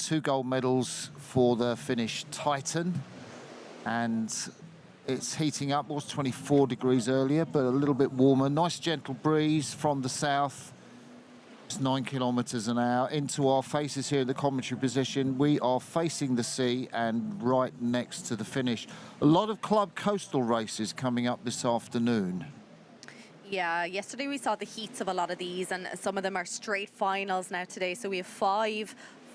2 gold medals for the Finnish Titan. And it's heating up. It was 24 degrees earlier, but a little bit warmer. Nice gentle breeze from the south. It's 9 kilometers an hour. Into our faces here in the commentary position, we are facing the sea and right next to the finish. A lot of club coastal races coming up this afternoon. Yeah, yesterday we saw the heats of a lot of these, and some of them are straight finals now today. So we have 5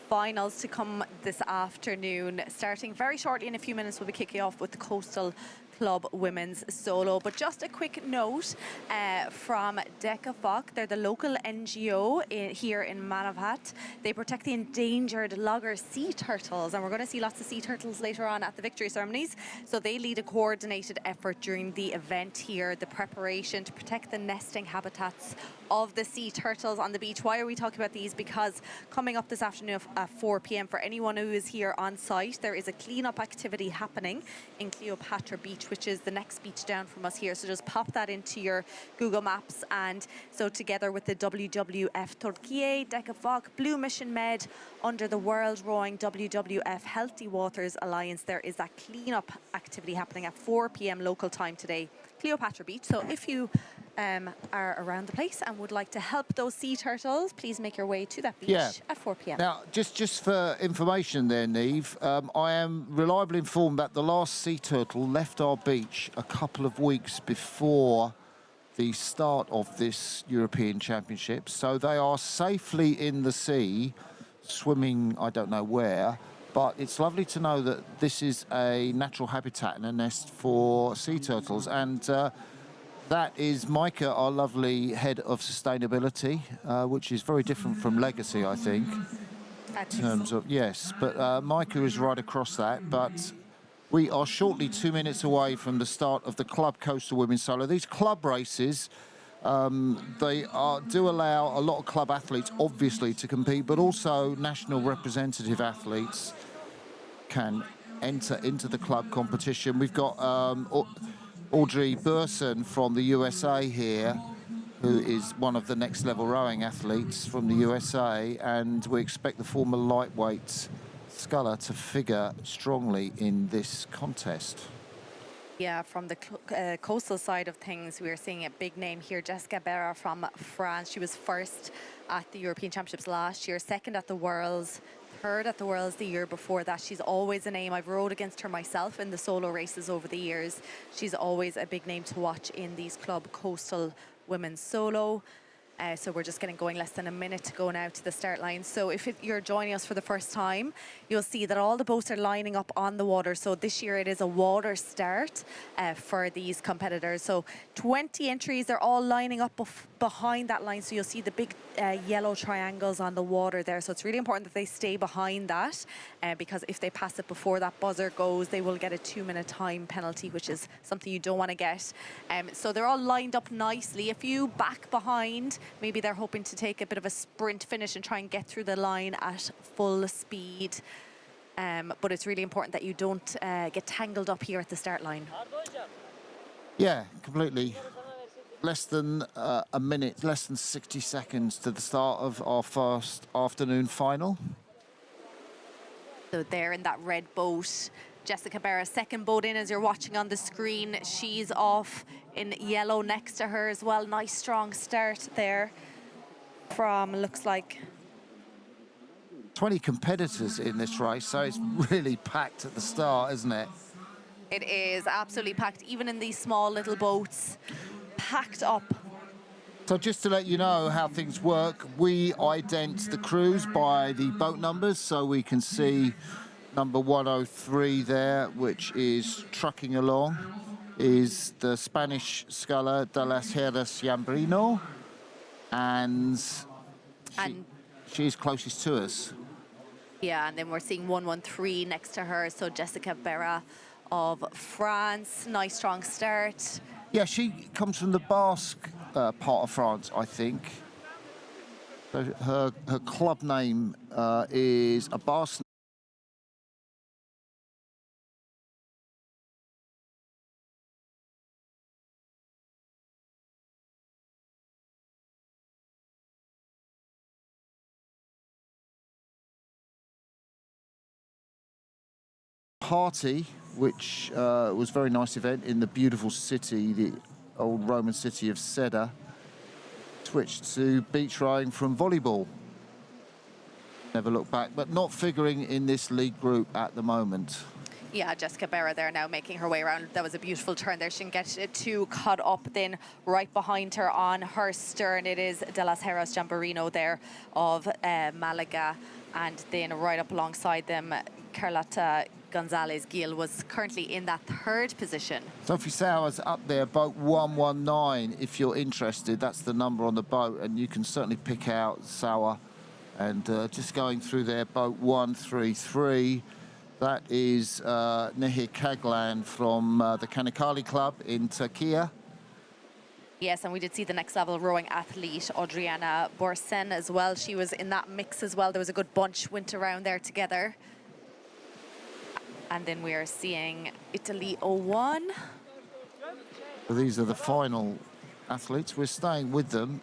finals to come this afternoon. Starting very shortly in a few minutes, we'll be kicking off with the Coastal Club Women's Solo. But just a quick note from Decafok. They're the local NGO here in Manavhat. They protect the endangered logger sea turtles, and we're going to see lots of sea turtles later on at the victory ceremonies. So they lead a coordinated effort during the event here, the preparation to protect the nesting habitats of the sea turtles on the beach. Why are we talking about these? Because coming up this afternoon at 4 p.m. for anyone who is here on site, there is a cleanup activity happening in Cleopatra Beach, which is the next beach down from us here. So just pop that into your Google Maps. And so together with the WWF Turkiye, Decafok, Blue Mission Med, under the World Rowing WWF Healthy Waters Alliance, there is that cleanup activity happening at 4 p.m. local time today, Cleopatra Beach. So if you are around the place and would like to help those sea turtles, please make your way to that beach at 4 p.m. Now, just for information there, Neve, I am reliably informed that the last sea turtle left our beach a couple of weeks before the start of this European Championship. So they are safely in the sea, swimming I don't know where, but it's lovely to know that this is a natural habitat and a nest for sea turtles. And that is Micah, our lovely head of sustainability, which is very different from legacy, I think, in terms of, yes. But Micah is right across that. But we are shortly 2 minutes away from the start of the Club Coastal Women's Solo. These club races, they do allow a lot of club athletes, obviously, to compete, but also national representative athletes can enter into the club competition. We've got Audrey Burson from the USA here, who is one of the next level rowing athletes from the USA, and we expect the former lightweight sculler to figure strongly in this contest. Yeah, from the coastal side of things, we are seeing a big name here, Jessica Berra from France. She was first at the European Championships last year, second at the Worlds, third at the Worlds the year before that. She's always a name. I've rowed against her myself in the solo races over the years. She's always a big name to watch in these Club Coastal Women's Solo. So we're just getting going, less than a minute to go now to the start line. So if you're joining us for the first time, you'll see that all the boats are lining up on the water. So this year it is a water start for these competitors. So 20 entries, they're all lining up behind that line. So you'll see the big yellow triangles on the water there. So it's really important that they stay behind that because if they pass it before that buzzer goes, they will get a 2-minute time penalty, which is something you don't want to get. So they're all lined up nicely. If you back behind, maybe they're hoping to take a bit of a sprint finish and try and get through the line at full speed. But it's really important that you don't get tangled up here at the start line. Yeah, completely. Less than a minute, less than 60 seconds to the start of our first afternoon final. So there in that red boat, Jessica Berra, second boat in as you're watching on the screen. She's off in yellow next to her as well. Nice strong start there from, looks like 20 competitors in this race, so it's really packed at the start, isn't it? It is absolutely packed, even in these small little boats, packed up. So just to let you know how things work, we ident the crews by the boat numbers, so we can see number 103 there, which is trucking along, is the Spanish sculler de las Heras Yambrino, and she's closest to us. Yeah, and then we're seeing 113 next to her, so Jessica Berra of France. Nice strong start. Yeah, she comes from the Basque part of France, I think. So her club name is a Basque party, which was a very nice event in the beautiful city, the old Roman city of Seda, switched to beach rowing from volleyball. Never look back, but not figuring in this league group at the moment. Yeah, Jessica Berra there now making her way around. That was a beautiful turn there. She didn't get too caught up. Then right behind her on her stern, it is De las Heras Jamborino there of Malaga. And then right up alongside them, Carlota Gonzalez Gil was currently in that third position. Sophie Sauer's up there, boat 119, if you're interested. That's the number on the boat, and you can certainly pick out Sauer. And just going through there, boat 133. That is Nehir Kaglan from the Kanikali Club in Turkey. Yes, and we did see the next level rowing athlete, Adriana Borsen, as well. She was in that mix as well. There was a good bunch went around there together. And then we are seeing Italy 01. So these are the final athletes. We're staying with them.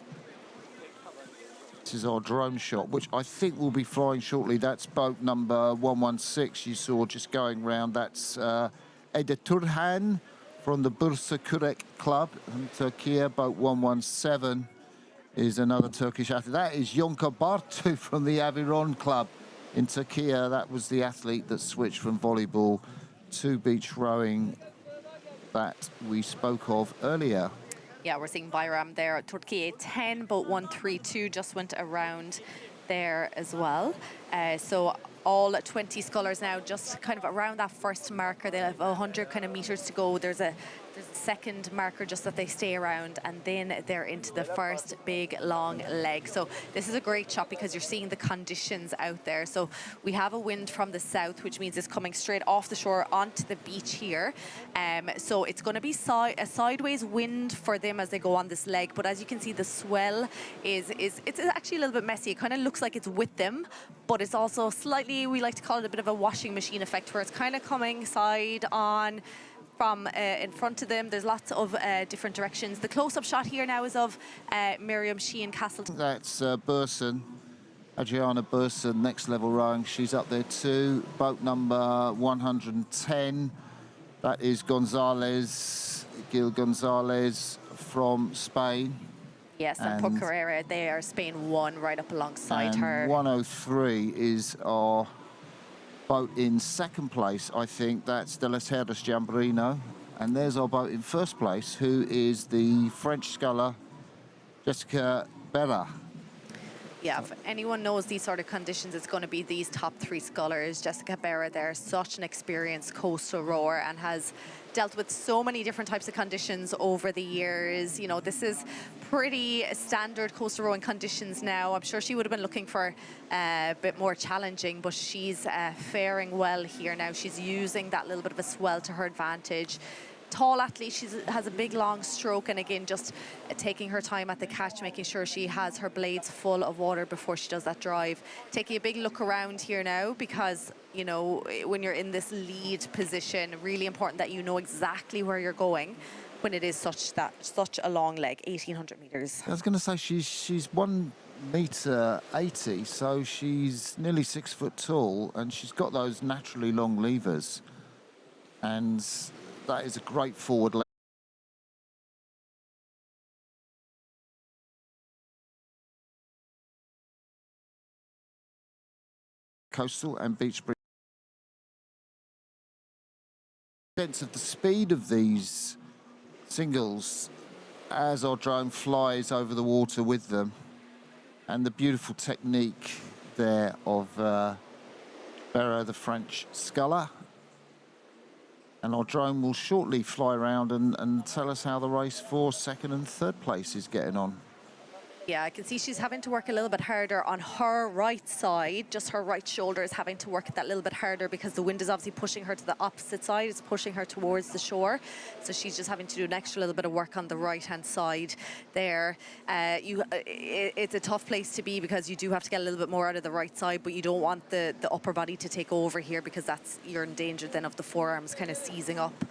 This is our drone shot, which I think will be flying shortly. That's boat number 116 you saw just going round. That's Ede Turhan from the Bursa Kurek Club in Turkey. Boat 117 is another Turkish athlete. That is Yonka Bartu from the Aviron Club in Turkey. That was the athlete that switched from volleyball to beach rowing that we spoke of earlier. Yeah, we're seeing Bayram there. Turkey 10, boat 132 just went around there as well. So all 20 scullers now just kind of around that first marker. They have 100 kind of meters to go. There's a second marker just that they stay around, and then they're into the first big long leg. So this is a great shot because you're seeing the conditions out there. So we have a wind from the south, which means it's coming straight off the shore onto the beach here. So it's going to be a sideways wind for them as they go on this leg. But as you can see, the swell it's actually a little bit messy. It kind of looks like it's with them, but it's also slightly, we like to call it a bit of a washing machine effect, where it's kind of coming side on from in front of them. There's lots of different directions. The close-up shot here now is of Miriam Sheehan Castleton. That's Burson, Adriana Burson, next level rowing. She's up there too. Boat number 110. That is Gil Gonzalez from Spain. Yes, and Por Carrera there, Spain 1 right up alongside her. 103 is our boat in second place, I think. That's De las Heras Jamborino. And there's our boat in first place, who is the French sculler, Jessica Berra. Yeah, if anyone knows these sort of conditions, it's going to be these top three scullers. Jessica Berra there, such an experienced coastal rower and has dealt with so many different types of conditions over the years. You know, this is pretty standard coastal rowing conditions now. I'm sure she would have been looking for a bit more challenging, but she's faring well here now. She's using that little bit of a swell to her advantage. Tall athlete, she has a big long stroke, and again just taking her time at the catch, making sure she has her blades full of water before she does that drive. Taking a big look around here now, because you know when you're in this lead position, really important that you know exactly where you're going when it is such a long leg, 1800 meters. I was going to say she's 1 meter 80, so she's nearly 6 foot tall, and she's got those naturally long levers, and that is a great forward leg. Coastal and beach bridge. Sense of the speed of these singles as our drone flies over the water with them, and the beautiful technique there of Berra, the French sculler. And our drone will shortly fly around and tell us how the race for second and third place is getting on. Yeah, I can see she's having to work a little bit harder on her right side. Just her right shoulder is having to work that little bit harder because the wind is obviously pushing her to the opposite side. It's pushing her towards the shore. So she's just having to do an extra little bit of work on the right-hand side there. It's a tough place to be because you do have to get a little bit more out of the right side, but you don't want the upper body to take over here, because you're in danger then of the forearms kind of seizing up.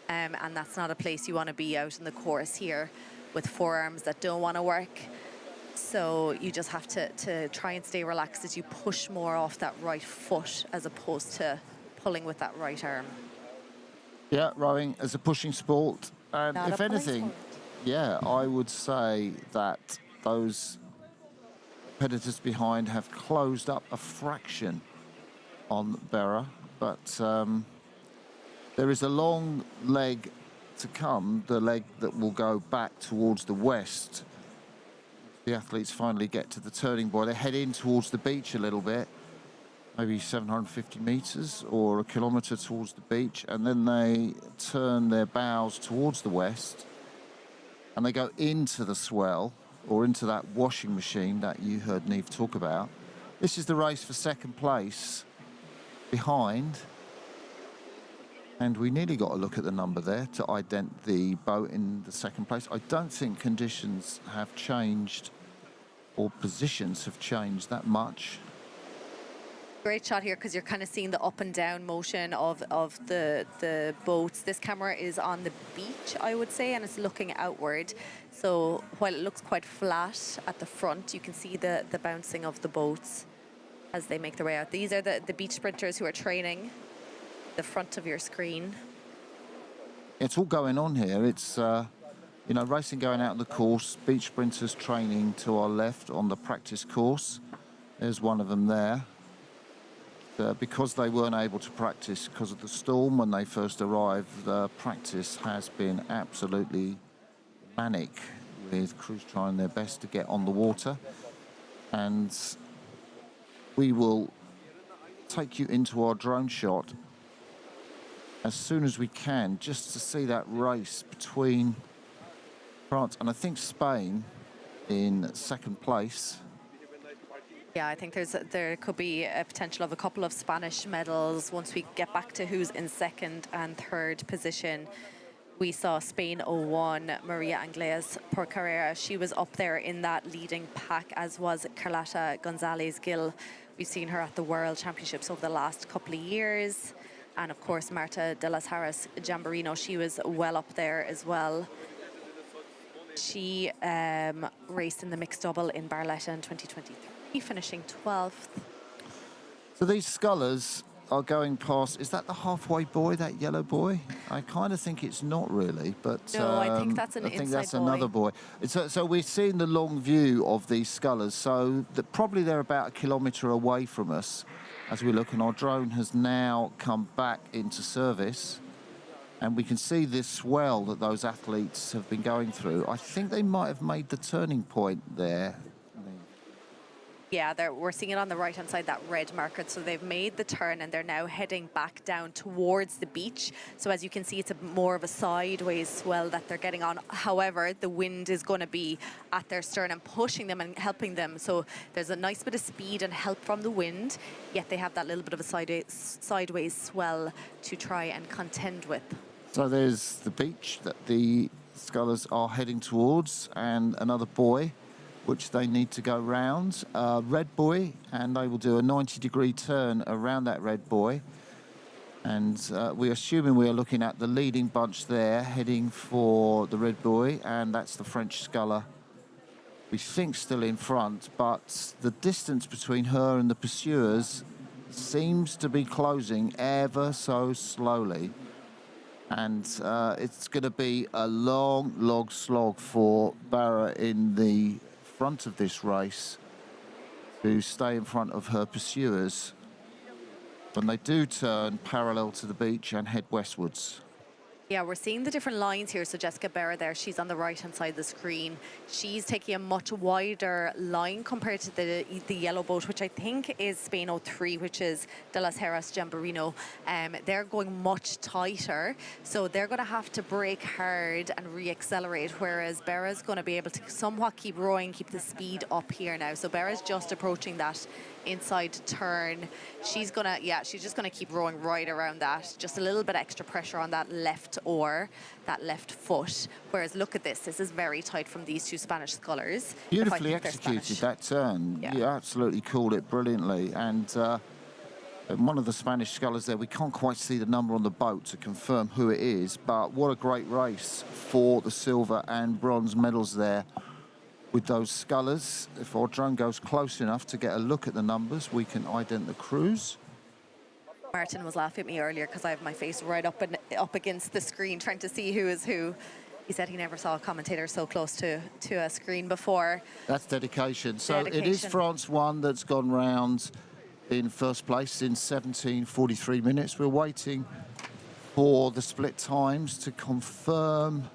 And that's not a place you want to be out in the course here with forearms that don't want to work. So you just have to try and stay relaxed as you push more off that right foot as opposed to pulling with that right arm. Yeah, rowing as a pushing sport. And Not a if pulling anything, sport. yeah, I would say that those competitors behind have closed up a fraction on Berra, but there is a long leg to come, the leg that will go back towards the west. The athletes finally get to the turning point. They head in towards the beach a little bit, maybe 750 meters or a kilometer towards the beach, and then they turn their bows towards the west and they go into the swell or into that washing machine that you heard Neve talk about. This is the race for second place behind, and we nearly got a look at the number there to ident the boat in the second place. I don't think conditions have changed or positions have changed that much. Great shot here because you're kind of seeing the up and down motion of the boats. This camera is on the beach, I would say, and it's looking outward. So while it looks quite flat at the front, you can see the bouncing of the boats as they make their way out. These are the beach sprinters who are training. The front of your screen. It's all going on here. It's, you know, racing going out on the course, beach sprinters training to our left on the practice course. There's one of them there. Because they weren't able to practice because of the storm when they first arrived, the practice has been absolutely manic, with crews trying their best to get on the water. And we will take you into our drone shot as soon as we can, just to see that race between France and I think Spain in second place. Yeah, I think there could be a potential of a couple of Spanish medals once we get back to who's in second and third position. We saw Spain 01, Maria Angles por Carrera. She was up there in that leading pack, as was Carlota Gonzalez Gil. We've seen her at the World Championships over the last couple of years. And of course, Marta de las Haras Jamborino, she was well up there as well. She raced in the mixed double in Barletta in 2023, finishing 12th. So these scullers are going past, is that the halfway buoy, that yellow buoy? I kind of think it's not really, but No, I think that's an I think inside that's buoy. another buoy. So we're seeing the long view of these scullers, so probably they're about a kilometre away from us as we look, and our drone has now come back into service. And we can see this swell that those athletes have been going through. I think they might have made the turning point there. Yeah, we're seeing it on the right-hand side, that red marker. So they've made the turn and they're now heading back down towards the beach. So as you can see, it's more of a sideways swell that they're getting on. However, the wind is going to be at their stern and pushing them and helping them. So there's a nice bit of speed and help from the wind, yet they have that little bit of a sideways swell to try and contend with. So there's the beach that the scullers are heading towards, and another buoy which they need to go round, red buoy, and they will do a 90-degree turn around that red buoy. And we're assuming we are looking at the leading bunch there, heading for the red buoy, and that's the French sculler, we think still in front, but the distance between her and the pursuers seems to be closing ever so slowly. And it's going to be a long slog for Barra in the front of this race to stay in front of her pursuers when they do turn parallel to the beach and head westwards. Yeah, we're seeing the different lines here. So Jessica Berra there, she's on the right-hand side of the screen. She's taking a much wider line compared to the yellow boat, which I think is Spain 03, which is De Las Heras Jamborino. They're going much tighter, so they're going to have to brake hard and re-accelerate, whereas Berra's going to be able to somewhat keep rowing, keep the speed up here now. So Berra's just approaching that inside turn. She's just gonna keep rowing right around that. Just a little bit extra pressure on that left oar, that left foot. Whereas look at this is very tight from these two Spanish scullers. Beautifully executed that turn. Yeah. You absolutely called it brilliantly. And one of the Spanish scullers there, we can't quite see the number on the boat to confirm who it is, but what a great race for the silver and bronze medals there with those scullers. If our drone goes close enough to get a look at the numbers, we can ident the crews. Martin was laughing at me earlier because I have my face right up against the screen trying to see who is who. He said he never saw a commentator so close to a screen before. That's dedication. So it is Dedication. France 1 that's gone round in first place in 17:43 minutes. We're waiting for the split times to confirm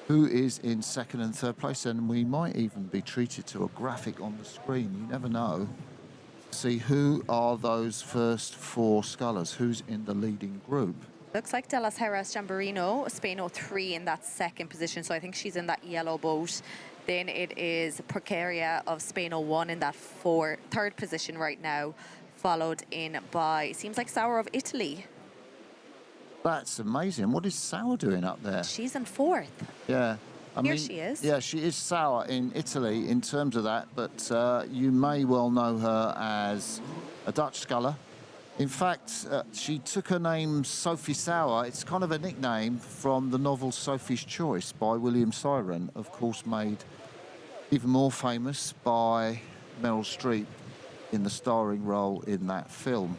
who is in second and third place, and we might even be treated to a graphic on the screen. You never know. See who are those first four scullers, who's in the leading group. Looks like De Las Heras Jamborino, Spain 03 in that second position, so I think she's in that yellow boat. Then it is Precaria of Spain 01 in that third position right now, followed in by, it seems like Sauer of Italy. That's amazing. What is Sauer doing up there? She's in fourth. Yeah. Here she is. Yeah, she is Sauer in Italy in terms of that, but you may well know her as a Dutch sculler. In fact, she took her name Sophie Sauer. It's kind of a nickname from the novel Sophie's Choice by William Siren, of course made even more famous by Meryl Streep in the starring role in that film.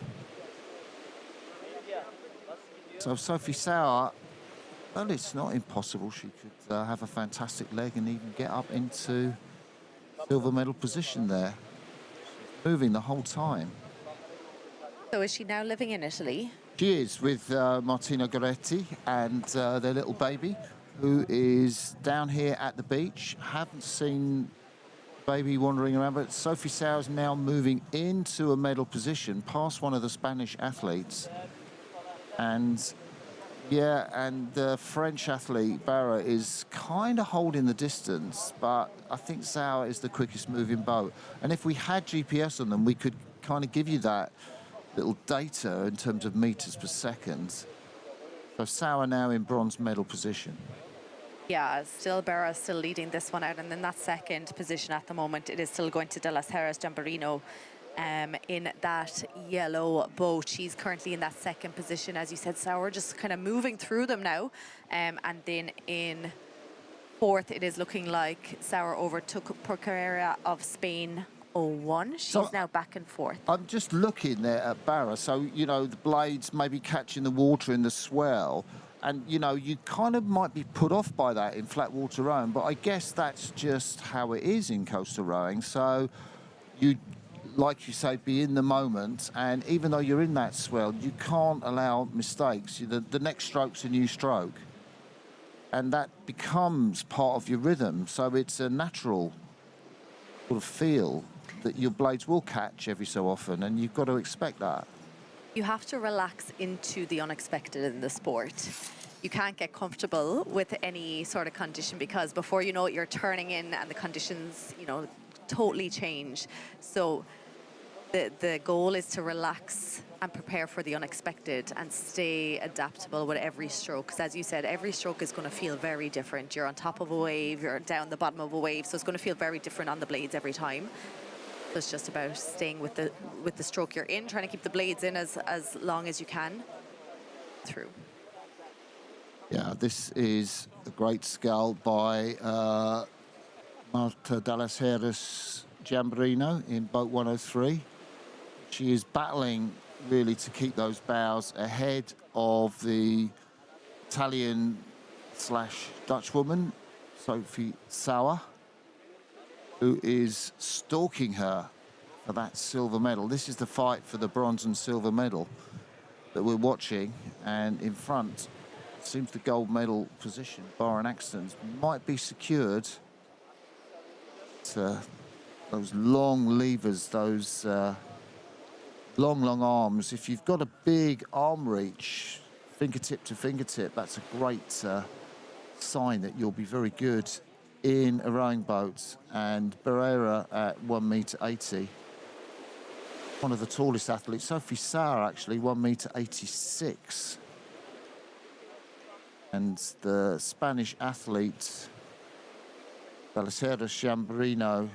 So Sophie Sauer, well, it's not impossible. She could have a fantastic leg and even get up into silver medal position there. She's moving the whole time. So is she now living in Italy? She is with Martina Goretti and their little baby, who is down here at the beach. Haven't seen baby wandering around, but Sophie Sauer is now moving into a medal position past one of the Spanish athletes. And yeah, and the French athlete, Barra, is kind of holding the distance, but I think Sauer is the quickest moving boat. And if we had GPS on them, we could kind of give you that little data in terms of meters per second. So Sauer now in bronze medal position. Yeah, still Barra still leading this one out, and in that second position at the moment, it is still going to De Las Heras Jamborino. In that yellow boat. She's currently in that second position, as you said, Sauer, just kind of moving through them now. And then in fourth, it is looking like Sauer overtook Precaria of Spain 01. She's now back and forth. I'm just looking there at Barra, so, you know, the blades maybe catching the water in the swell, and, you know, you kind of might be put off by that in flat water rowing, but I guess that's just how it is in coastal rowing. So you, like you say, be in the moment, and even though you're in that swell, you can't allow mistakes. The next stroke's a new stroke, and that becomes part of your rhythm. So it's a natural sort of feel that your blades will catch every so often, and you've got to expect that. You have to relax into the unexpected in the sport. You can't get comfortable with any sort of condition, because before you know it, you're turning in and the conditions, you know, totally change. So the goal is to relax and prepare for the unexpected and stay adaptable with every stroke. Because as you said, every stroke is going to feel very different. You're on top of a wave, you're down the bottom of a wave, so it's going to feel very different on the blades every time. So it's just about staying with the stroke you're in, trying to keep the blades in as long as you can through. Yeah, this is a great scull by Marta De Las Heras Jamborino in boat 103. She is battling really to keep those bows ahead of the Italian/Dutch woman, Sophie Sauer, who is stalking her for that silver medal. This is the fight for the bronze and silver medal that we're watching, and in front seems the gold medal position, bar and accidents, might be secured to those long levers, those long arms. If you've got a big arm reach, fingertip to fingertip, that's a great sign that you'll be very good in a rowing boat. And Barrera at 1.80 m, one of the tallest athletes. Sophie Sauer actually 1.86 m. And the Spanish athlete, De Las Heras Jamborino,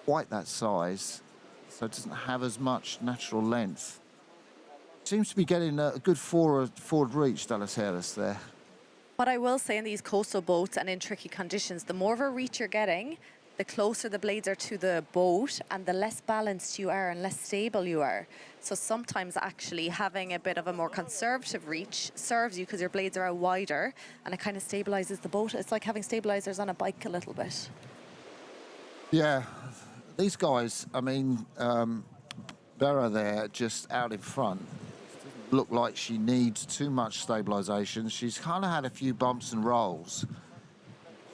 quite that size, so it doesn't have as much natural length. Seems to be getting a good forward reach, De Las Heras there. What I will say in these coastal boats and in tricky conditions, the more of a reach you're getting, the closer the blades are to the boat and the less balanced you are and less stable you are. So sometimes actually having a bit of a more conservative reach serves you because your blades are out wider and it kind of stabilizes the boat. It's like having stabilizers on a bike a little bit. Yeah, these guys, I mean, Bera there just out in front, look like she needs too much stabilization. She's kind of had a few bumps and rolls.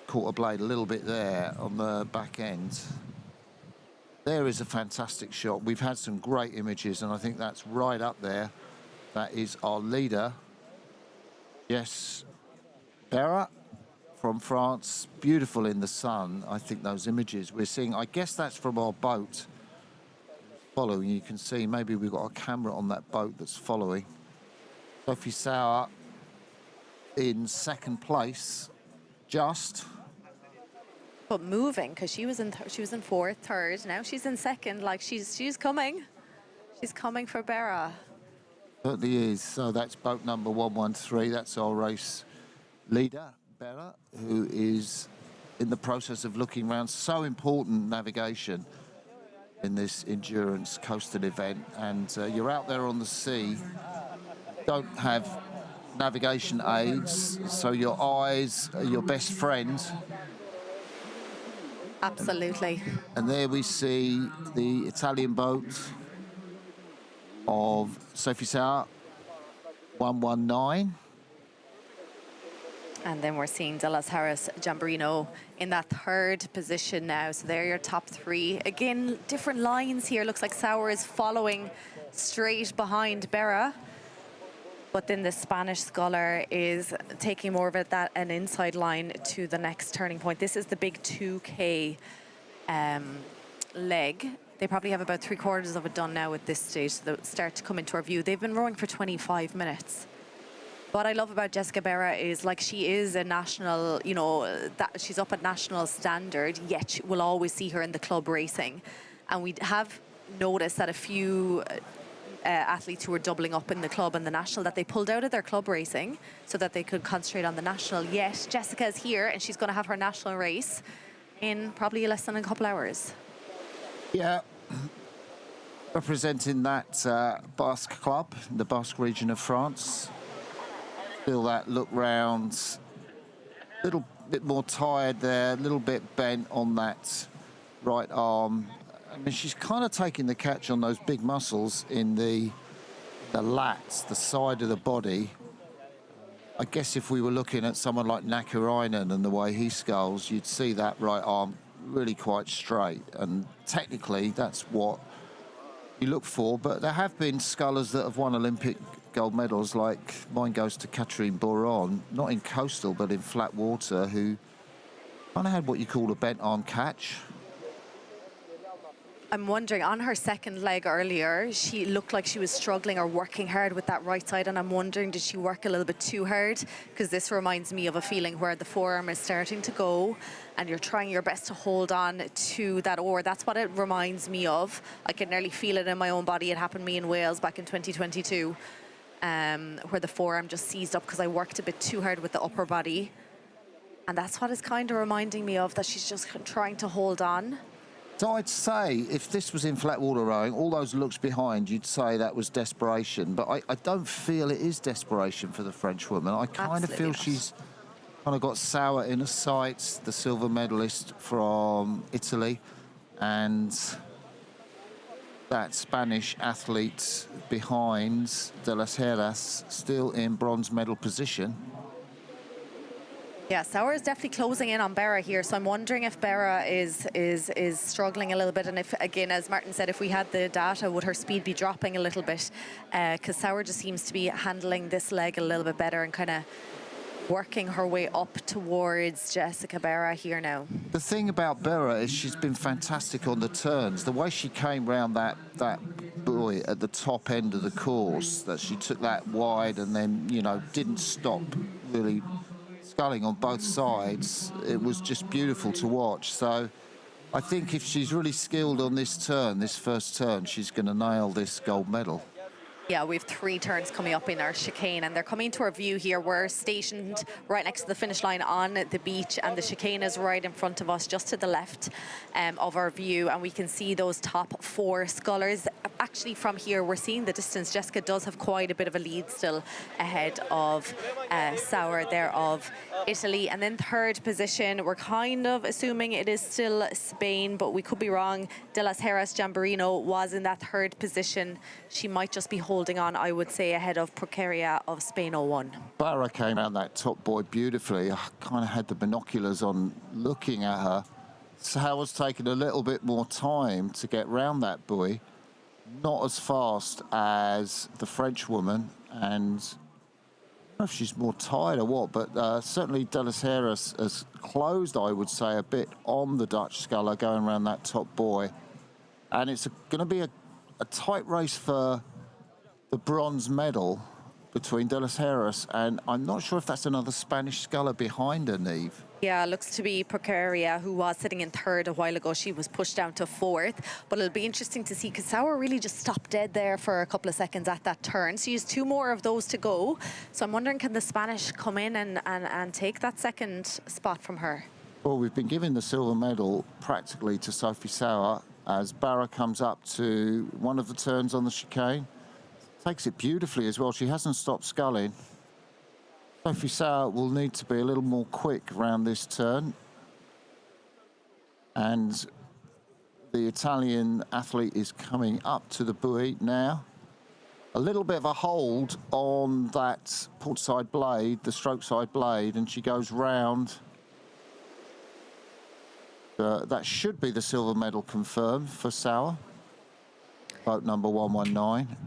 Caught her blade a little bit there on the back end. There is a fantastic shot. We've had some great images, and I think that's right up there. That is our leader. Yes, Bera from France. Beautiful in the sun. I think those images we're seeing, I guess that's from our boat following. You can see maybe we've got a camera on that boat that's following. Sophie Sauer in second place, just. But moving, because she was in fourth, third. Now she's in second. Like she's coming. She's coming for Bera. Certainly is. So that's boat number 113. That's our race leader, Bera, who is in the process of looking around. So important navigation in this endurance coastal event. And you're out there on the sea, don't have navigation aids, so your eyes are your best friend. Absolutely. And there we see the Italian boat of Sophie Sauer, 119. And then we're seeing De Las Harris Jamborino in that third position now. So they're your top three. Again, different lines here. Looks like Sauer is following straight behind Bera. But then the Spanish sculler is taking more of an inside line to the next turning point. This is the big 2K leg. They probably have about 3/4 of it done now at this stage, so they'll start to come into our view. They've been rowing for 25 minutes. What I love about Jessica Bera is, like, she is a national, you know, that she's up at national standard, yet we'll always see her in the club racing. And we have noticed that a few athletes who were doubling up in the club and the national, that they pulled out of their club racing so that they could concentrate on the national. Yet Jessica is here and she's going to have her national race in probably less than a couple hours. Yeah, representing that Basque club in the Basque region of France. Feel that look round, a little bit more tired there, a little bit bent on that right arm. I mean, she's kind of taking the catch on those big muscles in the lats, the side of the body. I guess if we were looking at someone like Nakarainen and the way he sculls, you'd see that right arm really quite straight. And technically, that's what you look for. But there have been scullers that have won Olympic gold medals, like mine goes to Catherine Boron, not in coastal, but in flat water, who kind of had what you call a bent arm catch. I'm wondering, on her second leg earlier, she looked like she was struggling or working hard with that right side, and I'm wondering, did she work a little bit too hard? Because this reminds me of a feeling where the forearm is starting to go and you're trying your best to hold on to that oar. That's what it reminds me of. I can nearly feel it in my own body. It happened to me in Wales back in 2022, where the forearm just seized up because I worked a bit too hard with the upper body. And that's what it's kind of reminding me of, that she's just trying to hold on. So I'd say if this was in flat water rowing, all those looks behind, you'd say that was desperation. But I don't feel it is desperation for the French woman. I kind of feel she's kind of got Sauer in her sights, the silver medalist from Italy, and that Spanish athlete behind, De Las Heras, still in bronze medal position. Yeah, Sauer is definitely closing in on Bera here, so I'm wondering if Bera is struggling a little bit, and if, again, as Martin said, if we had the data, would her speed be dropping a little bit? Because Sauer just seems to be handling this leg a little bit better and kind of working her way up towards Jessica Bera here now. The thing about Bera is she's been fantastic on the turns. The way she came round that buoy at the top end of the course, that she took that wide and then, you know, didn't stop really sculling on both sides. It was just beautiful to watch. So I think if she's really skilled on this turn, this first turn, she's going to nail this gold medal. Yeah, we have 3 turns coming up in our chicane, and they're coming to our view here. We're stationed right next to the finish line on the beach, and the chicane is right in front of us, just to the left of our view, and we can see those top 4 scullers. Actually, from here, we're seeing the distance. Jessica does have quite a bit of a lead still ahead of Sauer there of Italy. And then 3rd position, we're kind of assuming it is still Spain, but we could be wrong. De las Heras Jamborino was in that 3rd position. She might just be holding on, I would say, ahead of Procaria of Spain 01. Barra came around that top buoy beautifully. I kind of had the binoculars on looking at her. Sauer's taken a little bit more time to get round that buoy. Not as fast as the French woman, and I don't know if she's more tired or what, but certainly De las Heras has closed, I would say, a bit on the Dutch sculler going around that top buoy. And it's going to be a tight race for the bronze medal between De las Heras, and I'm not sure if that's another Spanish sculler behind her, Neve. Yeah, looks to be Procaria, who was sitting in 3rd a while ago. She was pushed down to 4th, but it'll be interesting to see, because Sauer really just stopped dead there for a couple of seconds at that turn. So you have 2 more of those to go. So I'm wondering, can the Spanish come in and take that 2nd spot from her? Well, we've been giving the silver medal practically to Sophie Sauer as Barra comes up to one of the turns on the chicane. Takes it beautifully as well. She hasn't stopped sculling. Sophie Sauer will need to be a little more quick around this turn. And the Italian athlete is coming up to the buoy now. A little bit of a hold on that port side blade, the stroke side blade, and she goes round. That should be the silver medal confirmed for Sauer. Boat number 119.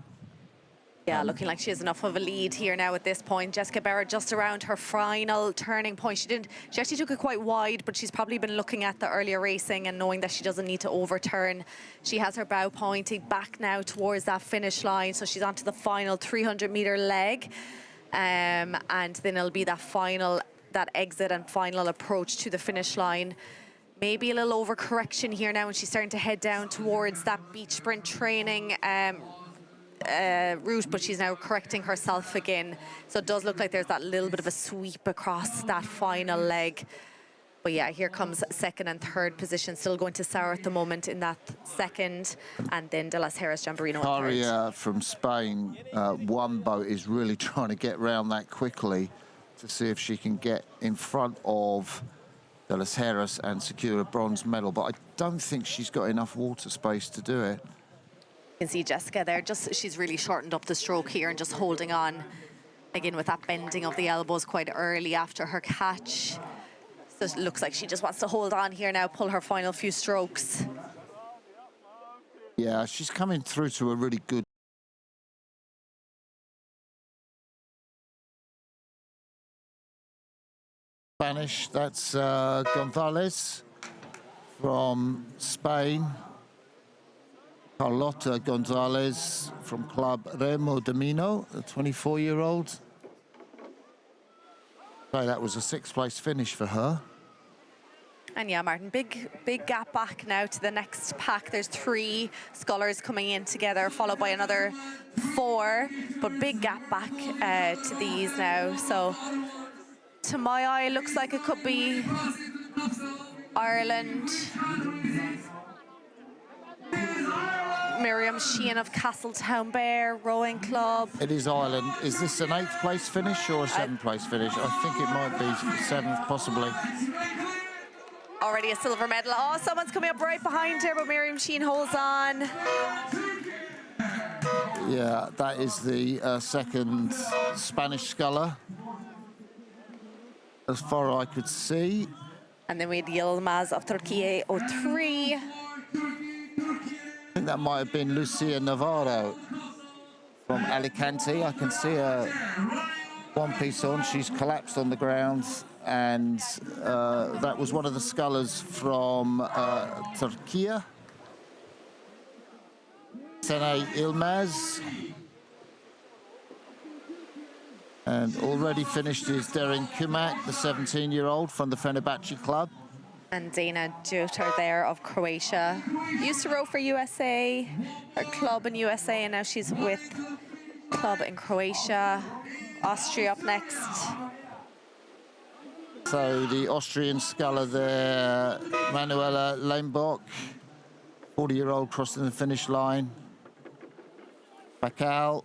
Yeah, looking like she has enough of a lead here now at this point. Jessica Barrett just around her final turning point. She actually took it quite wide, but she's probably been looking at the earlier racing and knowing that she doesn't need to overturn. She has her bow pointing back now towards that finish line, so she's onto the final 300-meter leg. And then it'll be that exit and final approach to the finish line. Maybe a little overcorrection here now, and she's starting to head down towards that beach sprint training route, but she's now correcting herself again. So it does look like there's that little bit of a sweep across that final leg. But yeah, here comes 2nd and 3rd position, still going to Sauer at the moment in that 2nd, and then De las Heras Jamborino. Aria from Spain, one boat is really trying to get round that quickly to see if she can get in front of De las Heras and secure a bronze medal, but I don't think she's got enough water space to do it. You can see Jessica there, she's really shortened up the stroke here and just holding on again with that bending of the elbows quite early after her catch. So it looks like she just wants to hold on here now, pull her final few strokes. Yeah, she's coming through to a really good Spanish. That's Gonzalez from Spain. Carlota Gonzalez from Club Remo Domino, a 24-year-old. So that was a 6th place finish for her. And yeah, Martin, big gap back now to the next pack. There's 3 scullers coming in together, followed by another 4, but big gap back to these now. So to my eye, it looks like it could be Ireland. Miriam Sheehan of Castletown Bear Rowing Club. It is Ireland. Is this an 8th place finish or a 7th place finish? I think it might be 7th, possibly. Already a silver medal. Oh, someone's coming up right behind her, but Miriam Sheehan holds on. Yeah, that is the 2nd Spanish sculler, as far as I could see. And then we had Yilmaz of Turkey 03. I think that might have been Lucia Navarro from Alicante. I can see her one piece on. She's collapsed on the ground, and that was one of the scullers from Turkey. Senay Ilmaz. And already finished is Derin Kumak, the 17-year-old from the Fenerbahce club. And Dana Dutar there of Croatia. Used to row for USA, her club in USA, and now she's with club in Croatia. Austria up next. So the Austrian sculler there, Manuela Leinbock, 40-year-old crossing the finish line. Bacal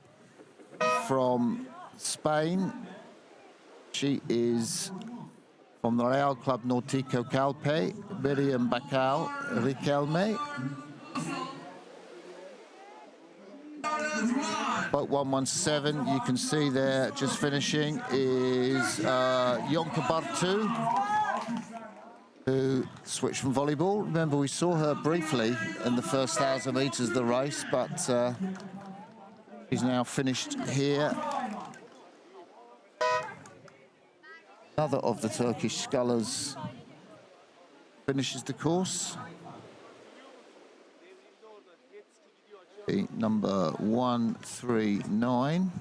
from Spain. She is from the Real Club Nautico Calpe, Miriam Bacal Riquelme. Boat 117, you can see there just finishing is Yonka Bartu, who switched from volleyball. Remember, we saw her briefly in the first 1,000 meters of the race, but she's now finished here. Another of the Turkish scullers finishes the course. The number 139.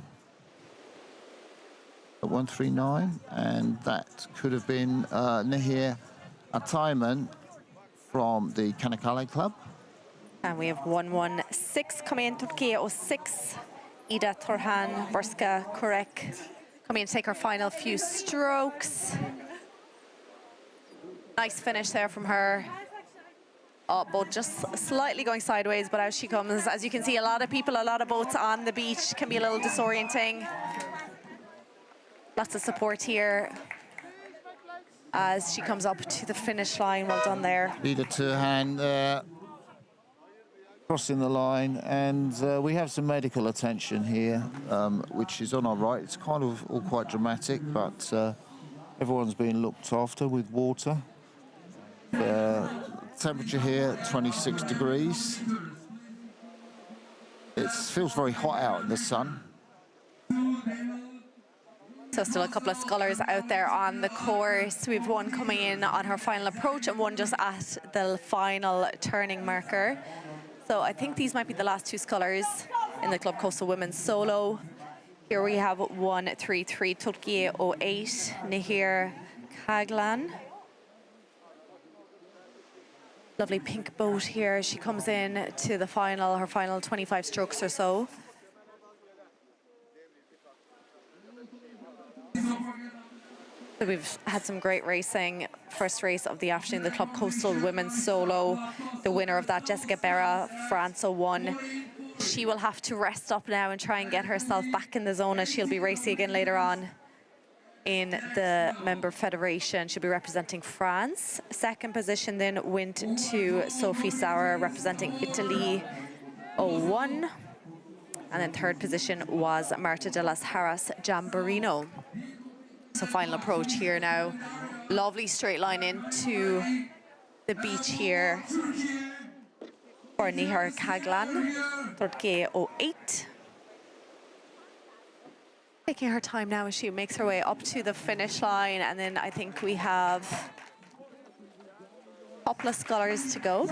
139, and that could have been Nehir Atayman from the Kanakkale Club. And we have 116 coming in, Türkiye 06. Ida Torhan, Borska Kurek coming in to take her final few strokes. Nice finish there from her. Boat just slightly going sideways, but out she comes. As you can see, a lot of people, a lot of boats on the beach, can be a little disorienting. Lots of support here as she comes up to the finish line. Well done there. Ida Turhan there, crossing the line, and we have some medical attention here, which is on our right. It's kind of all quite dramatic, but everyone's being looked after with water. Temperature here, 26 degrees. It feels very hot out in the sun. So still a couple of scullers out there on the course. We've one coming in on her final approach and one just at the final turning marker. So I think these might be the last two scullers in the Club Coastal Women's Solo. Here we have 133 Türkiye 08, Nehir Kaglan. Lovely pink boat here. She comes in to the final, her final 25 strokes or so. So we've had some great racing. First race of the afternoon, the Club Coastal Women's Solo. The winner of that, Jessica Berra, France 01. She will have to rest up now and try and get herself back in the zone as she'll be racing again later on in the member federation. She'll be representing France. Second position then went to Sophie Sauer representing Italy 01. And then third position was Marta de las Haras Jamborino. So final approach here now. Lovely straight line into the beach here for Nihar Kaglan, Türkiye 08. Taking her time now as she makes her way up to the finish line, and then I think we have a couple of scullers to go.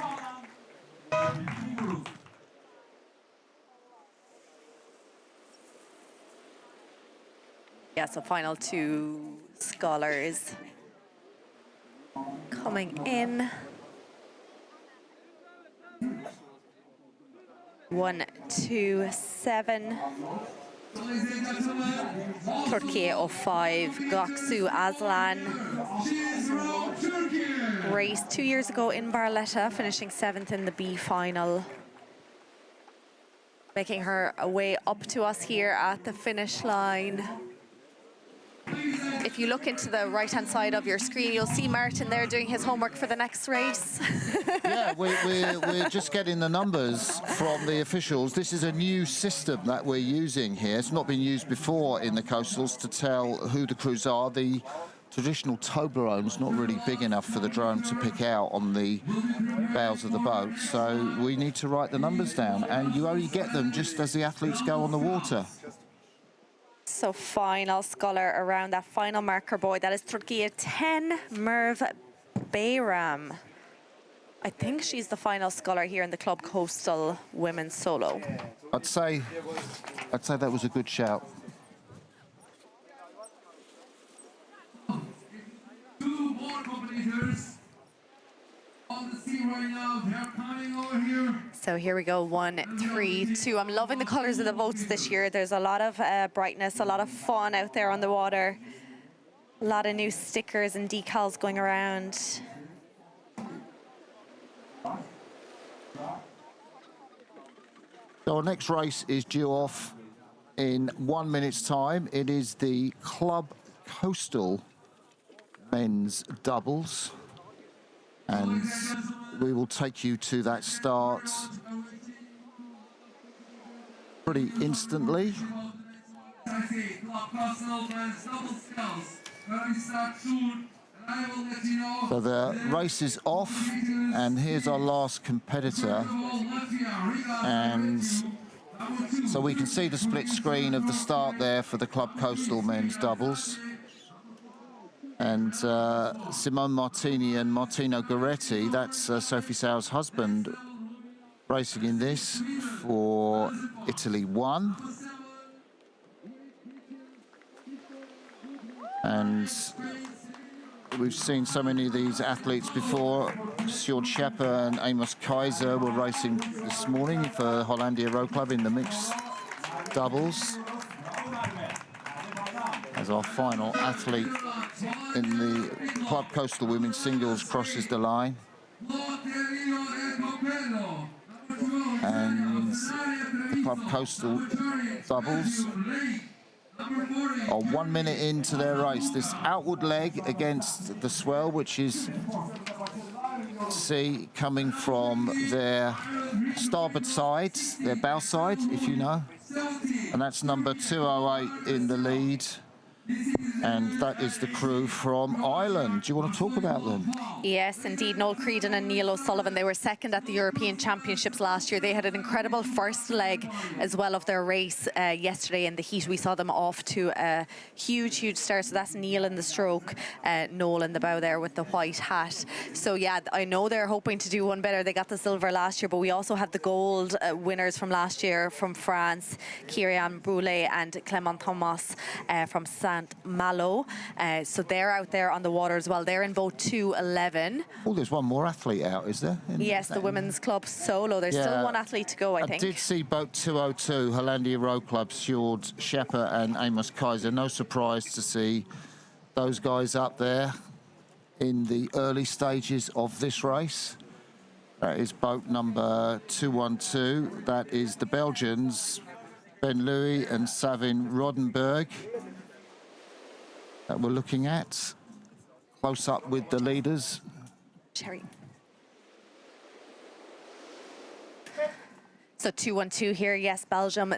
Yeah, so final two scullers coming in. 127. Türkiye 05, Göksu Aslan. Raced 2 years ago in Barletta, finishing 7th in the B final. Making her way up to us here at the finish line. If you look into the right-hand side of your screen, you'll see Martin there doing his homework for the next race. Yeah, we're just getting the numbers from the officials. This is a new system that we're using here. It's not been used before in the coastals to tell who the crews are. The traditional Toblerone's not really big enough for the drone to pick out on the bows of the boat. So we need to write the numbers down, and you only get them just as the athletes go on the water. So final sculler around that final marker buoy. That is Türkiye 10, Merve Bayram. I think she's the final sculler here in the Club Coastal Women's Solo. I'd say that was a good shout. Two more competitors on the So here we go, 1, 3, 2. I'm loving the colours of the boats this year. There's a lot of brightness, a lot of fun out there on the water. A lot of new stickers and decals going around. So our next race is due off in 1 minute's time. It is the Club Coastal men's doubles. And we will take you to that start pretty instantly. So the race is off, and here's our last competitor. And so we can see the split screen of the start there for the Club Coastal men's doubles. And Simone Martini and Martino Goretti, that's Sophie Sauer's husband, racing in this for Italy 1. And we've seen so many of these athletes before. Sjoerd Schepper and Amos Kaiser were racing this morning for Hollandia Row Club in the mixed doubles. As our final athlete in the Club Coastal Women's Singles crosses the line. And the Club Coastal doubles are 1 minute into their race. This outward leg against the swell, which is see coming from their starboard side, their bow side, if you know. And that's number 208 in the lead. And that is the crew from Ireland. Do you want to talk about them? Yes, indeed. Noel Creedon and Neil O'Sullivan, they were second at the European Championships last year. They had an incredible first leg as well of their race yesterday in the heat. We saw them off to a huge, huge start. So that's Neil in the stroke, Noel in the bow there with the white hat. So yeah, I know they're hoping to do one better. They got the silver last year, but we also had the gold winners from last year from France, Kyrian Brulé and Clément Thomas from Saint Malo. So they're out there on the water as well. They're in boat 211. Oh, there's one more athlete out, is there? Yes, the women's club solo. There's still one athlete to go, I think. I did see boat 202, Hollandia Row Club, Sjoerd Schepper and Amos Kaiser. No surprise to see those guys up there in the early stages of this race. That is boat number 212. That is the Belgians, Ben Louis and Savin Rodenberg, that we're looking at. Close up with the leaders. Sherry. So 212 here, yes, Belgium.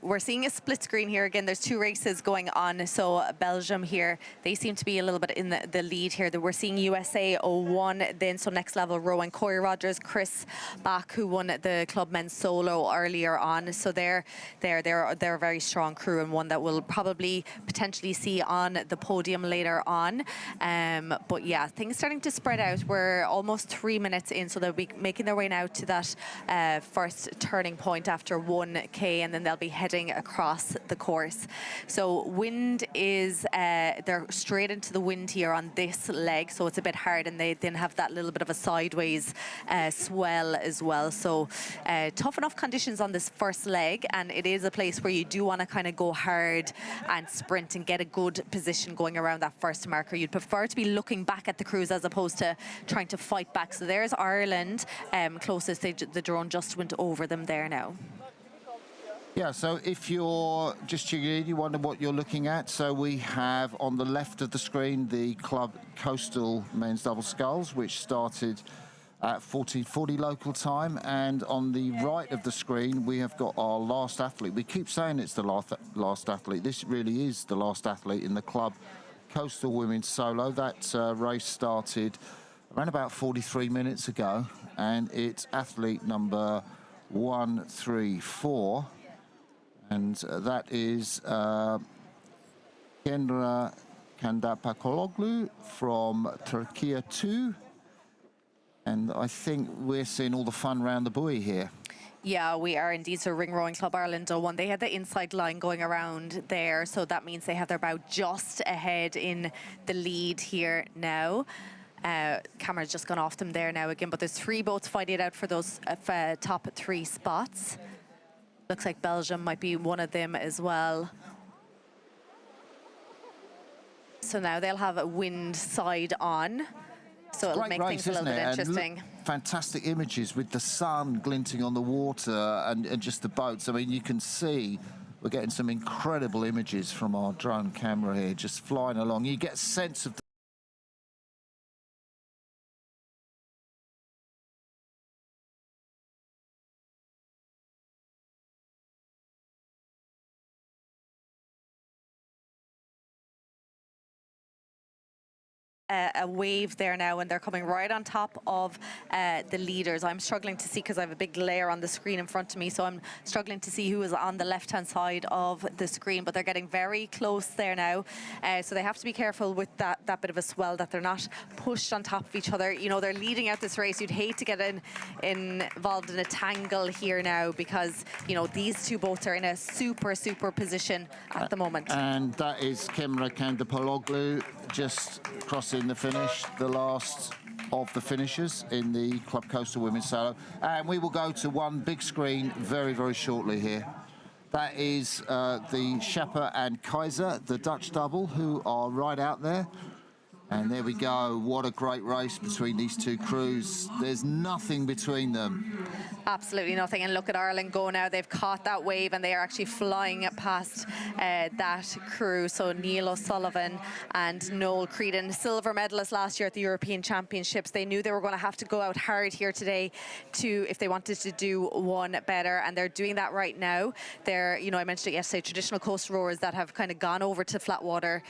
We're seeing a split screen here again. There's two races going on. So Belgium here, they seem to be a little bit in the lead here. We're seeing USA 01, then so next level rowing. Corey Rogers, Chris Bach, who won the club men's solo earlier on. So they're a very strong crew and one that we'll probably potentially see on the podium later on. But yeah, things starting to spread out. We're almost 3 minutes in, so they'll be making their way now to that first turning point after 1K, and then they'll be heading across the course. So wind is, they're straight into the wind here on this leg, so it's a bit hard, and they then have that little bit of a sideways swell as well. So tough enough conditions on this first leg, and it is a place where you do want to kind of go hard and sprint and get a good position going around that first marker. You'd prefer to be looking back at the crews as opposed to trying to fight back. So there's Ireland closest. The drone just went over them there now. Yeah, so if you're just tuning in, you wonder what you're looking at. So we have on the left of the screen the Club Coastal men's double sculls, which started at 14:40 local time, and on the right of the screen we have got our last athlete. We keep saying it's the last athlete. This really is the last athlete in the Club Coastal women's solo. That race started around about 43 minutes ago, and it's athlete number 134, and that is Kendra Kandapakologlu from Türkiye 2. And I think we're seeing all the fun around the buoy here. Yeah, we are indeed. So Ring Rowing Club Ireland 01, they had the inside line going around there, so that means they have their bow just ahead in the lead here now. Camera's just gone off them there now again, but there's 3 boats fighting it out for those top 3 spots. Looks like Belgium might be one of them as well. So now they'll have a wind side on. So it'll make things a little bit interesting. Fantastic images with the sun glinting on the water and just the boats. I mean, you can see we're getting some incredible images from our drone camera here, just flying along. You get a sense of a wave there now, and they're coming right on top of the leaders. I'm struggling to see because I have a big glare on the screen in front of me, so I'm struggling to see who is on the left-hand side of the screen, but they're getting very close there now. So they have to be careful with that bit of a swell, that they're not pushed on top of each other. You know, they're leading out this race. You'd hate to get involved in a tangle here now, because, you know, these 2 boats are in a super position at the moment. And that is Kemra Kandapologlu just crossing the finish, the last of the finishers in the Club Coastal Women's Solo. And we will go to one big screen very shortly here. That is the Schapper and Kaiser, the Dutch double, who are right out there. And there we go. What a great race between these 2 crews. There's nothing between them. Absolutely nothing. And look at Ireland go now. They've caught that wave and they are actually flying past that crew. So Neil O'Sullivan and Noel Creedon, silver medalists last year at the European Championships. They knew they were going to have to go out hard here today if they wanted to do one better. And they're doing that right now. They're, you know, I mentioned it yesterday, traditional coast rowers that have kind of gone over to flat water.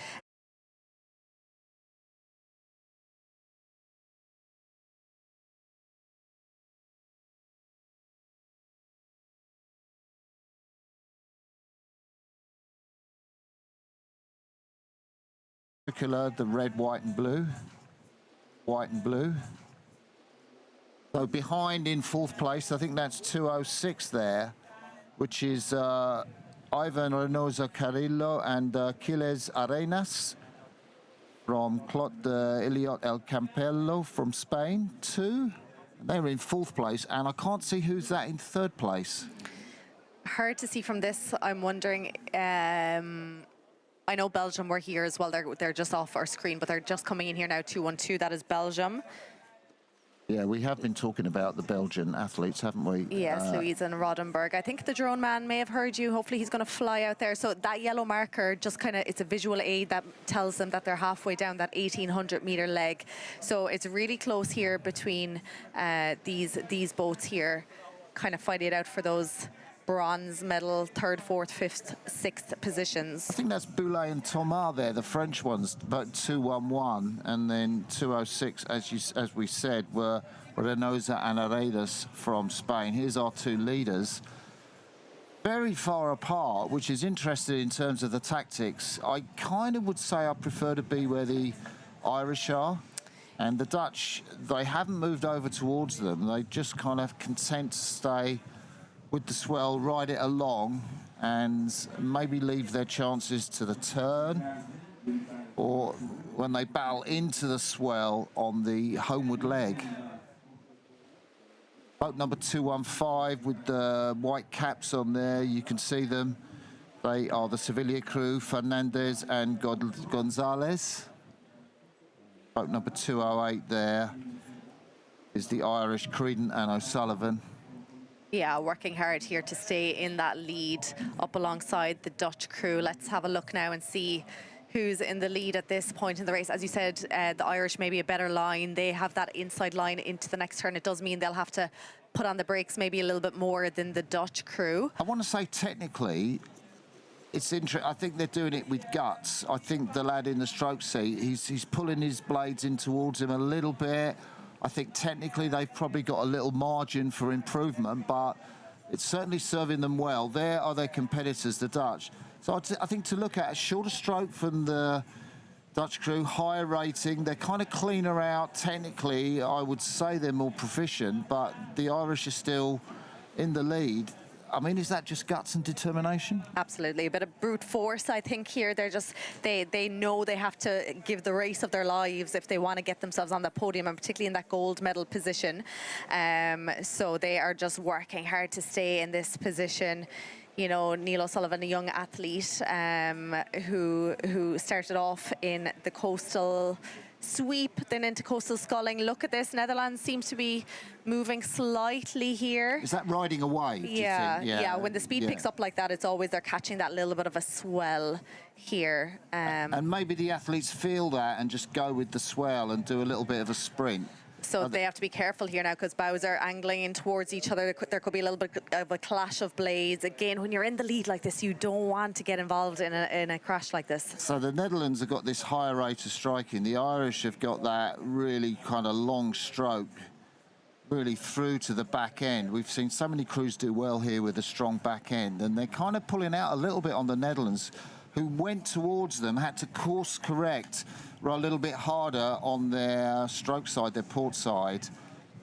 The red, white and blue. White and blue. So behind in 4th place, I think that's 2:06 there, which is Ivan Reynosa Carrillo and Quiles Arenas from Clot de Iliot El Campello from Spain. 2. They were in 4th place, and I can't see who's that in 3rd place. Hard to see from this. I'm wondering. I know Belgium were here as well. They're just off our screen, but they're just coming in here now. 2-1-2. That is Belgium. Yeah, we have been talking about the Belgian athletes, haven't we? Yes, Louise and Roddenberg. I think the drone man may have heard you. Hopefully he's going to fly out there. So that yellow marker just kind of, it's a visual aid that tells them that they're halfway down that 1,800-meter leg. So it's really close here between these boats here, kind of fighting it out for those bronze medal, 3rd, 4th, 5th, 6th positions. I think that's Boulet and Thomas there, the French ones, about 2:11, and then 2:06, as we said, were Reynosa and Arenas from Spain. Here's our 2 leaders. Very far apart, which is interesting in terms of the tactics. I kind of would say I prefer to be where the Irish are. And the Dutch, they haven't moved over towards them. They just kind of content to stay with the swell, ride it along, and maybe leave their chances to the turn, or when they battle into the swell on the homeward leg. Boat number 215 with the white caps on there, you can see them. They are the Sevilla crew, Fernandez and Gonzalez. Boat number 208 there is the Irish, Creedon and O'Sullivan. Yeah, working hard here to stay in that lead up alongside the Dutch crew. Let's have a look now and see who's in the lead at this point in the race. As you said, the Irish may be a better line. They have that inside line into the next turn. It does mean they'll have to put on the brakes maybe a little bit more than the Dutch crew. I want to say technically, it's interesting. I think they're doing it with guts. I think the lad in the stroke seat, he's pulling his blades in towards him a little bit. I think technically they've probably got a little margin for improvement, but it's certainly serving them well. There are their competitors, the Dutch. So I think to look at a shorter stroke from the Dutch crew, higher rating, they're kind of cleaner out. Technically, I would say they're more proficient, but the Irish are still in the lead. I mean, is that just guts and determination? Absolutely, a bit of brute force, I think here. They're just, they know they have to give the race of their lives if they want to get themselves on that podium, and particularly in that gold medal position. So they are just working hard to stay in this position. You know, Neil O'Sullivan, a young athlete who started off in the coastal sweep, then into coastal sculling. Look at this, Netherlands seems to be moving slightly here. Is that riding a wave, do you think? Yeah, when the speed picks up like that, it's always they're catching that little bit of a swell here. And maybe the athletes feel that and just go with the swell and do a little bit of a sprint. So they have to be careful here now because bows are angling in towards each other. There could be a little bit of a clash of blades. Again, when you're in the lead like this, you don't want to get involved in a crash like this. So the Netherlands have got this higher rate of striking. The Irish have got that really kind of long stroke, really through to the back end. We've seen so many crews do well here with a strong back end, and they're kind of pulling out a little bit on the Netherlands, who went towards them, had to course correct a little bit harder on their stroke side, their port side.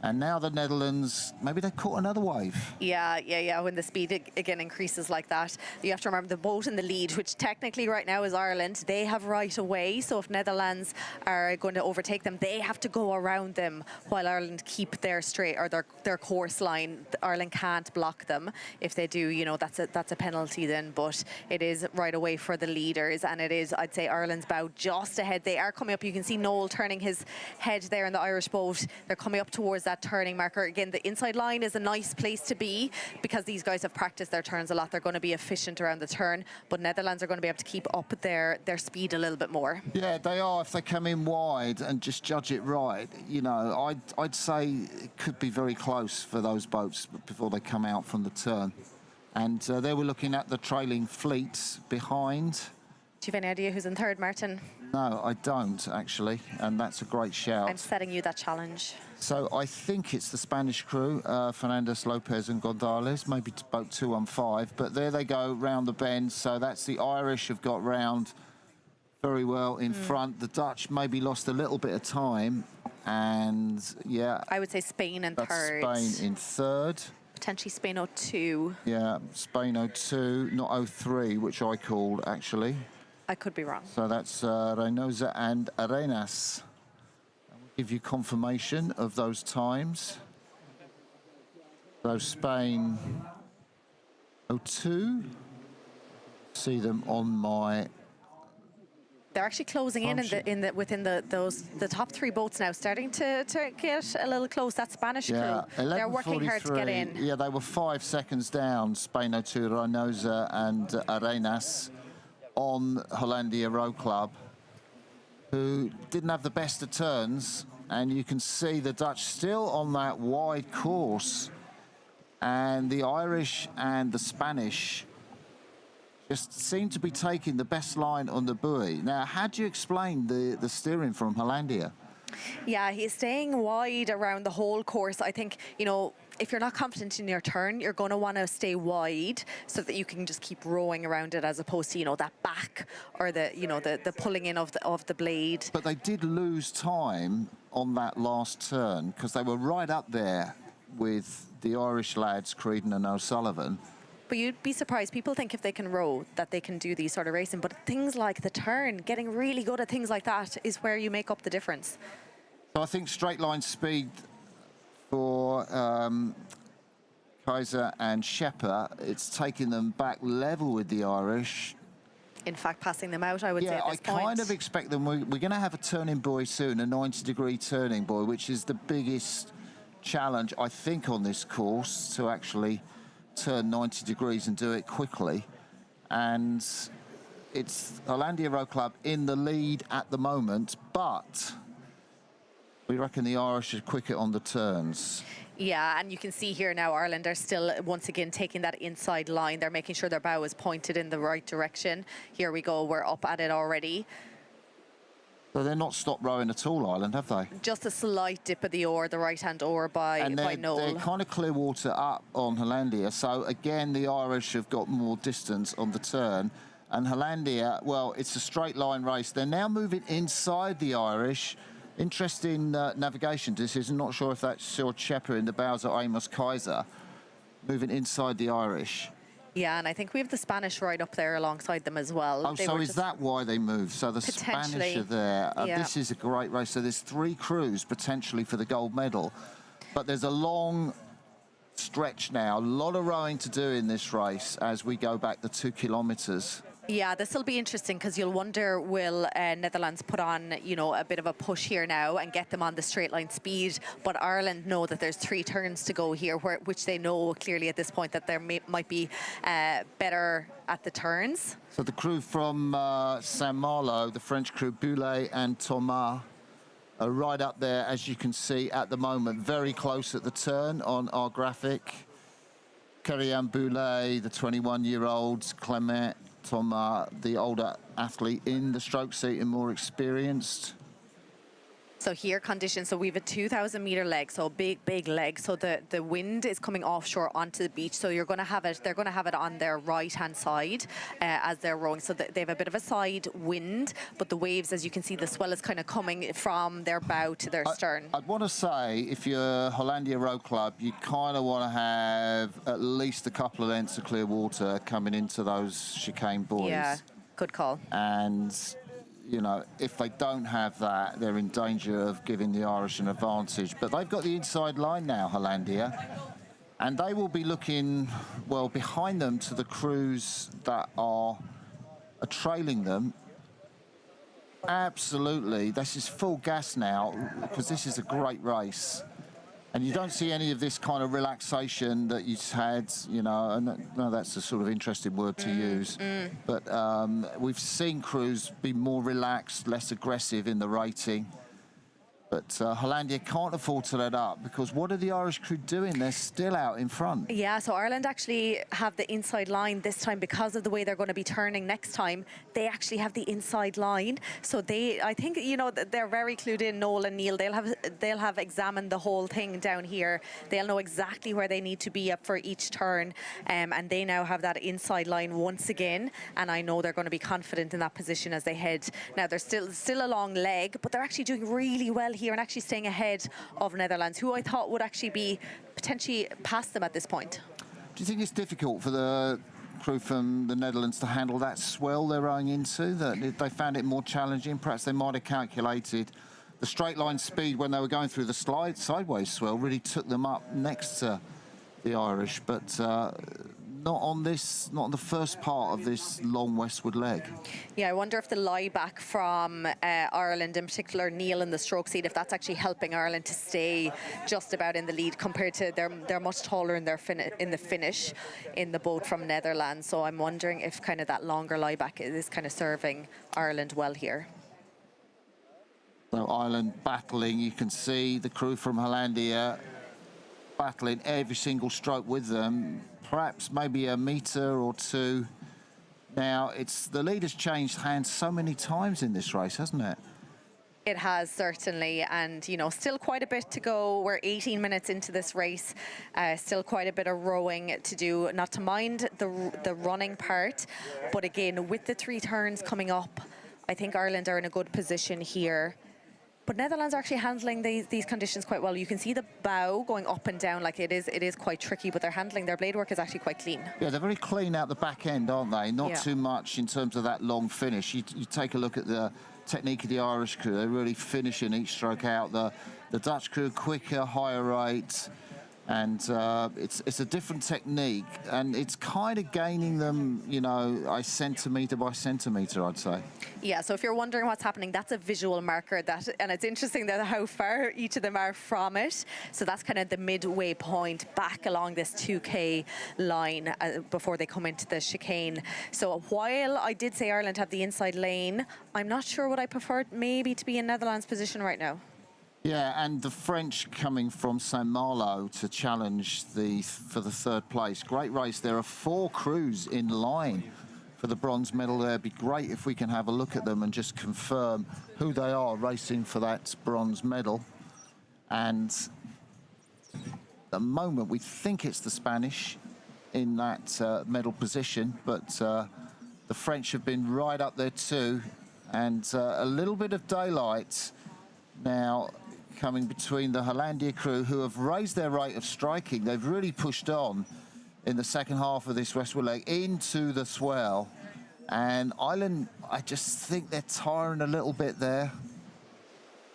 And now the Netherlands, maybe they caught another wave. Yeah. When the speed again increases like that, you have to remember the boat in the lead, which technically right now is Ireland. They have right away. So if Netherlands are going to overtake them, they have to go around them while Ireland keep their straight or their course line. Ireland can't block them. If they do, you know, that's a penalty then. But it is right away for the leaders, and it is, I'd say, Ireland's bow just ahead. They are coming up. You can see Noel turning his head there in the Irish boat. They're coming up towards that turning marker. Again, the inside line is a nice place to be because these guys have practiced their turns a lot. They're going to be efficient around the turn, but Netherlands are going to be able to keep up their speed a little bit more. Yeah, they are. If they come in wide and just judge it right, you know, I'd say it could be very close for those boats before they come out from the turn. And there we're looking at the trailing fleets behind. Do you have any idea who's in third, Martin? No, I don't, actually, and that's a great shout. I'm setting you that challenge. So I think it's the Spanish crew, Fernandez, Lopez and Gonzalez, maybe boat 215, but there they go round the bend. So that's the Irish have got round very well in front. The Dutch maybe lost a little bit of time, and yeah. I would say Spain in that's third. Spain in third. Potentially Spain 02. Yeah, Spain 02, not 03, which I called actually. I could be wrong. So that's Reynosa and Arenas. I'll give you confirmation of those times. So Spain 02. See them on my. They're actually closing within the top three boats now, starting to get a little close. That Spanish crew, they're working hard to get in. Yeah, they were 5 seconds down. Spain 02, Reynosa and Arenas on Hollandia Row Club, who didn't have the best of turns, and you can see the Dutch still on that wide course, and the Irish and the Spanish just seem to be taking the best line on the buoy. Now, how do you explain the steering from Hollandia? Yeah, he's staying wide around the whole course. I think, you know, if you're not confident in your turn, you're going to want to stay wide so that you can just keep rowing around it, as opposed to, you know, that back or the pulling in of the blade. But they did lose time on that last turn because they were right up there with the Irish lads, Creedon and O'Sullivan. But you'd be surprised. People think if they can row that they can do these sort of racing. But things like the turn, getting really good at things like that is where you make up the difference. So I think straight line speed for Kaiser and Shepper, it's taking them back level with the Irish. In fact, passing them out, I would say at this point. I kind of expect them. We're going to have a turning buoy soon, a 90-degree turning buoy, which is the biggest challenge, I think, on this course, to actually turn 90 degrees and do it quickly. And it's Hollandia Row Club in the lead at the moment, but we reckon the Irish are quicker on the turns. Yeah, and you can see here now Ireland are still once again taking that inside line. They're making sure their bow is pointed in the right direction. Here we go, we're up at it already. So they're not stopped rowing at all, Ireland, have they? Just a slight dip of the oar, the right-hand oar by Noel. They're kind of clear water up on Hollandia. So again, the Irish have got more distance on the turn. And Hollandia, well, it's a straight line race. They're now moving inside the Irish. Interesting navigation decision. Not sure if that's Sir Shepper in the bows of Amos Kaiser. moving inside the Irish. Yeah, and I think we have the Spanish right up there alongside them as well. Oh, so is that why they moved? So the Spanish are there. Yeah. This is a great race. So there's 3 crews potentially for the gold medal. But there's a long stretch now. A lot of rowing to do in this race as we go back the 2 kilometres. Yeah, this will be interesting because you'll wonder, will Netherlands put on, you know, a bit of a push here now and get them on the straight line speed? But Ireland know that there's 3 turns to go here, which they know clearly at this point that there might be better at the turns. So the crew from Saint-Malo, the French crew, Boulet and Thomas, are right up there, as you can see at the moment, very close at the turn on our graphic. Kerrian Boulet, the 21-year-old, Clement Thomas, the older athlete in the stroke seat and more experienced. So here conditions, so we have a 2,000-meter leg, so a big leg. So the wind is coming offshore onto the beach. So you're going to have it, they're going to have it on their right-hand side as they're rowing. So they have a bit of a side wind, but the waves, as you can see, the swell is kind of coming from their bow to their stern. I'd want to say, if you're Hollandia Row Club, you kind of want to have at least a couple of lengths of clear water coming into those chicane buoys. Yeah, good call. And you know, if they don't have that, they're in danger of giving the Irish an advantage. But they've got the inside line now, Hollandia, and they will be looking, well, behind them to the crews that are trailing them. Absolutely, this is full gas now, because this is a great race. And you don't see any of this kind of relaxation that you had, you know, and no, that's a sort of interesting word to use. But we've seen crews be more relaxed, less aggressive in the rating. But Hollandia can't afford to let up, because what are the Irish crew doing? They're still out in front. Yeah, so Ireland actually have the inside line this time because of the way they're going to be turning next time. They actually have the inside line. So I think, you know, they're very clued in, Noel and Neil. They'll have examined the whole thing down here. They'll know exactly where they need to be up for each turn. And they now have that inside line once again. And I know they're going to be confident in that position as they head. Now, they're still a long leg, but they're actually doing really well here and actually staying ahead of Netherlands, who I thought would actually be potentially past them at this point. Do you think it's difficult for the crew from the Netherlands to handle that swell they're rowing into, that they found it more challenging? Perhaps they might have calculated the straight line speed when they were going through the sideways swell really took them up next to the Irish, but not on the first part of this long westward leg. Yeah, I wonder if the lie back from Ireland, in particular Neil in the stroke seat, if that's actually helping Ireland to stay just about in the lead compared to they're much taller in the finish in the boat from Netherlands. So I'm wondering if kind of that longer lie back is kind of serving Ireland well here. So Ireland battling, you can see the crew from Hollandia battling every single stroke with them. Perhaps maybe a metre or two. Now, the lead has changed hands so many times in this race, hasn't it? It has, certainly, and you know, still quite a bit to go. We're 18 minutes into this race, still quite a bit of rowing to do, not to mind the running part, but again, with the 3 turns coming up, I think Ireland are in a good position here. But Netherlands are actually handling these conditions quite well. You can see the bow going up and down, like it is quite tricky, but they're handling, their blade work is actually quite clean. Yeah, they're very clean out the back end, aren't they? Not too much in terms of that long finish. You take a look at the technique of the Irish crew. They're really finishing each stroke out. The Dutch crew, quicker, higher rate. And it's a different technique, and it's kind of gaining them, you know, centimetre by centimetre, I'd say. Yeah, so if you're wondering what's happening, that's a visual marker, and it's interesting that how far each of them are from it. So that's kind of the midway point back along this 2K line before they come into the chicane. So while I did say Ireland have the inside lane, I'm not sure what I preferred maybe to be in Netherlands' position right now. Yeah, and the French coming from Saint-Malo to challenge for the 3rd place. Great race. There are 4 crews in line for the bronze medal there. It'd be great if we can have a look at them and just confirm who they are racing for that bronze medal. And at the moment, we think it's the Spanish in that medal position, but the French have been right up there too. And a little bit of daylight now coming between the Hollandia crew, who have raised their rate of striking. They've really pushed on. in the second half of this westward leg into the swell. And Ireland, I just think they're tiring a little bit there.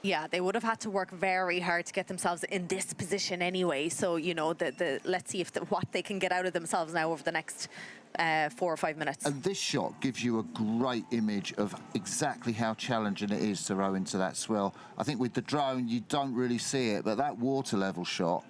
Yeah, they would have had to work very hard to get themselves in this position anyway. So, you know, let's see what they can get out of themselves now over the next 4 or 5 minutes. And this shot gives you a great image of exactly how challenging it is to row into that swell. I think with the drone, you don't really see it, but that water level shot.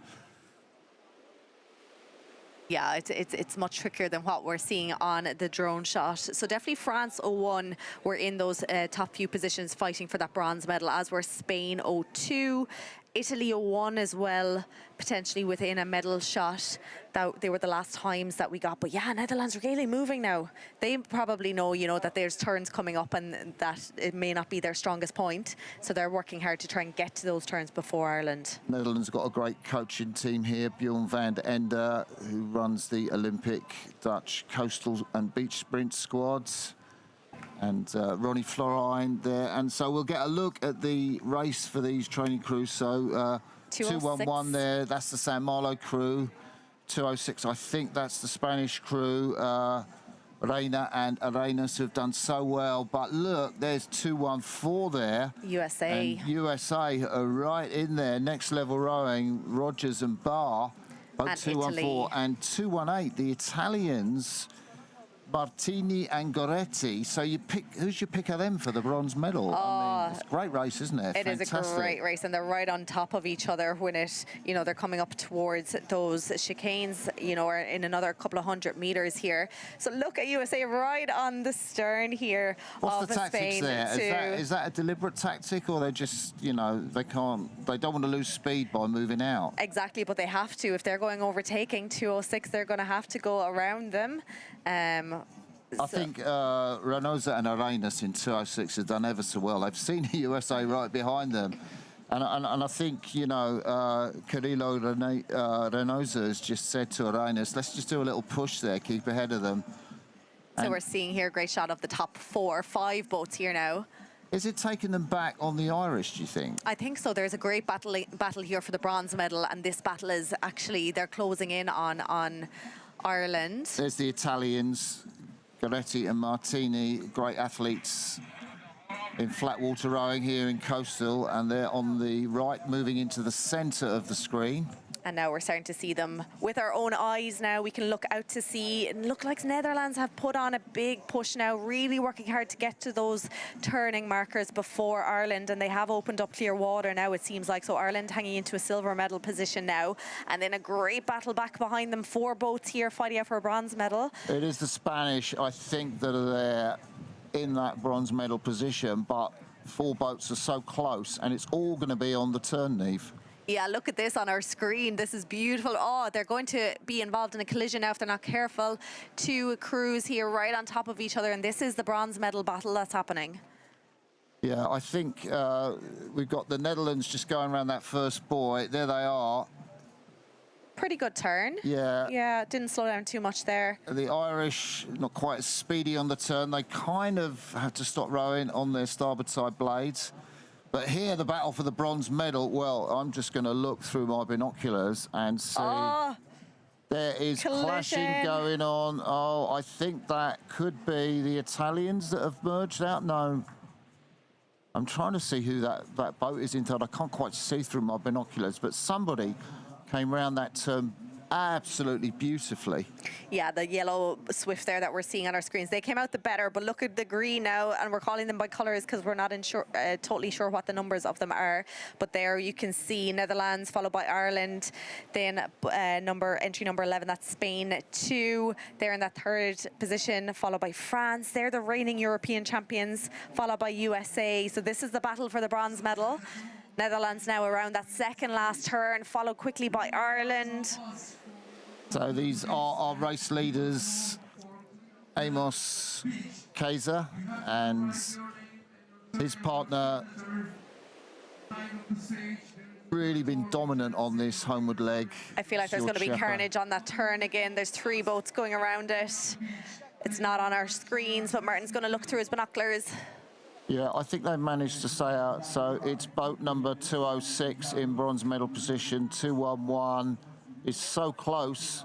Yeah, it's much trickier than what we're seeing on the drone shot. So definitely France 01 were in those top few positions fighting for that bronze medal, as were Spain 02. Italy 01 as well, potentially within a medal shot. That they were the last times that we got. But yeah, Netherlands are really moving now. They probably know, you know, that there's turns coming up and that it may not be their strongest point. So they're working hard to try and get to those turns before Ireland. Netherlands got a great coaching team here. Bjorn van der Ende, who runs the Olympic Dutch coastal and beach sprint squads. And Ronnie Florijn there. And so we'll get a look at the race for these training crews. So 211 there, that's the San Malo crew. 206, I think that's the Spanish crew. Reina and Arenas, who have done so well. But look, there's 214 there. USA. And USA are right in there. Next level rowing, Rogers and Barr. Both And 214 Italy. and 218. The Italians, Martini and Goretti. So you pick, who's your pick of them for the bronze medal? I mean, it's a great race, isn't it? It is a great race, and they're right on top of each other when it, you know, they're coming up towards those chicanes, you know, or in another couple of 100 meters here. So look at USA right on the stern here. What's of the tactics Spain there? Is that a deliberate tactic, or they just, you know, they don't want to lose speed by moving out? Exactly, but they have to. If they're going overtaking 206, they're going to have to go around them. I think Renosa and Arenas in 206 have done ever so well. They've seen the USA right behind them. And I think, you know, Carrillo Renosa has just said to Arenas, let's just do a little push there, keep ahead of them. So we're seeing here a great shot of the top 5 boats here now. Is it taking them back on the Irish, do you think? I think so. There's a great battle here for the bronze medal, and this battle is actually, they're closing in on Ireland. There's the Italians, Goretti and Martini, great athletes in flat water rowing here in coastal, and they're on the right, moving into the centre of the screen. And now we're starting to see them with our own eyes now. We can look out to sea. And look like Netherlands have put on a big push now, really working hard to get to those turning markers before Ireland. And they have opened up clear water now, it seems like. So Ireland hanging into a silver medal position now. And then a great battle back behind them. 4 boats here fighting out for a bronze medal. It is the Spanish, I think, that are there in that bronze medal position. But 4 boats are so close, and it's all going to be on the turn, Niamh. Yeah, look at this on our screen. This is beautiful. Oh, they're going to be involved in a collision now if they're not careful. 2 crews here right on top of each other, and this is the bronze medal battle that's happening. Yeah, I think we've got the Netherlands just going around that first buoy. There they are. Pretty good turn. Yeah. Yeah, didn't slow down too much there. The Irish, not quite as speedy on the turn. They kind of have to stop rowing on their starboard side blades. But here, the battle for the bronze medal, well, I'm just going to look through my binoculars and see. Oh, there is clashing going on. Oh, I think that could be the Italians that have merged out. No. I'm trying to see who that boat is into. I can't quite see through my binoculars, but somebody came round that turn absolutely beautifully. yeah, the yellow Swift there that we're seeing on our screens. They came out the better, but look at the green now, and we're calling them by colours because we're not totally sure what the numbers of them are. But there you can see Netherlands followed by Ireland, then entry number 11, that's Spain 2. They're in that 3rd position, followed by France. They're the reigning European champions, followed by USA. So this is the battle for the bronze medal. Netherlands now around that 2nd last turn, followed quickly by Ireland. So these are our race leaders, Amos Kaiser and his partner. Really been dominant on this homeward leg. I feel like there's going to be carnage on that turn again. There's 3 boats going around it. It's not on our screens, but Martin's going to look through his binoculars. Yeah, I think they've managed to stay out. So it's boat number 206 in bronze medal position. 211 is so close.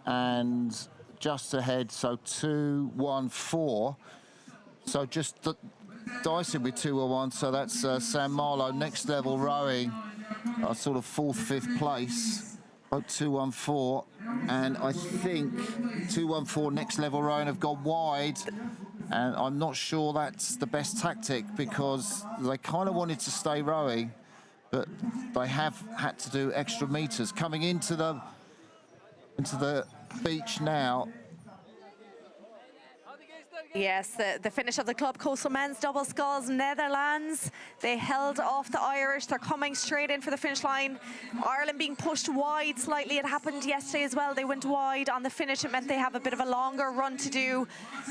and just ahead, so 2-1-4. So just dicing with 2-1, so that's San Marlo, next level rowing, sort of 4th, 5th place, boat 2-1-4, and I think 2-1-4 next level rowing have gone wide, and I'm not sure that's the best tactic because they kind of wanted to stay rowing, but they have had to do extra meters. Coming into the beach now. Yes, the finish of the club coastal men's double sculls, Netherlands. They held off the Irish. They're coming straight in for the finish line. Ireland being pushed wide slightly. It happened yesterday as well. They went wide on the finish. It meant they have a bit of a longer run to do.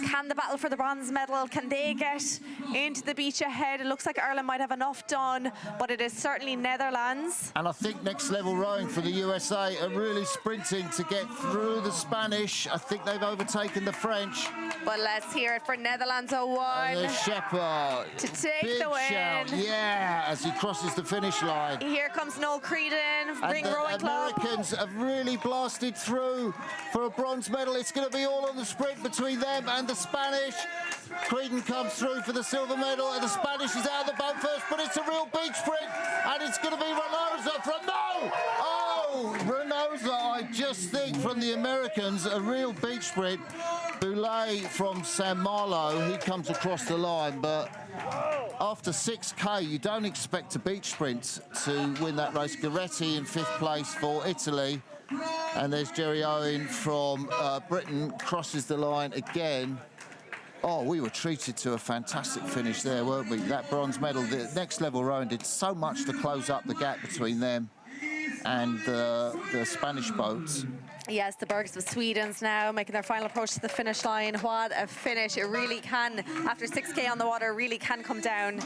Can the battle for the bronze medal, can they get into the beach ahead? It looks like Ireland might have enough done, but it is certainly Netherlands. And I think next level rowing for the USA are really sprinting to get through the Spanish. I think they've overtaken the French. But let's hear it for Netherlands 01. And the shepherd. To take Big the win. Shout, yeah, as he crosses the finish line. Here comes Noel Creedon, Ring Rowing Club. The Americans have really blasted through for a bronze medal. It's going to be all on the sprint between them and the Spanish. Creedon comes through for the silver medal, and the Spanish is out of the boat first, but it's a real beach sprint, and it's going to be Renoza from Renoza, I just think, from the Americans, a real beach sprint. Boulay from San Marlo, he comes across the line, but after 6K, you don't expect a beach sprint to win that race. Goretti in 5th place for Italy, and there's Jerry Owen from Britain, crosses the line again. Oh, we were treated to a fantastic finish there, weren't we? That bronze medal, the next level rowing did so much to close up the gap between them and the Spanish boats. Yes, the Bergs of Sweden's now making their final approach to the finish line. What a finish. It really can, after 6K on the water, really can come down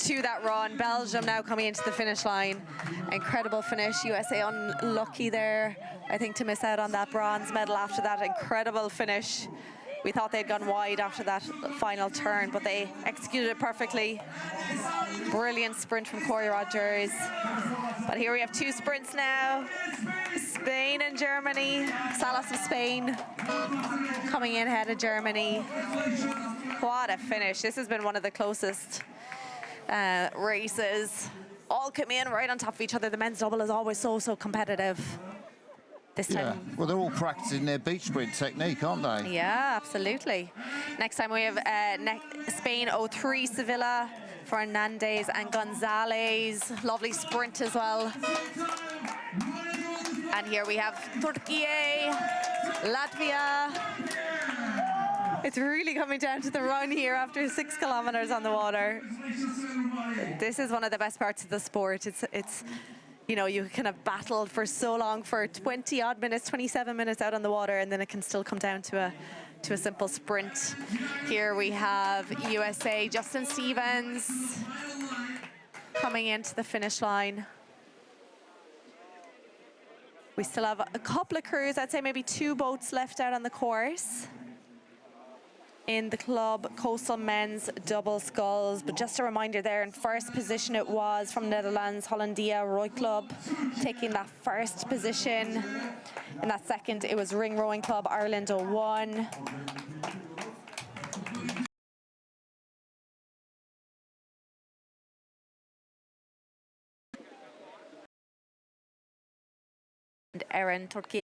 to that run. Belgium now coming into the finish line. Incredible finish. USA unlucky there, I think, to miss out on that bronze medal after that incredible finish. We thought they'd gone wide after that final turn, but they executed it perfectly. Brilliant sprint from Corey Rogers. But here we have 2 sprints now. Spain and Germany. Salas of Spain coming in ahead of Germany. What a finish. This has been one of the closest races. All come in right on top of each other. The men's double is always so competitive. This time. Yeah, well, they're all practicing their beach sprint technique, aren't they? Yeah, absolutely. Next time we have Spain 03 Sevilla, Fernandez and Gonzalez. Lovely sprint as well. And here we have Türkiye, Latvia. It's really coming down to the run here after 6 kilometers on the water. This is one of the best parts of the sport. It's you know, you kind of battled for so long, for 20 odd minutes, 27 minutes out on the water, and then it can still come down to a simple sprint. Here we have USA, Justin Stevens coming into the finish line. We still have a couple of crews, I'd say maybe 2 boats left out on the course in the club coastal men's double sculls. But just a reminder there, in first position it was from Netherlands, Hollandia Roy Club taking that first position. In that second it was Ring Rowing Club Ireland 01. And Erin Turkey.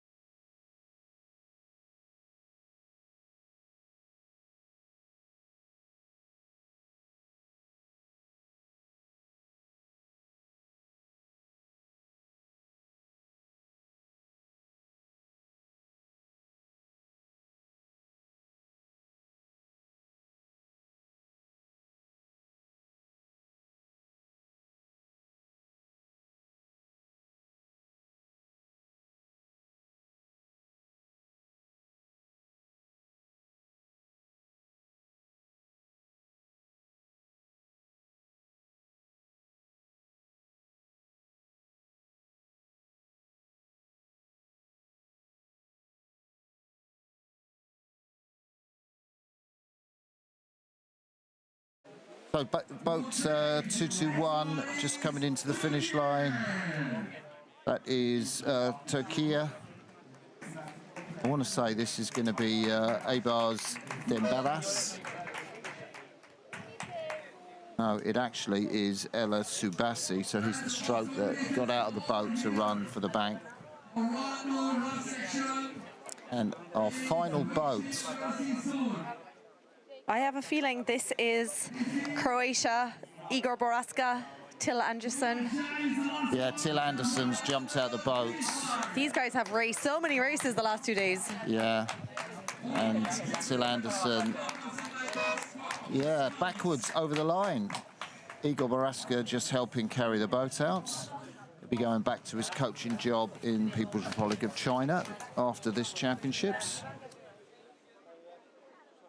So boat 221 just coming into the finish line. That is Türkiye. I want to say this is going to be Ebars Dembaras. No, it actually is Ella Subasi, so he's the stroke that got out of the boat to run for the bank. And our final boat. I have a feeling this is Croatia, Igor Boraska, Till Anderson. Yeah, Till Anderson's jumped out the boat. These guys have raced so many races the last 2 days. Yeah, and Till Anderson, yeah, backwards over the line. Igor Boraska just helping carry the boat out. He'll be going back to his coaching job in People's Republic of China after this championships.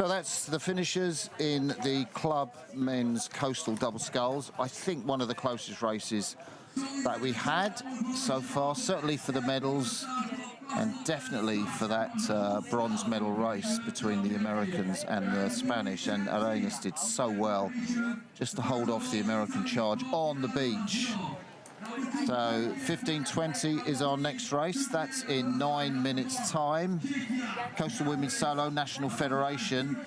So that's the finishers in the club men's coastal double sculls. I think one of the closest races that we had so far, certainly for the medals and definitely for that bronze medal race between the Americans and the Spanish. And Arenas did so well just to hold off the American charge on the beach. So 15:20 is our next race. That's in 9 minutes' time. Coastal Women's Solo National Federation.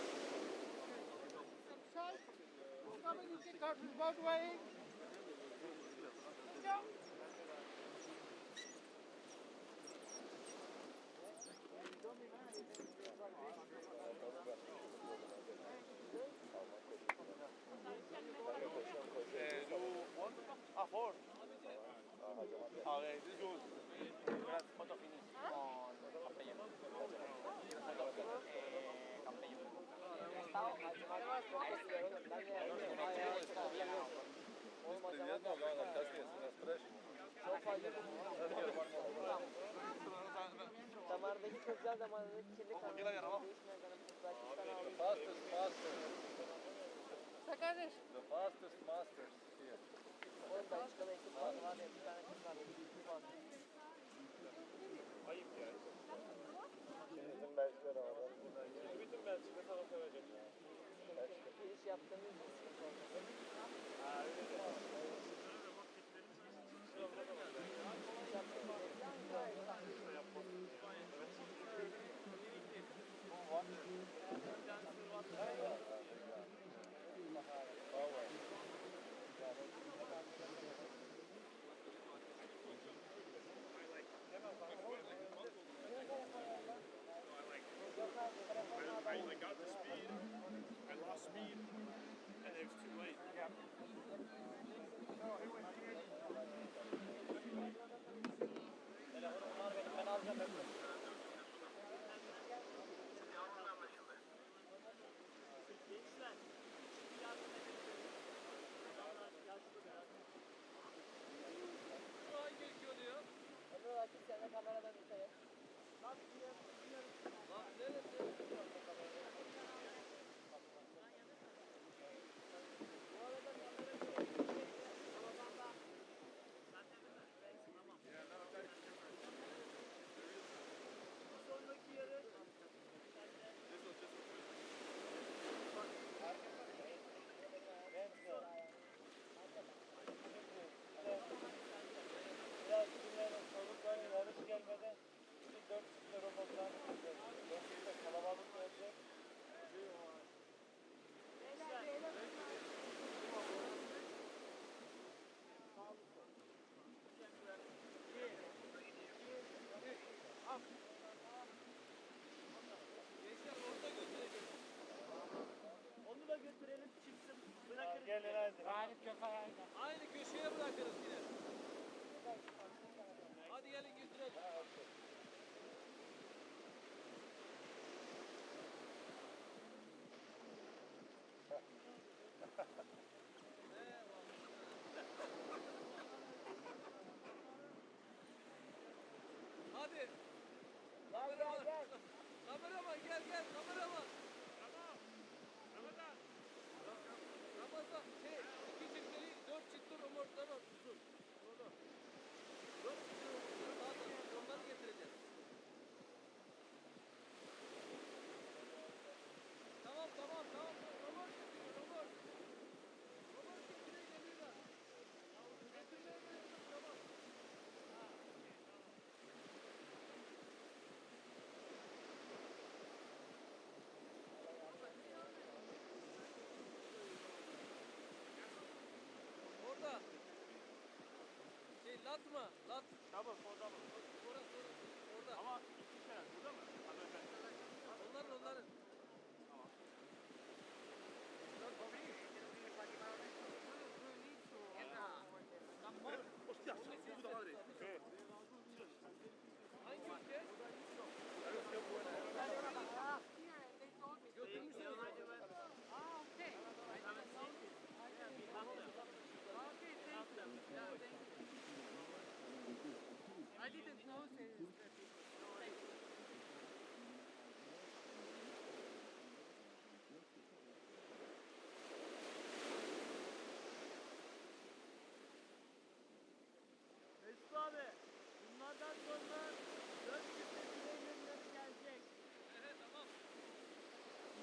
Aynı köşeye bırakırız yine. Hadi gelin götürelim. Hadi. Kameraman. Kameraman gel kameraman. Tamam. Ramazan. Ramazan iki çiftleri 4 çift romortlar var. Uzun. Orada. 4 çift romortlar var. Onları getireceğiz. Tamam. Romort getiriyor romort. Romort getiriyor geliyorlar. Getirmeye veriyorsun tamam. lat mı? Lat. Double, for double. Orada. Ama iki kere burada mı? Onların. Hostia, puta madre. Hangi ülke? I didn't know this. Mesut abi, bunlardan sonra 4 küpe bile gelecek. Evet tamam.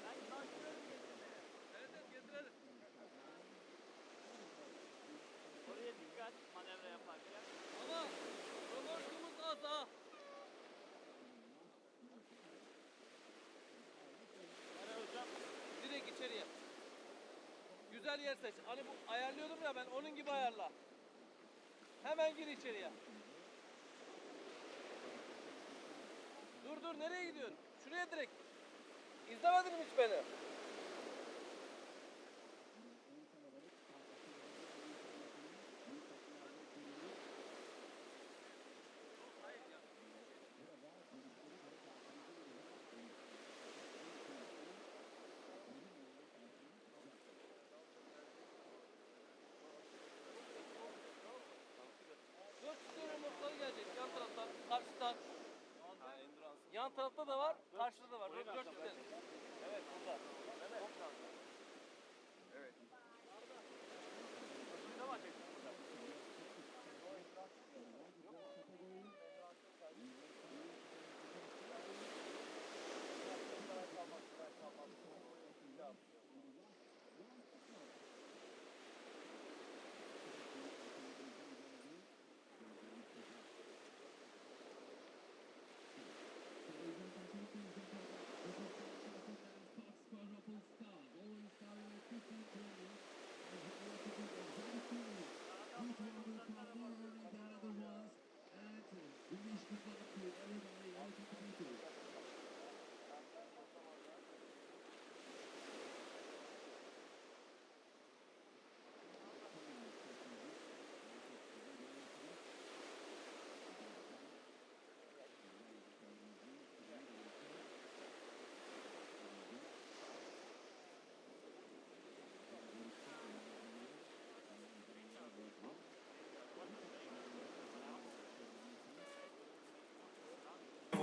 Ben başlıyorum getirmeye. Evet getirelim. Oraya dikkat manevra yaparken. Ama römorkumuz az ha. Nereye hocam? Direkt içeriye. Güzel yer seç. Hani bu ayarlıyordum ya ben onun gibi ayarla. Hemen gir içeriye. Dur nereye gidiyorsun? Şuraya direkt. İzlemedin mi hiç beni? Dört tane noktaları gelecek yan taraftan, karşıdan. Yan tarafta da var, karşıda da var. Dört tane. Evet burada. Evet. Çok şanslı. Evet. Ne var çekti burada? Quadruple sculls, always starting at 15-20. Each one will come more earning than other ones. And we wish good luck to everybody, all the competitors.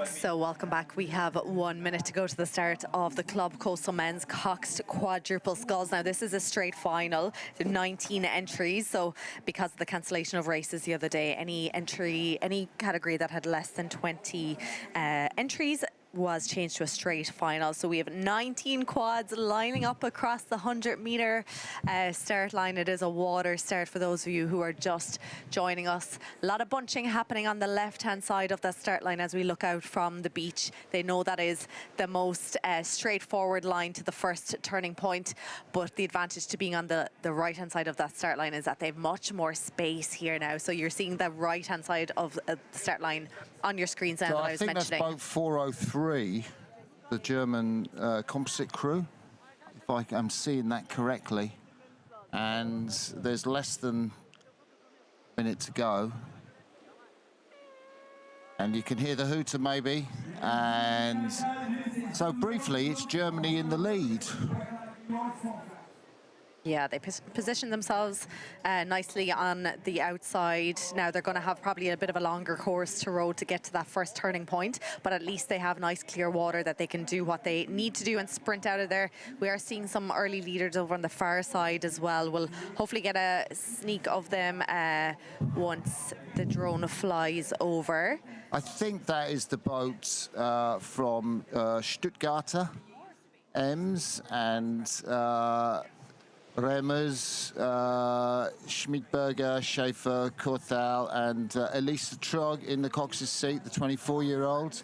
So welcome back. We have 1 minute to go to the start of the Club Coastal Men's Coxed Quadruple Sculls. Now this is a straight final, 19 entries. So because of the cancellation of races the other day, any category that had less than 20 entries was changed to a straight final. So we have 19 quads lining up across the 100-meter start line. It is a water start for those of you who are just joining us. A lot of bunching happening on the left-hand side of that start line as we look out from the beach. They know that is the most straightforward line to the first turning point, but the advantage to being on the right-hand side of that start line is that they have much more space here now. So you're seeing the right-hand side of the start line on your screens now So that I I was think that's mentioning. boat 403, the German composite crew, if I am seeing that correctly. And there's less than a minute to go. And you can hear the hooter maybe. And so briefly, it's Germany in the lead. Yeah, they position themselves nicely on the outside. Now they're going to have probably a bit of a longer course to row to get to that first turning point, but at least they have nice clear water that they can do what they need to do and sprint out of there. We are seeing some early leaders over on the far side as well. We'll hopefully get a sneak of them once the drone flies over. I think that is the boat from Stuttgarter, Ems, and Remers, Schmidberger, Schaefer, Korthal, and Elisa Trog in the Cox's seat, the 24-year-old.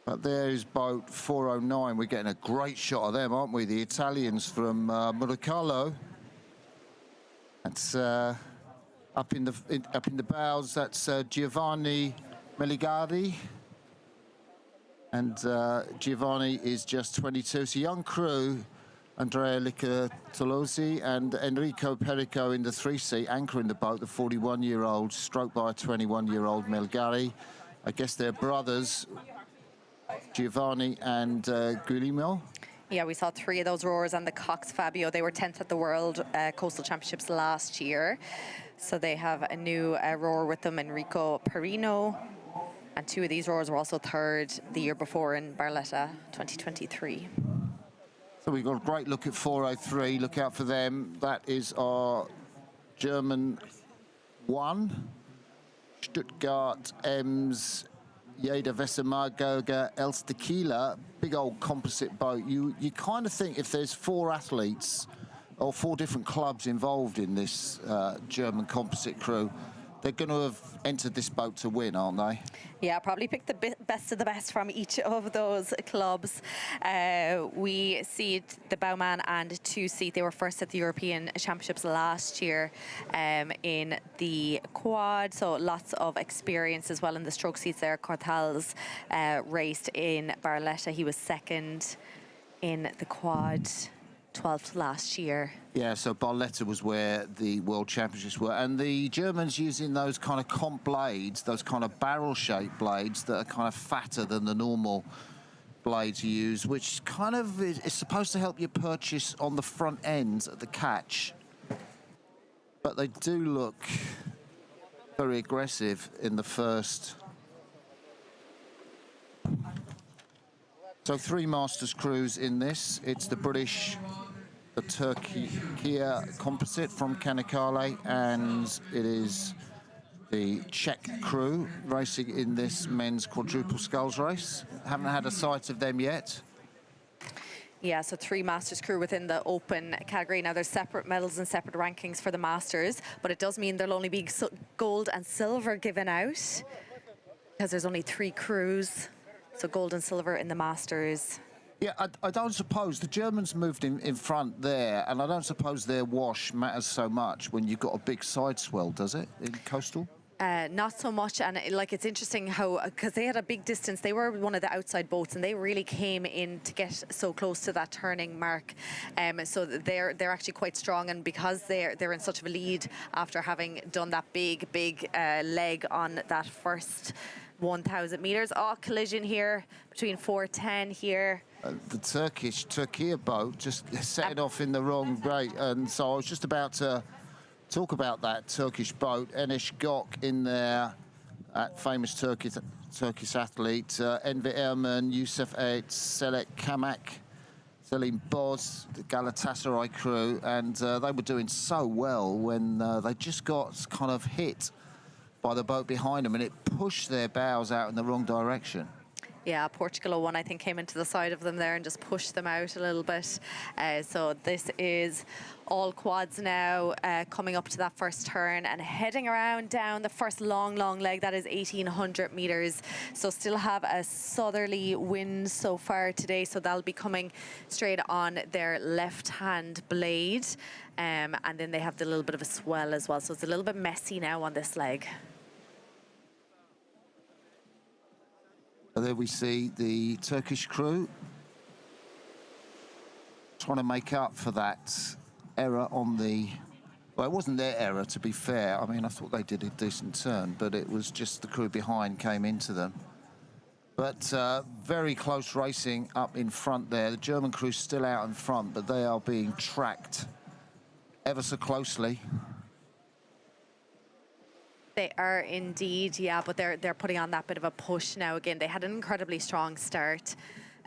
But there is boat 409. We're getting a great shot of them, aren't we? The Italians from Muricalo. That's, I Up in the bows, that's Giovanni Meligari. And Giovanni is just 22. It's a young crew. Andrea Licatolosi and Enrico Perico in the 3-seat, anchoring the boat, the 41-year-old, stroked by a 21-year-old Meligari. I guess they're brothers, Giovanni and Guillermo. Yeah, we saw 3 of those rowers on the Cox Fabio. They were 10th at the World Coastal Championships last year. So they have a new rower with them, Enrico Perino. And 2 of these rowers were also 3rd the year before in Barletta 2023. So we've got a great look at 403. Look out for them. That is our German 1. Stuttgart Ems Jeder Westermargerger Elstekeeler. Big old composite boat. You kind of think if there's 4 athletes or 4 different clubs involved in this German composite crew, they're going to have entered this boat to win, aren't they? Yeah, probably pick the best of the best from each of those clubs. We see the Bowman and 2-seat. They were first at the European Championships last year in the quad, so lots of experience as well in the stroke seats there. Cortals raced in Barletta. He was 2nd in the quad, 12th last year. Yeah, so Barletta was where the World Championships were. And the Germans using those kind of comp blades, those kind of barrel-shaped blades that are kind of fatter than the normal blades you use, which kind of is supposed to help you purchase on the front ends at the catch. But they do look very aggressive in the first. So 3 Masters crews in this. It's the British, the Turkiye composite from Canakkale, and it is the Czech crew racing in this men's quadruple sculls race. Haven't had a sight of them yet. Yeah, so 3 Masters crew within the open category. Now, there's separate medals and separate rankings for the Masters, but it does mean there'll only be gold and silver given out because there's only 3 crews. So gold and silver in the Masters. Yeah, I don't suppose the Germans moved in front there, and I don't suppose their wash matters so much when you've got a big side swell, does it, in coastal? Not so much, and it's interesting how, because they had a big distance, they were one of the outside boats, and they really came in to get so close to that turning mark. So they're actually quite strong, and because they're in such a lead after having done that big leg on that first 1,000 meters. Collision here between 410 here. The Turkiye boat just set off in the wrong way, and so I was just about to talk about that Turkish boat. Enes Gok in there, that famous Turkish athlete, Enver Erman, Yusuf Ait, Selek Kamak, Selim Boz, the Galatasaray crew, and they were doing so well when they just got kind of hit by the boat behind them, and it pushed their bows out in the wrong direction. Yeah, Portugal 01, I think, came into the side of them there and just pushed them out a little bit. So this is all quads now, coming up to that first turn and heading around down the first long leg. That is 1,800 meters. So still have a southerly wind so far today. So they'll be coming straight on their left-hand blade. And then they have the little bit of a swell as well. So it's a little bit messy now on this leg. There we see the Turkish crew trying to make up for that error on the... Well, it wasn't their error, to be fair. I mean, I thought they did a decent turn, but it was just the crew behind came into them. But very close racing up in front there. The German crew's still out in front, but they are being tracked ever so closely. They are indeed, yeah, but they're putting on that bit of a push now again. They had an incredibly strong start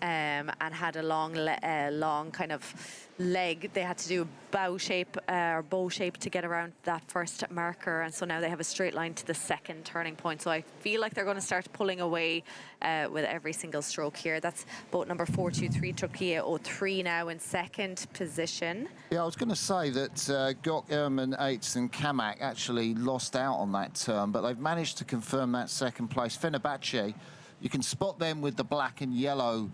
and had a long kind of leg. They had to do a bow shape to get around that first marker, and so now they have a straight line to the second turning point. So I feel like they're going to start pulling away with every single stroke here. That's boat number 423, Turkiye 03 now in second position. Yeah, I was going to say that Gok, Erman, Aitz and Kamak actually lost out on that turn, but they've managed to confirm that second place. Fenerbahce, you can spot them with the black and yellow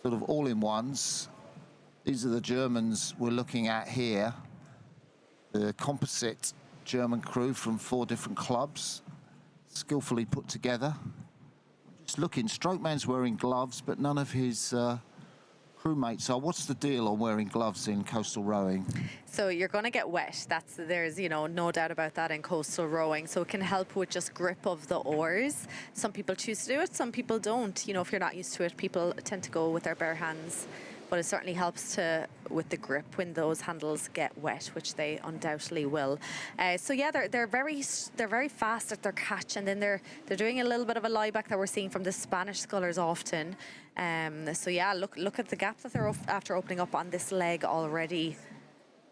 sort of all-in-ones. These are the Germans we're looking at here. The composite German crew from 4 different clubs, skillfully put together. Just looking, Strokeman's wearing gloves, but none of his crewmates are. What's the deal on wearing gloves in coastal rowing? So you're going to get wet. There's no doubt about that in coastal rowing. So it can help with just grip of the oars. Some people choose to do it, some people don't. If you're not used to it, people tend to go with their bare hands. But it certainly helps with the grip when those handles get wet, which they undoubtedly will. So yeah, they're very fast at their catch, and then they're doing a little bit of a lie back that we're seeing from the Spanish scullers often. So yeah, look at the gap that they're after opening up on this leg already.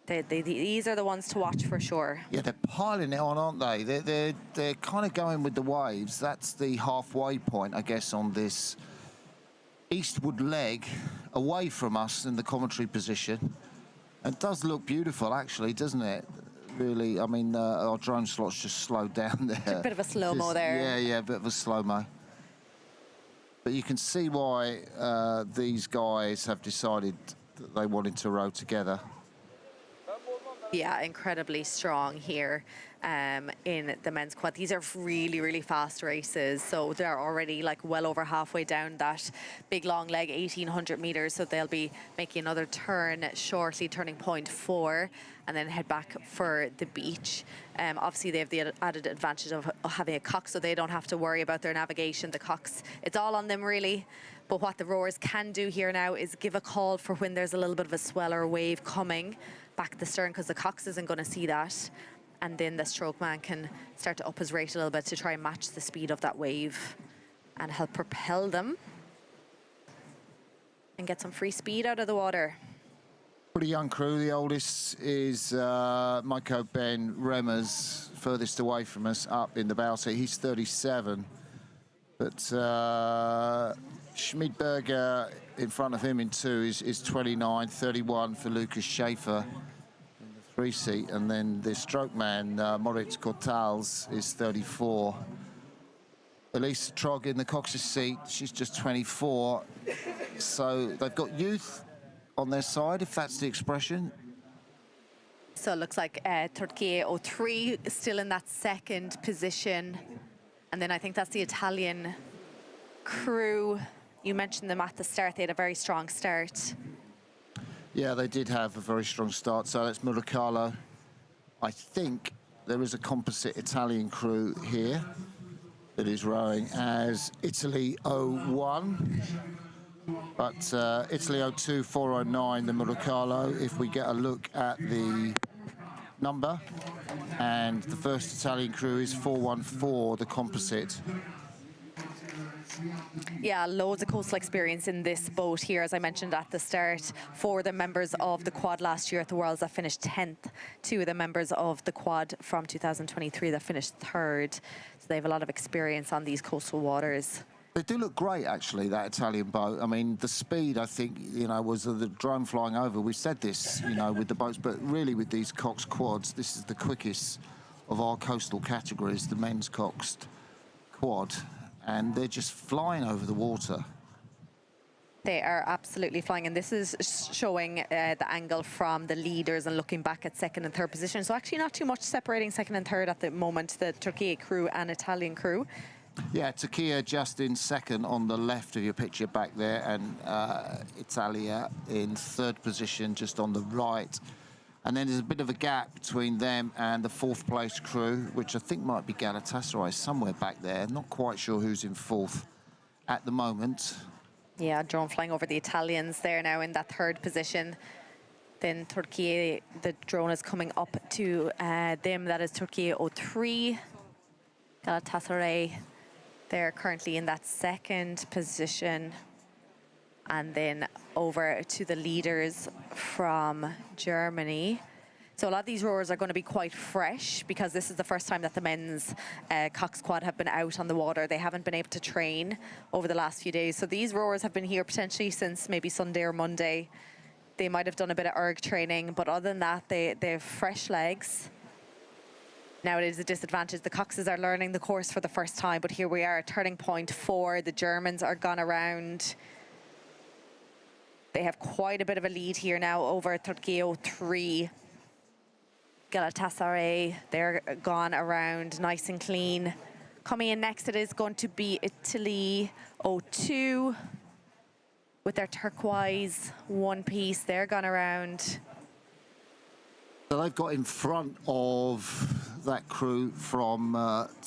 These are the ones to watch for sure. Yeah, they're piling it on, aren't they? They're kind of going with the waves. That's the halfway point, I guess, on this eastward leg away from us in the commentary position. It does look beautiful, actually, doesn't it? Really, I mean, our drone slot's just slowed down there. A bit of a slow-mo there. Yeah, a bit of a slow-mo. But you can see why these guys have decided that they wanted to row together. Yeah, incredibly strong here in the men's quad. These are really, really fast races. So they're already well over halfway down that big long leg, 1,800 meters. So they'll be making another turn shortly, turning point 4, and then head back for the beach. Obviously, they have the added advantage of having a cock, so they don't have to worry about their navigation. The cocks, it's all on them really. But what the rowers can do here now is give a call for when there's a little bit of a swell or a wave coming back the stern, because the cox isn't going to see that, and then the stroke man can start to up his rate a little bit to try and match the speed of that wave and help propel them and get some free speed out of the water. Pretty young crew. The oldest is Maiko Ben Remmers, furthest away from us up in the bow seat. He's 37, but Schmidberger in front of him in 2 is 29, 31 for Lucas Schaefer in the 3 seat, and then the stroke man, Moritz Cortals, is 34. Elise Trog in the cox's seat, she's just 24. So they've got youth on their side, if that's the expression. So it looks like Türkiye 03 is still in that second position. And then I think that's the Italian crew. You mentioned them at the start. They had a very strong start. Yeah, they did have a very strong start. So that's Muricalo. I think there is a composite Italian crew here that is rowing as Italy 01. But Italy 02, 409, the Muricalo, if we get a look at the number. And the first Italian crew is 414, the composite. Yeah, loads of coastal experience in this boat here, as I mentioned at the start. 4 of the members of the quad last year at the Worlds that finished 10th. 2 of the members of the quad from 2023 that finished 3rd. So they have a lot of experience on these coastal waters. They do look great, actually, that Italian boat. I mean, the speed, I think, was the drone flying over. We said this, with the boats, but really with these Cox quads, this is the quickest of our coastal categories, the men's Cox quad. And they're just flying over the water. They are absolutely flying, and this is showing the angle from the leaders and looking back at 2nd and 3rd position. So actually not too much separating 2nd and 3rd at the moment, the Türkiye crew and Italian crew. Yeah, Türkiye just in 2nd on the left of your picture back there, and Italia in 3rd position just on the right. And then there's a bit of a gap between them and the 4th place crew, which I think might be Galatasaray somewhere back there. Not quite sure who's in 4th at the moment. Yeah, drone flying over the Italians there now in that 3rd position. Then Türkiye, the drone is coming up to them. That is Türkiye 03. Galatasaray, they're currently in that 2nd position. And then over to the leaders from Germany. So a lot of these rowers are going to be quite fresh because this is the first time that the men's Cox quad have been out on the water. They haven't been able to train over the last few days. So these rowers have been here potentially since maybe Sunday or Monday. They might have done a bit of erg training, but other than that, they have fresh legs. Now it is a disadvantage. The Coxes are learning the course for the first time, but here we are at turning point 4. The Germans are gone around. They have quite a bit of a lead here now over Türkiye 03. Galatasaray, they're gone around nice and clean. Coming in next, it is going to be Italy 02 with their turquoise one piece. They're gone around. So they've got in front of that crew from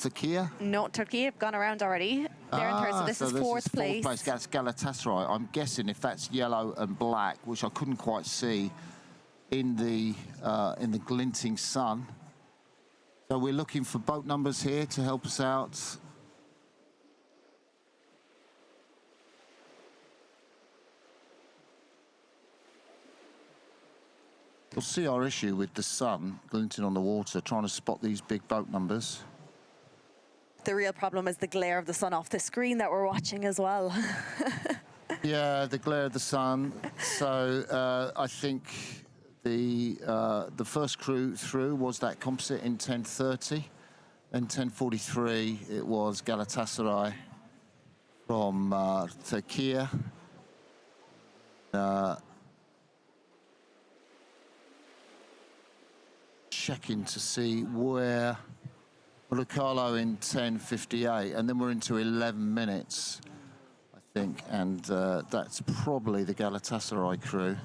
Turkey. No, Turkey have gone around already. They're in third, so this is fourth place. That's Galatasaray. I'm guessing if that's yellow and black, which I couldn't quite see in the glinting sun. So we're looking for boat numbers here to help us out. You'll see our issue with the sun glinting on the water, trying to spot these big boat numbers. The real problem is the glare of the sun off the screen that we're watching as well. Yeah, the glare of the sun. So I think the first crew through was that composite in 10:30, and 10:43 it was Galatasaray from Turkey. Checking to see where Carlo in 10:58, and then we're into 11 minutes, I think, and that's probably the Galatasaray crew.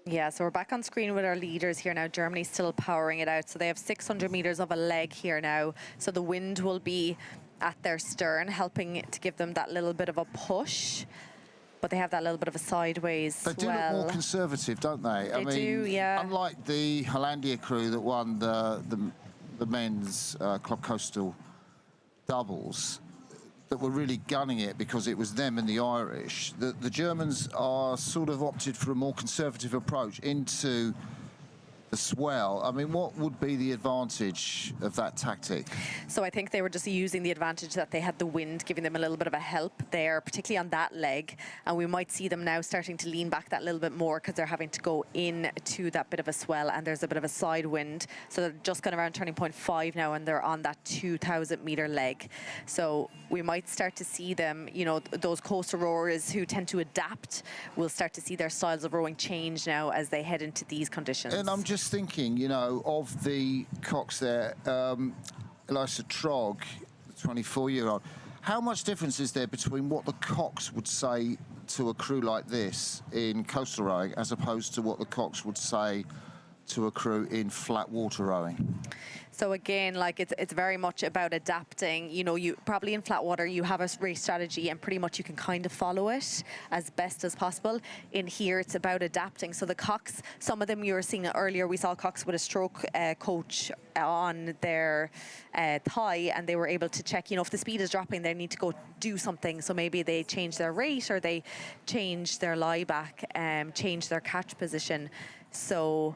Yeah, so we're back on screen with our leaders here now. Germany's still powering it out. So they have 600 meters of a leg here now. So the wind will be at their stern, helping to give them that little bit of a push. But they have that little bit of a sideways swell. They do look more conservative, don't they? They do, yeah. Unlike the Hollandia crew that won the men's Club Coastal doubles, that were really gunning it because it was them and the Irish. The Germans are sort of opted for a more conservative approach into the swell. I mean, what would be the advantage of that tactic? So I think they were just using the advantage that they had the wind, giving them a little bit of a help there, particularly on that leg. And we might see them now starting to lean back that little bit more because they're having to go in to that bit of a swell, and there's a bit of a side wind. So they're just gone around turning point 5 now, and they're on that 2,000 meter leg. So we might start to see them, you know, those coastal rowers who tend to adapt, we'll start to see their styles of rowing change now as they head into these conditions. And I'm just thinking, you know, of the cocks there, Elisa Trogg, the 24-year-old, how much difference is there between what the cocks would say to a crew like this in coastal rowing as opposed to what the cocks would say to a crew in flat water rowing? So again, like it's very much about adapting. You know, you probably in flat water you have a race strategy and pretty much you can kind of follow it as best as possible. In here, it's about adapting. So the cocks, some of them you were seeing earlier, we saw cocks with a stroke coach on their thigh, and they were able to check, you know, if the speed is dropping, they need to go do something. So maybe they change their rate or they change their lie back, change their catch position. So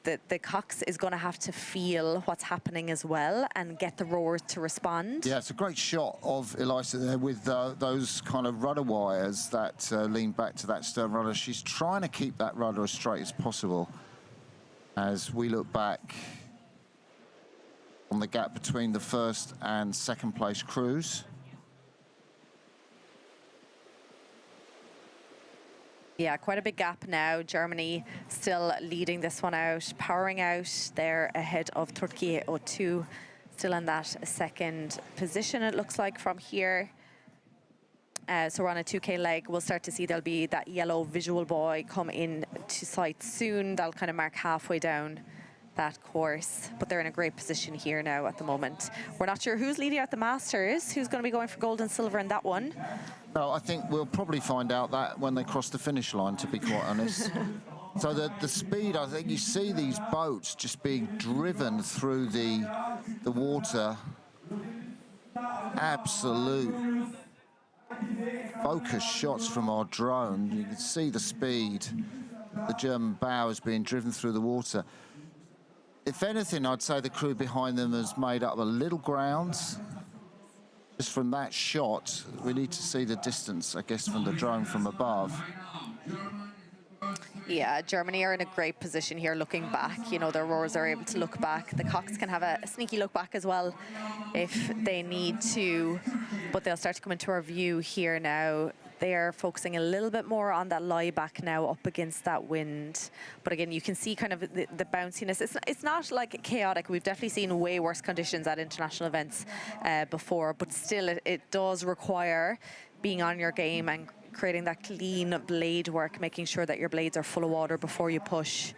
the cocks is going to have to feel what's happening as well and get the rowers to respond. Yeah, it's a great shot of Elisa there with those kind of rudder wires that lean back to that stern rudder. She's trying to keep that rudder as straight as possible as we look back on the gap between the first and second place crews. Yeah, quite a big gap now. Germany still leading this one out, powering out. They're ahead of Turkey 02, still in that second position, it looks like, from here. So we're on a 2K leg. We'll start to see there'll be that yellow visual buoy come in to sight soon. That'll kind of mark halfway down that course, but they're in a great position here now at the moment. We're not sure who's leading out the Masters, who's going to be going for gold and silver in that one. No, I think we'll probably find out that when they cross the finish line, to be quite honest. So the speed, I think you see these boats just being driven through the water. Absolute focus shots from our drone. You can see the speed. The German bow is being driven through the water. If anything, I'd say the crew behind them has made up a little ground. Just from that shot, we need to see the distance, I guess, from the drone from above. Yeah, Germany are in a great position here looking back. You know, their rowers are able to look back. The cocks can have a sneaky look back as well if they need to, but they'll start to come into our view here now. they're focusing a little bit more on that lie back now up against that wind. But again, you can see kind of the bounciness. It's not like chaotic. We've definitely seen way worse conditions at international events before, but still it does require being on your game and creating that clean blade work, making sure that your blades are full of water before you push.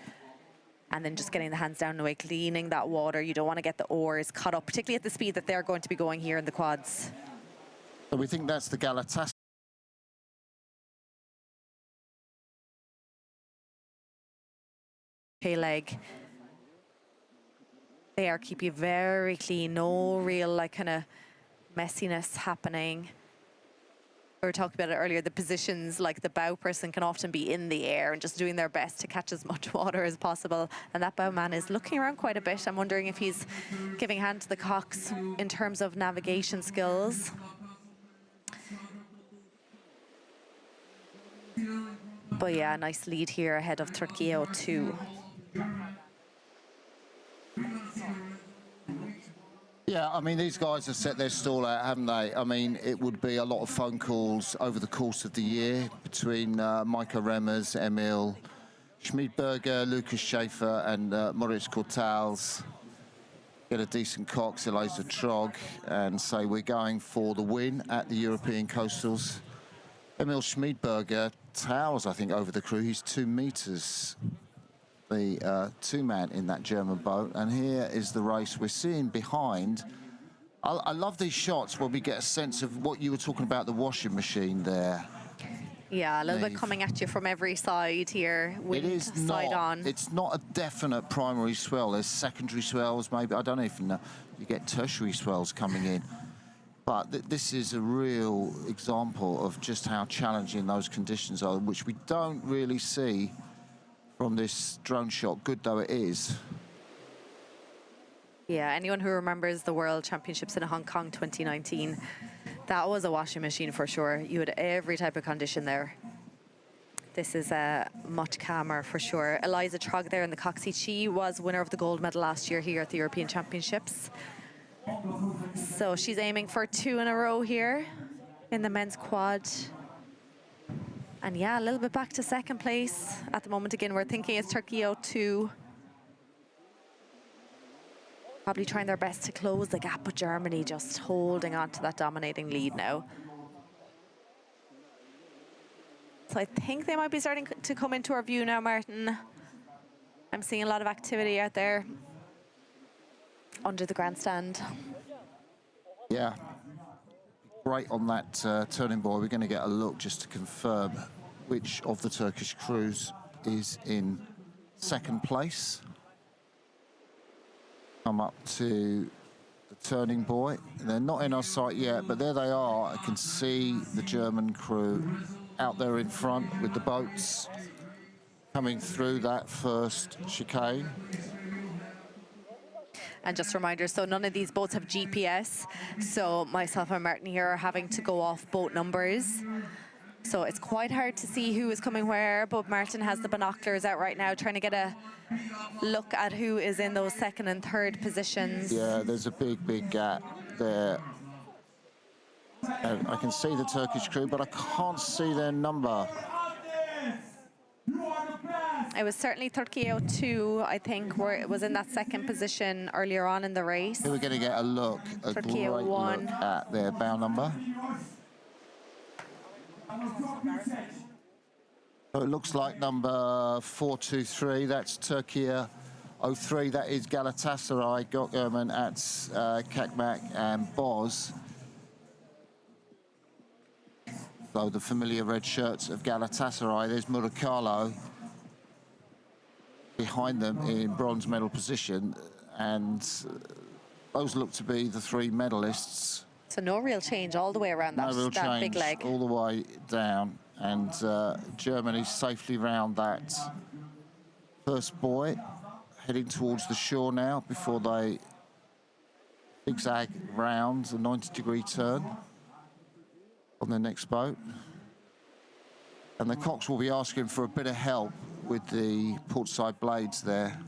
And then just getting the hands down and away, cleaning that water. You don't want to get the oars cut up, particularly at the speed that they're going to be going here in the quads. So we think that's the Galatasaray leg. They are keeping very clean, no real like kind of messiness happening. We were talking about it earlier, the positions, like the bow person can often be in the air and just doing their best to catch as much water as possible. And that bow man is looking around quite a bit. I'm wondering if he's giving hand to the cocks in terms of navigation skills. But yeah, nice lead here ahead of Türkiye 2. Yeah, I mean, these guys have set their stall out, haven't they? I mean, it would be a lot of phone calls over the course of the year between Maiko Remmers, Emil Schmidberger, Lucas Schaefer and Moritz Cortals. Get a decent cox, Eliza Trog, and say we're going for the win at the European Coastals. Emil Schmidberger towers, I think, over the crew. He's 2 meters. The two-man in that German boat, and here is the race we're seeing behind. I love these shots where we get a sense of what you were talking about, the washing machine there. Yeah, a little bit coming at you from every side here, wind side on. It's not a definite primary swell. There's secondary swells, maybe. I don't even know. You get tertiary swells coming in. But this is a real example of just how challenging those conditions are, which we don't really see from this drone shot, good though it is. Yeah, anyone who remembers the World Championships in Hong Kong 2019, that was a washing machine for sure. You had every type of condition there. This is much calmer for sure. Eliza Trog there in the cock seat. She was winner of the gold medal last year here at the European Championships. So she's aiming for 2 in a row here in the men's quad. And yeah, a little bit back to second place at the moment. Again, we're thinking it's Türkiye 2. Probably trying their best to close the gap, but Germany just holding on to that dominating lead now. So I think they might be starting to come into our view now, Martin. I'm seeing a lot of activity out there under the grandstand. Yeah. Right on that turning buoy, we're going to get a look just to confirm which of the Turkish crews is in second place. Come up to the turning buoy. They're not in our sight yet, but there they are. I can see the German crew out there in front with the boats coming through that first chicane. And just a reminder, so none of these boats have GPS. So myself and Martin here are having to go off boat numbers. So it's quite hard to see who is coming where, but Martin has the binoculars out right now trying to get a look at who is in those second and third positions. Yeah, there's a big gap there. And I can see the Turkish crew, but I can't see their number. It was certainly Türkiye 2, I think, where it was in that second position earlier on in the race. Here we're going to get a look, a Türkiye great 1. look at their bow number. So it looks like number 423, that's Türkiye 03, that is Galatasaray, Gökmen at Kakmak and Boz. So the familiar red shirts of Galatasaray, there's Murakalo behind them in bronze medal position, and those look to be the 3 medalists. So no real change all the way around that, No real that change big leg. all the way down, and Germany safely round that first buoy, heading towards the shore now before they zigzag round a 90-degree turn on their next boat. And the cocks will be asking for a bit of help with the portside blades there.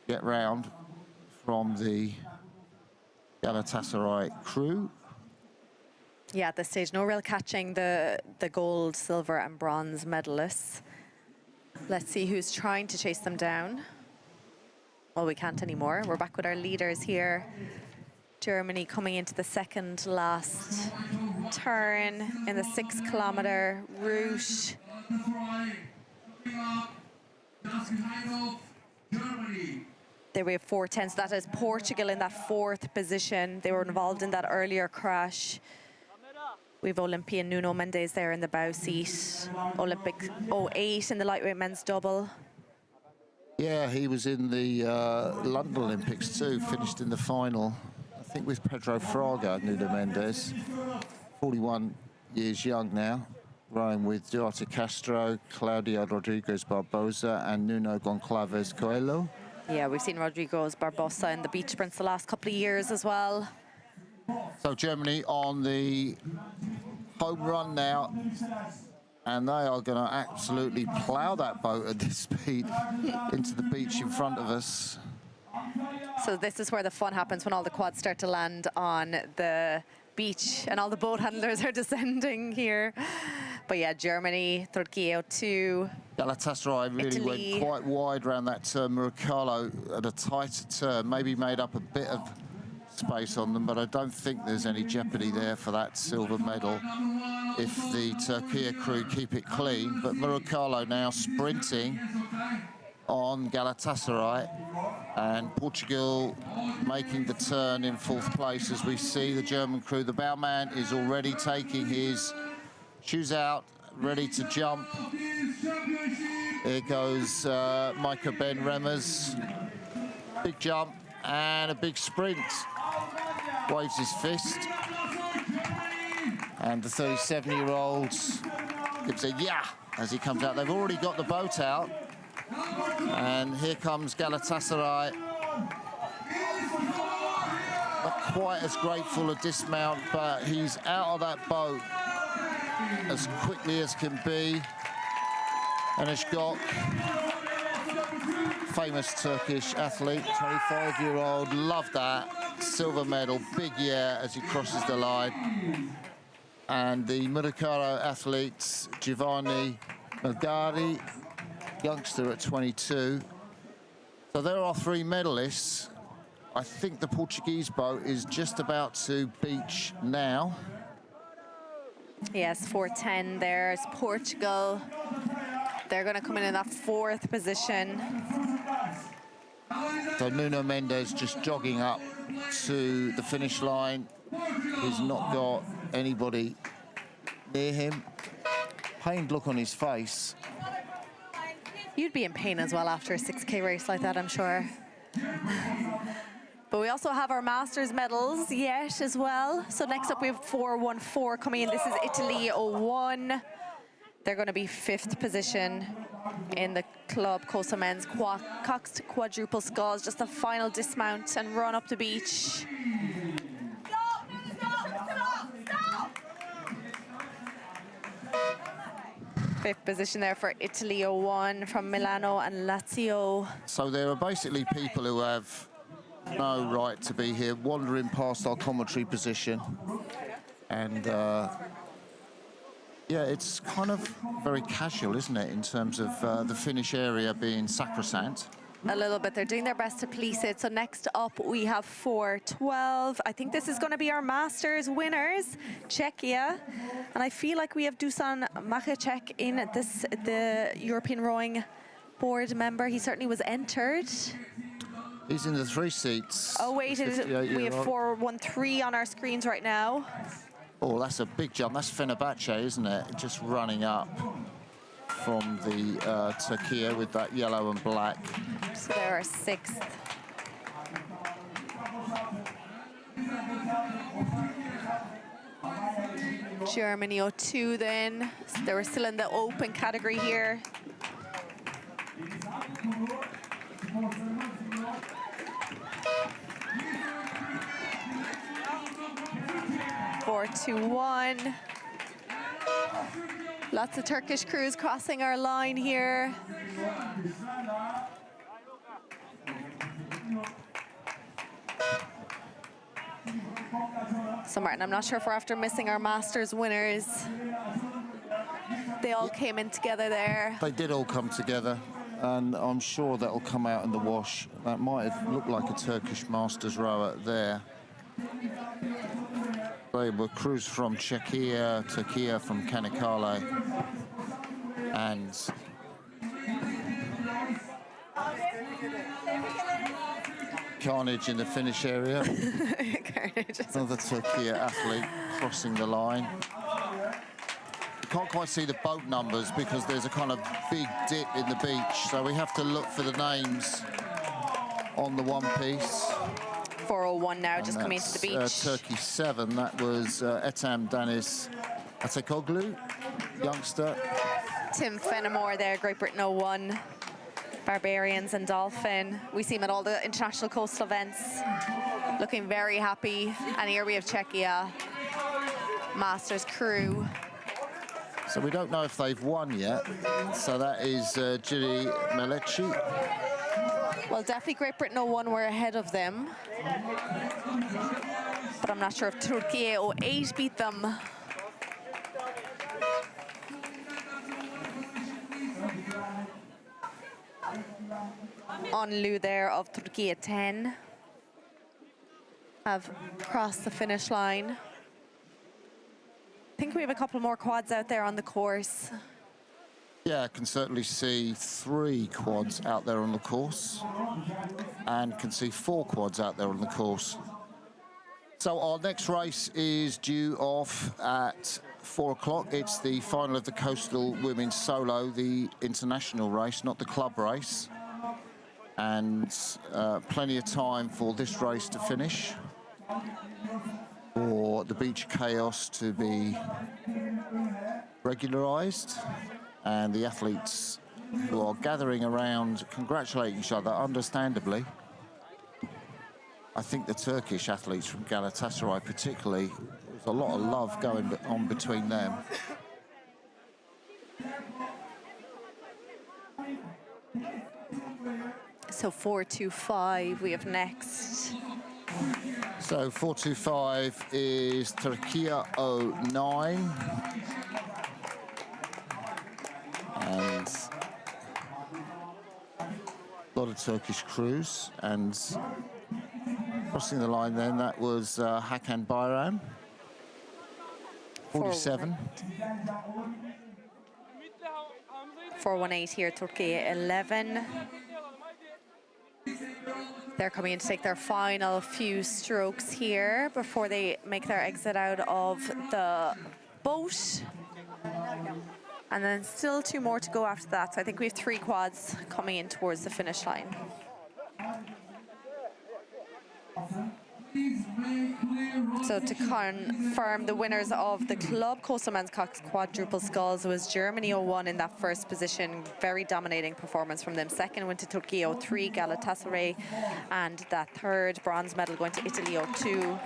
Get round from the Galatasaray crew. Yeah, at this stage, no real catching the gold, silver and bronze medalists. Let's see who's trying to chase them down. Well, we can't anymore. We're back with our leaders here. Germany coming into the second last turn in the 6 kilometer route. There we have 4:10, so that is Portugal in that 4th position. They were involved in that earlier crash. We have Olympian Nuno Mendes there in the bow seat. Olympic 08 in the lightweight men's double. Yeah, he was in the London Olympics too, finished in the final, I think with Pedro Fraga, Nuno Mendes. 41 years young now, rowing with Duarte Castro, Claudio Rodriguez Barbosa and Nuno Goncalves Coelho. Yeah, we've seen Rodriguez Barbosa in the beach sprints the last couple of years as well. So Germany on the home run now, and they are going to absolutely plough that boat at this speed into the beach in front of us. So this is where the fun happens, when all the quads start to land on the beach and all the boat handlers are descending here. But yeah, Germany, Turkiye 2. Galatasaray really Italy went quite wide around that turn. Murakalo at a tighter turn, maybe made up a bit of space on them, but I don't think there's any jeopardy there for that silver medal if the Turkiye crew keep it clean. But Murakalo now sprinting on Galatasaray, and Portugal making the turn in 4th place as we see the German crew. The bowman is already taking his shoes out, ready to jump. There goes Micah Ben Remmers. Big jump and a big sprint. Waves his fist. And the 37-year-old gives a yeah as he comes out. They've already got the boat out. And here comes Galatasaray. Not quite as grateful a dismount, but he's out of that boat as quickly as can be. And Özgök, famous Turkish athlete, 25-year-old, loved that. Silver medal, big yeah as he crosses the line. And the Murakalo athletes, Giovanni Melgari, youngster at 22. So there are 3 medalists. I think the Portuguese boat is just about to beach now. Yes, 4:10 there's Portugal. They're going to come in that 4th position. So Nuno Mendes just jogging up to the finish line. He's not got anybody near him. Pained look on his face. You'd be in pain as well after a 6K race like that, I'm sure. But we also have our Masters medals yet as well. So next up we have 414 coming in. This is Italy 01. They're going to be 5th position in the club Costa men's coxed quadruple sculls. Just a final dismount and run up the beach. Fifth position there for Italy 01 from Milano and Lazio. So there are basically people who have no right to be here, wandering past our commentary position. And yeah, it's kind of very casual, isn't it, in terms of the finish area being sacrosanct. A little bit. They're doing their best to police it. So next up we have 412. I think this is going to be our Masters winners, Czechia. And I feel like we have Dusan Machacek in this, the European Rowing Board member. He certainly was entered. He's in the 3 seats. Oh wait, we have 413 on our screens right now. Oh, that's a big jump. That's Fenerbahce, isn't it? Just running up from the Turkiye with that yellow and black. So they're our 6th. Germany 02 then. So they were still in the open category here. Four, 2, 1. Lots of Turkish crews crossing our line here. So Martin, I'm not sure if we're after missing our Masters winners. They all came in together there. They did all come together, and I'm sure that'll come out in the wash. That might have looked like a Turkish Masters rower there. They were crews from Czechia, Turkey from Kanakkale, and carnage in the finish area. Another Turkey athlete crossing the line. You can't quite see the boat numbers because there's a kind of big dip in the beach, so we have to look for the names on the one piece. 4:01 now, And just coming into the that's, beach. Turkey 7, that was Etam Danis Atekoglu, youngster. Tim Fenimore there, Great Britain 01. Barbarians and Dolphin. We see him at all the international coastal events, looking very happy. And here we have Czechia, Masters crew. So we don't know if they've won yet. So that is Jiri Melechi. Well, definitely Great Britain 01 were ahead of them. But I'm not sure if Türkiye 08 beat them. Onlu there of Türkiye 10 have crossed the finish line. I think we have a couple more quads out there on the course. Yeah, I can certainly see 3 quads out there on the course, and can see 4 quads out there on the course. So our next race is due off at 4 o'clock. It's the final of the Coastal Women's Solo, the international race, not the club race. And plenty of time for this race to finish, for the beach chaos to be regularised, and the athletes who are gathering around congratulating each other, understandably. I think the Turkish athletes from Galatasaray particularly, there's a lot of love going on between them. So 4:25 we have next. So 4:25 is Türkiye 09. And a lot of Turkish crews. And crossing the line then, that was Hakan Bayram, 47. 4:18 here, Türkiye 11. They're coming in to take their final few strokes here before they make their exit out of the boat. And then still 2 more to go after that. So I think we have 3 quads coming in towards the finish line. So to confirm, the winners of the Club Coastal Men's Quadruple Sculls was Germany 01 in that first position. Very dominating performance from them. Second went to Turkey 03, Galatasaray. And that third bronze medal going to Italy 02.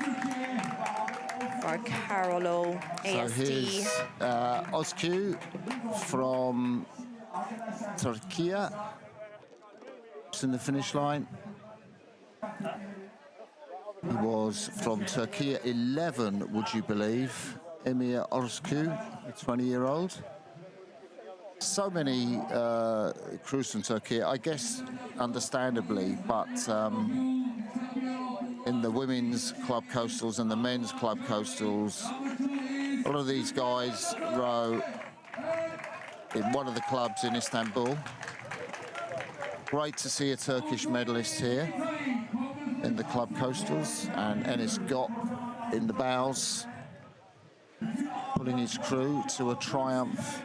Or Carolo ASD. So here's Özku from Turkey. It's in the finish line. He was from Turkey 11, would you believe? Emir Özku, a 20-year-old. So many crews from Turkey, I guess understandably, but in the women's club coastals and the men's club coastals, a lot of these guys row in one of the clubs in Istanbul. Great to see a Turkish medalist here in the club coastals, and Enes Got in the bows, pulling his crew to a triumph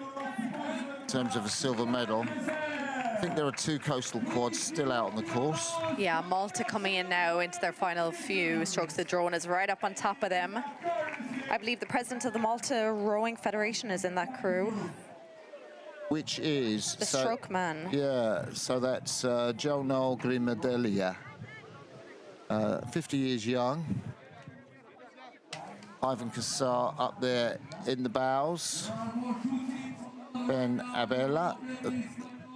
in terms of a silver medal. I think there are 2 coastal quads still out on the course. Yeah, Malta coming in now into their final few strokes. The drone is right up on top of them. I believe the president of the Malta Rowing Federation is in that crew. Which is... The stroke man. Yeah, so that's Jono Grimadelia. 50 years young. Ivan Kassar up there in the bows. Ben Abela.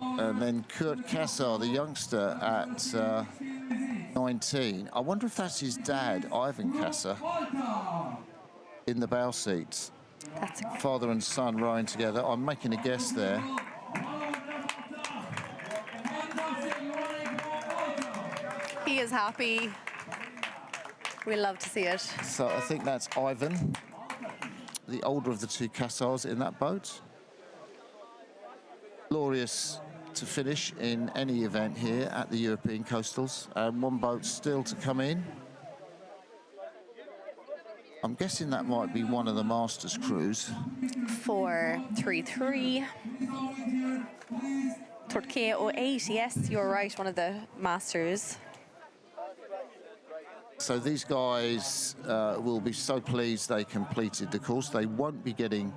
And then Kurt Kassar, the youngster at 19. I wonder if that's his dad, Ivan Kasser, in the bow seats. That's Father and son rowing together. I'm making a guess there. He is happy. We love to see it. So I think that's Ivan, the older of the two Kassars in that boat. Glorious to finish in any event here at the European Coastals. And one boat still to come in. I'm guessing that might be one of the Masters crews. 433. Türkiye 08, yes, you're right, one of the Masters. So these guys will be so pleased they completed the course. They won't be getting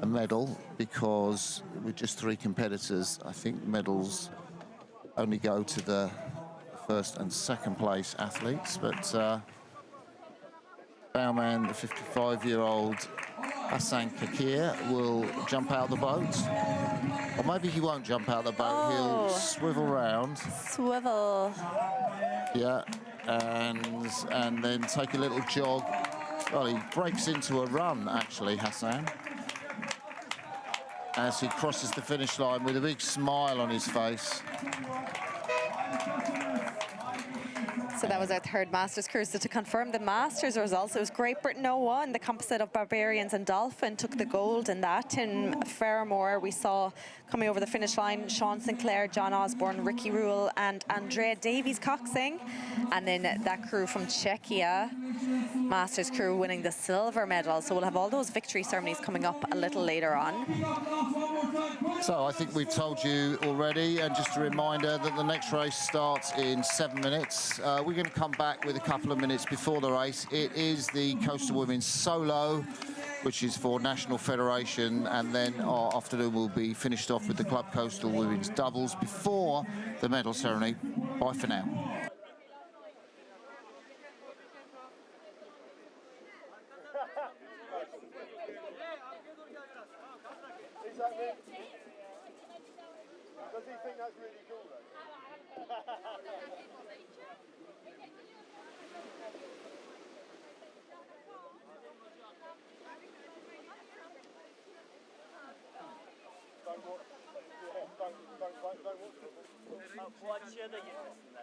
a medal because with just 3 competitors, I think medals only go to the first and second place athletes. But bowman, the 55-year-old Hasan Kakir, will jump out of the boat. Or maybe he won't jump out of the boat. He'll swivel round. Swivel. Yeah, and then take a little jog. Well, he breaks into a run, actually, Hassan, as he crosses the finish line with a big smile on his face. So that was our third Masters cruise. So to confirm the Masters results, it was Great Britain 01. The composite of Barbarians and Dolphin took the gold in that. In Ferramore, we saw coming over the finish line Sean Sinclair, John Osborne, Ricky Rule and Andrea Davies Coxing. And then that crew from Czechia, Masters crew, winning the silver medal. So we'll have all those victory ceremonies coming up a little later on. So I think we've told you already, and just a reminder that the next race starts in 7 minutes. We're going to come back with a couple of minutes before the race. It is the Coastal Women's Solo, which is for National Federation, and then our afternoon will be finished off with the Club Coastal Women's Doubles before the medal ceremony. Bye for now. Does he think that's really cool though? Bu açıya da girmesinler.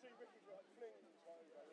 see Ricky like flinging his toe, like,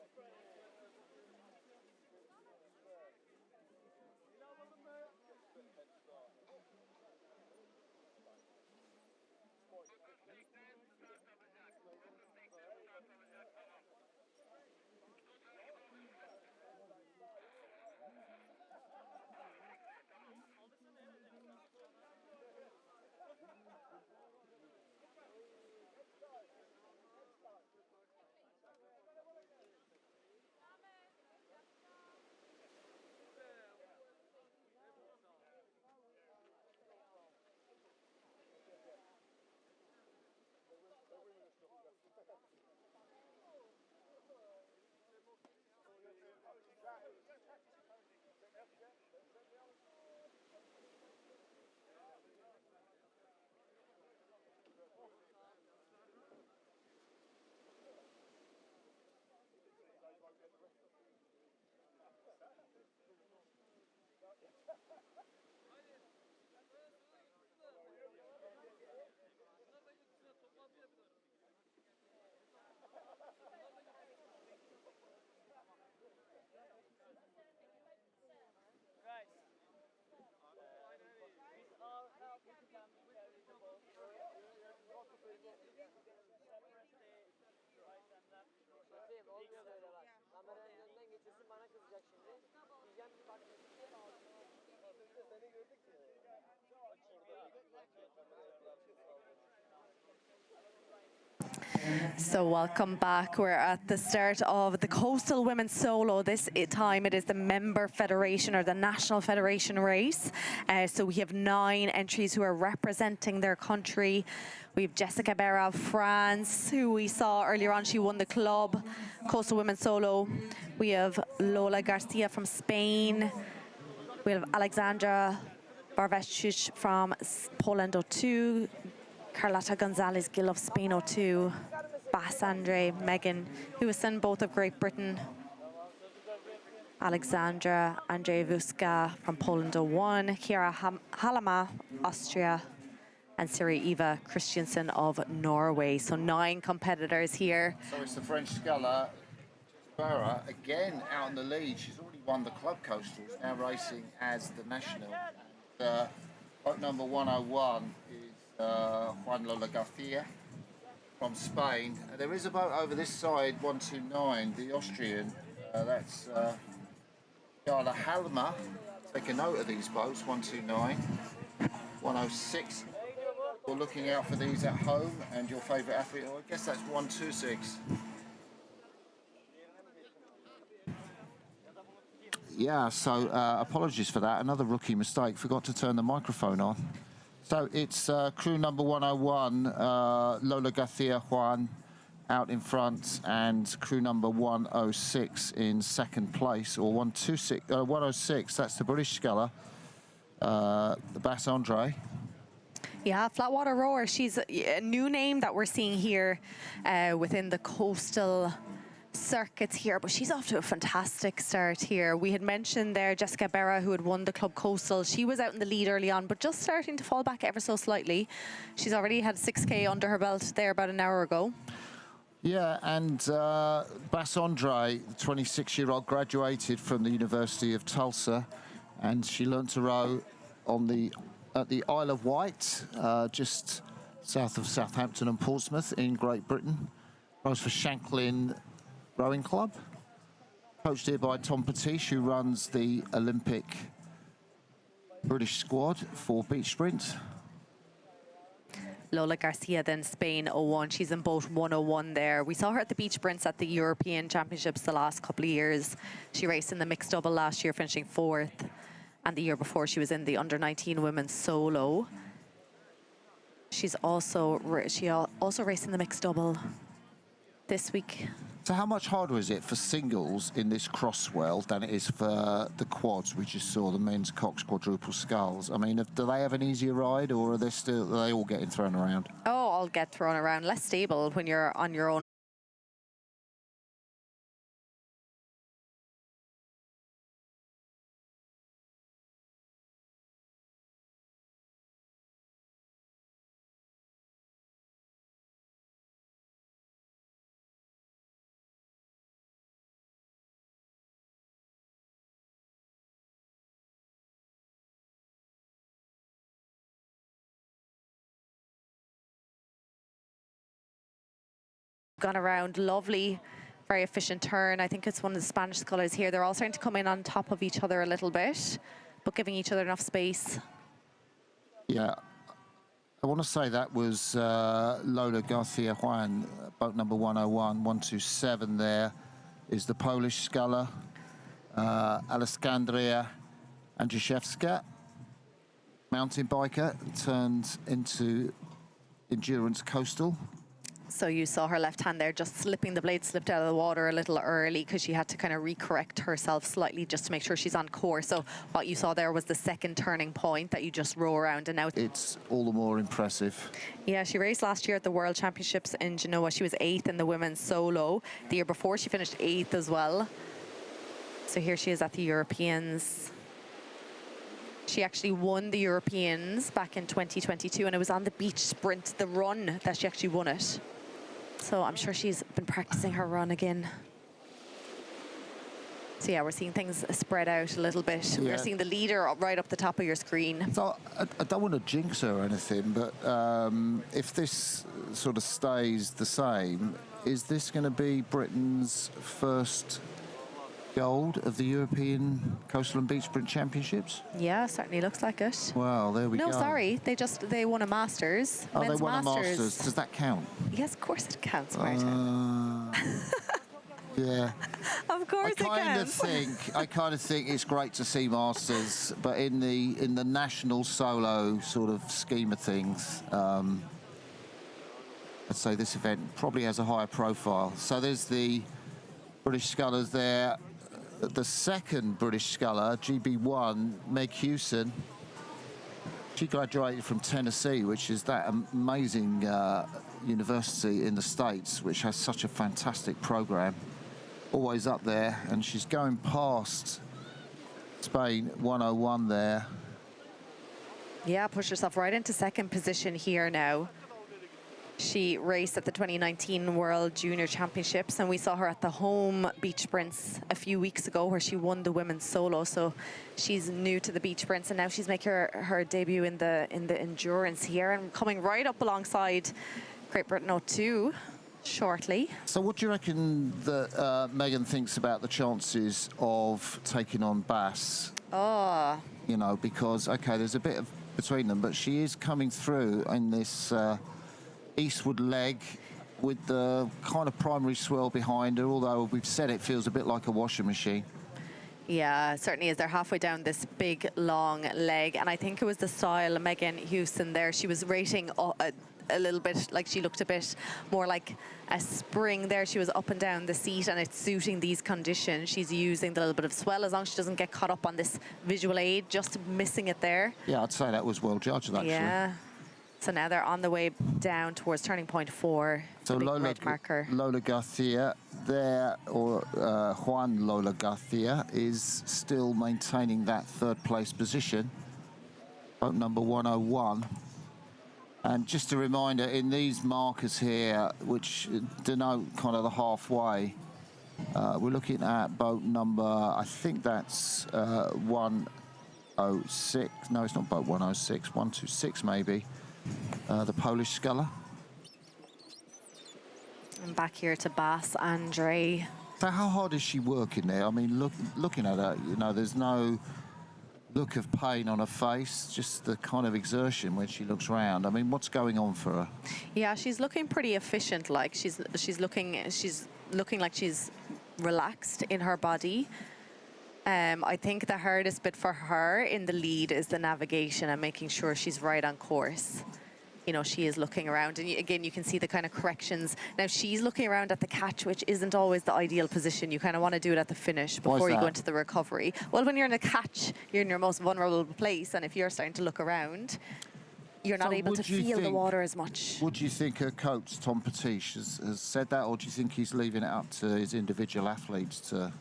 Guys, these all help you to come carry the ball. Separate the right and left. Şefim olmuyor böyle bak. Kameranın önünden geçiyorsun bana kızacak şimdi. Diyeceğim ki bak Mesut'e mi aldın? Seni gördük ya. So welcome back. We're at the start of the Coastal Women's Solo. This time it is the member federation or the national federation race. So we have 9 entries who are representing their country. We have Jessica Berra of France, who we saw earlier on. She won the club Coastal Women's Solo. We have Lola Garcia from Spain. We have Alexandra Barvecic from Poland 02. Carlotta Gonzalez Gill of Spain 02. Bass Andre Megan, who was son both of Great Britain. Alexandra Andreevska from Poland 01. Kiara Halama, Austria. And Siri Eva Christiansen of Norway. So 9 competitors here. So it's the French sculler, Barra, again out in the lead. She's already won the club coastals, now racing as the national. And, boat number 101 is Juan Lola Garcia from Spain. There is a boat over this side, 129, the Austrian. That's Carla Halma. Take a note of these boats, 129, 106. You're looking out for these at home, and your favourite athlete, I guess that's 126. Yeah, so apologies for that. Another rookie mistake. Forgot to turn the microphone on. So it's crew number 101, Lola Garcia Juan out in front, and crew number 106 in second place, or 106, that's the British sculler, the Bass Andre. Yeah, Flatwater Rower. She's a new name that we're seeing here within the coastal circuits here, but she's off to a fantastic start here. We had mentioned there Jessica Berra, who had won the Club Coastal. She was out in the lead early on, but just starting to fall back ever so slightly. She's already had 6K under her belt there about an hour ago. Yeah, and Bass Andre, the 26-year-old, graduated from the University of Tulsa, and she learnt to row on at the Isle of Wight, just south of Southampton and Portsmouth in Great Britain. Rows for Shanklin Rowing Club, coached here by Tom Patish, who runs the Olympic British squad for beach sprint. Lola Garcia, then Spain 01. She's in boat 101 there. We saw her at the beach sprints at the European Championships the last couple of years. She raced in the mixed double last year, finishing 4th. And the year before, she was in the under-19 women's solo. She also raced in the mixed double this week. So how much harder is it for singles in this crosswell than it is for the quads? We just saw the men's Cox quadruple sculls. I mean, do they have an easier ride, or are they all getting thrown around? Oh, all get thrown around. Less stable when you're on your own. Gone around, lovely, very efficient turn. I think it's one of the Spanish scullers here. They're all starting to come in on top of each other a little bit, but giving each other enough space. Yeah. I want to say that was Lola Garcia Juan, boat number 101, 127 there is the Polish sculler, Alexandria Andrzejewska, mountain biker, turned into endurance coastal. So you saw her left hand there just slipping, the blade slipped out of the water a little early because she had to kind of recorrect herself slightly just to make sure she's on course. So what you saw there was the second turning point that you just row around, and now It's all the more impressive. yeah, she raced last year at the World Championships in Genoa. She was 8th in the women's solo. The year before she finished 8th as well. So here she is at the Europeans. She actually won the Europeans back in 2022, and it was on the beach sprint, the run, that she actually won it. So I'm sure she's been practicing her run again. So yeah, we're seeing things spread out a little bit. Yeah. We're seeing the leader right up the top of your screen. So I don't want to jinx her or anything, but if this sort of stays the same, is this going to be Britain's first gold of the European Coastal and Beach Sprint Championships? Yeah, certainly looks like it. Well, there we go. No, sorry, they won a Masters. Oh, Men's they won Masters. a Masters. Does that count? Yes, of course it counts, Martin. Yeah. Of course it counts. I kind of think it's great to see Masters, but in the national solo sort of scheme of things, I'd say this event probably has a higher profile. So there's the British scullers there. The second British sculler, GB1, Meg Hewson, she graduated from Tennessee, which is that amazing university in the States, which has such a fantastic program. Always up there, and she's going past Spain 101 there. Yeah, pushed herself right into second position here now. She raced at the 2019 World Junior Championships, and we saw her at the home beach sprints a few weeks ago where she won the women's solo. So she's new to the beach sprints, and now she's making her debut in the endurance here and coming right up alongside Great Britain 02 shortly. So what do you reckon that Megan thinks about the chances of taking on Bass? Oh, You know, because, okay, there's a bit of between them, but she is coming through in this eastward leg with the kind of primary swirl behind her, although we've said it feels a bit like a washing machine. yeah, it certainly is. They're halfway down this big, long leg, and I think it was the style Megan Hewson there. She was rating a little bit, like she looked a bit more like a spring there. She was up and down the seat, and it's suiting these conditions. She's using the little bit of swell as long as she doesn't get caught up on this visual aid, just missing it there. Yeah, I'd say that was well judged, actually. Yeah. So now they're on the way down towards turning point 4. So the big Lola, red marker. Lola Garcia there, or Juan Lola Garcia, is still maintaining that third place position. Boat number 101. And just a reminder, in these markers here, which denote kind of the halfway, we're looking at boat number, I think that's 106. No, it's not boat 106, 126 maybe. The Polish sculler. And back here to Bass Andre. So how hard is she working there? I mean, looking at her, you know, there's no look of pain on her face, just the kind of exertion when she looks round. I mean, what's going on for her? Yeah, she's looking pretty efficient. Like she's looking like she's relaxed in her body. I think the hardest bit for her in the lead is the navigation and making sure she's right on course. You know, she is looking around, and again, you can see the kind of corrections. Now, she's looking around at the catch, which isn't always the ideal position. You kind of want to do it at the finish before you go into the recovery. Well, when you're in a catch, you're in your most vulnerable place, and if you're starting to look around, you're not able to feel the water as much. Would you think her coach, Tom Patish, has said that, or do you think he's leaving it up to his individual athletes to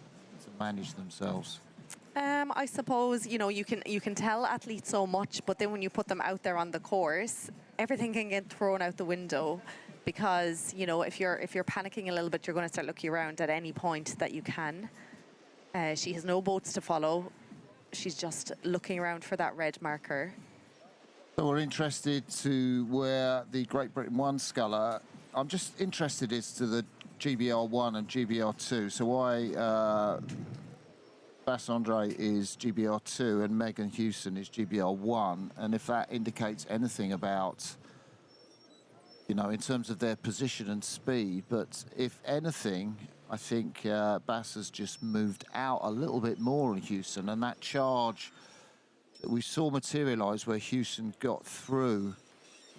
manage themselves? I suppose, you know, you can tell athletes so much, but then when you put them out there on the course, everything can get thrown out the window, because, you know, if you're panicking a little bit, you're going to start looking around at any point that you can. She has no boats to follow. She's just looking around for that red marker. So we're interested to where the Great Britain 1 sculler, I'm just interested as to the GBR1 and GBR2. So why Bas Andre is GBR2 and Megan Houston is GBR1, and if that indicates anything about, you know, in terms of their position and speed. But if anything, I think Bas has just moved out a little bit more on Houston, and that charge that we saw materialise where Houston got through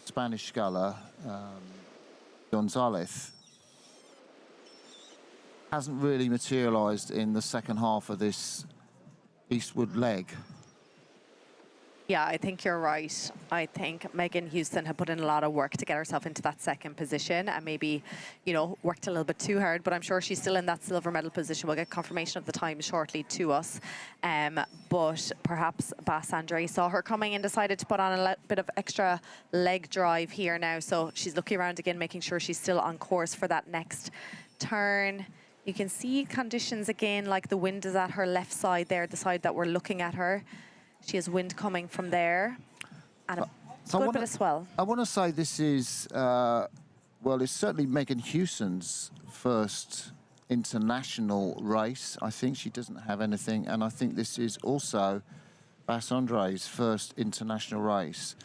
Spanish sculler Gonzalez hasn't really materialised in the second half of this eastward leg. Yeah, I think you're right. I think Megan Houston had put in a lot of work to get herself into that second position and maybe, you know, worked a little bit too hard, but I'm sure she's still in that silver medal position. We'll get confirmation of the time shortly to us. But perhaps Bas Andre saw her coming and decided to put on a bit of extra leg drive here now. So she's looking around again, making sure she's still on course for that next turn. You can see conditions again, like the wind is at her left side there, the side that we're looking at her. She has wind coming from there and a good bit of swell. I want to say this is, well, it's certainly Megan Houston's first international race. I think she doesn't have anything, and I think this is also Bas Andre's first international race.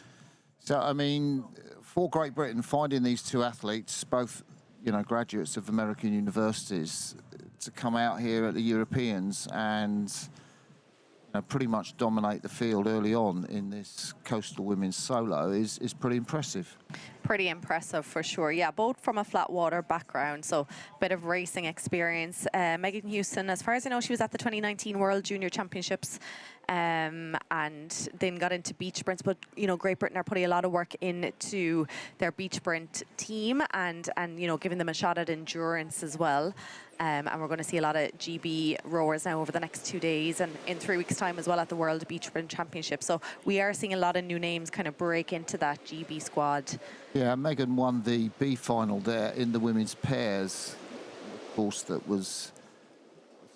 So, I mean, for Great Britain, finding these two athletes, both, you know, graduates of American universities, to come out here at the Europeans and pretty much dominate the field early on in this coastal women's solo is pretty impressive. Pretty impressive for sure. Yeah, both from a flat water background, so a bit of racing experience. Megan Houston, as far as I know, she was at the 2019 World Junior Championships and then got into beach sprints. But, you know, Great Britain are putting a lot of work into their beach sprint team and you know, giving them a shot at endurance as well. And we're going to see a lot of GB rowers now over the next 2 days and in 3 weeks' time as well at the World Beach Sprint Championship. So we are seeing a lot of new names kind of break into that GB squad. Yeah, Megan won the B final there in the women's pairs. Of course, that was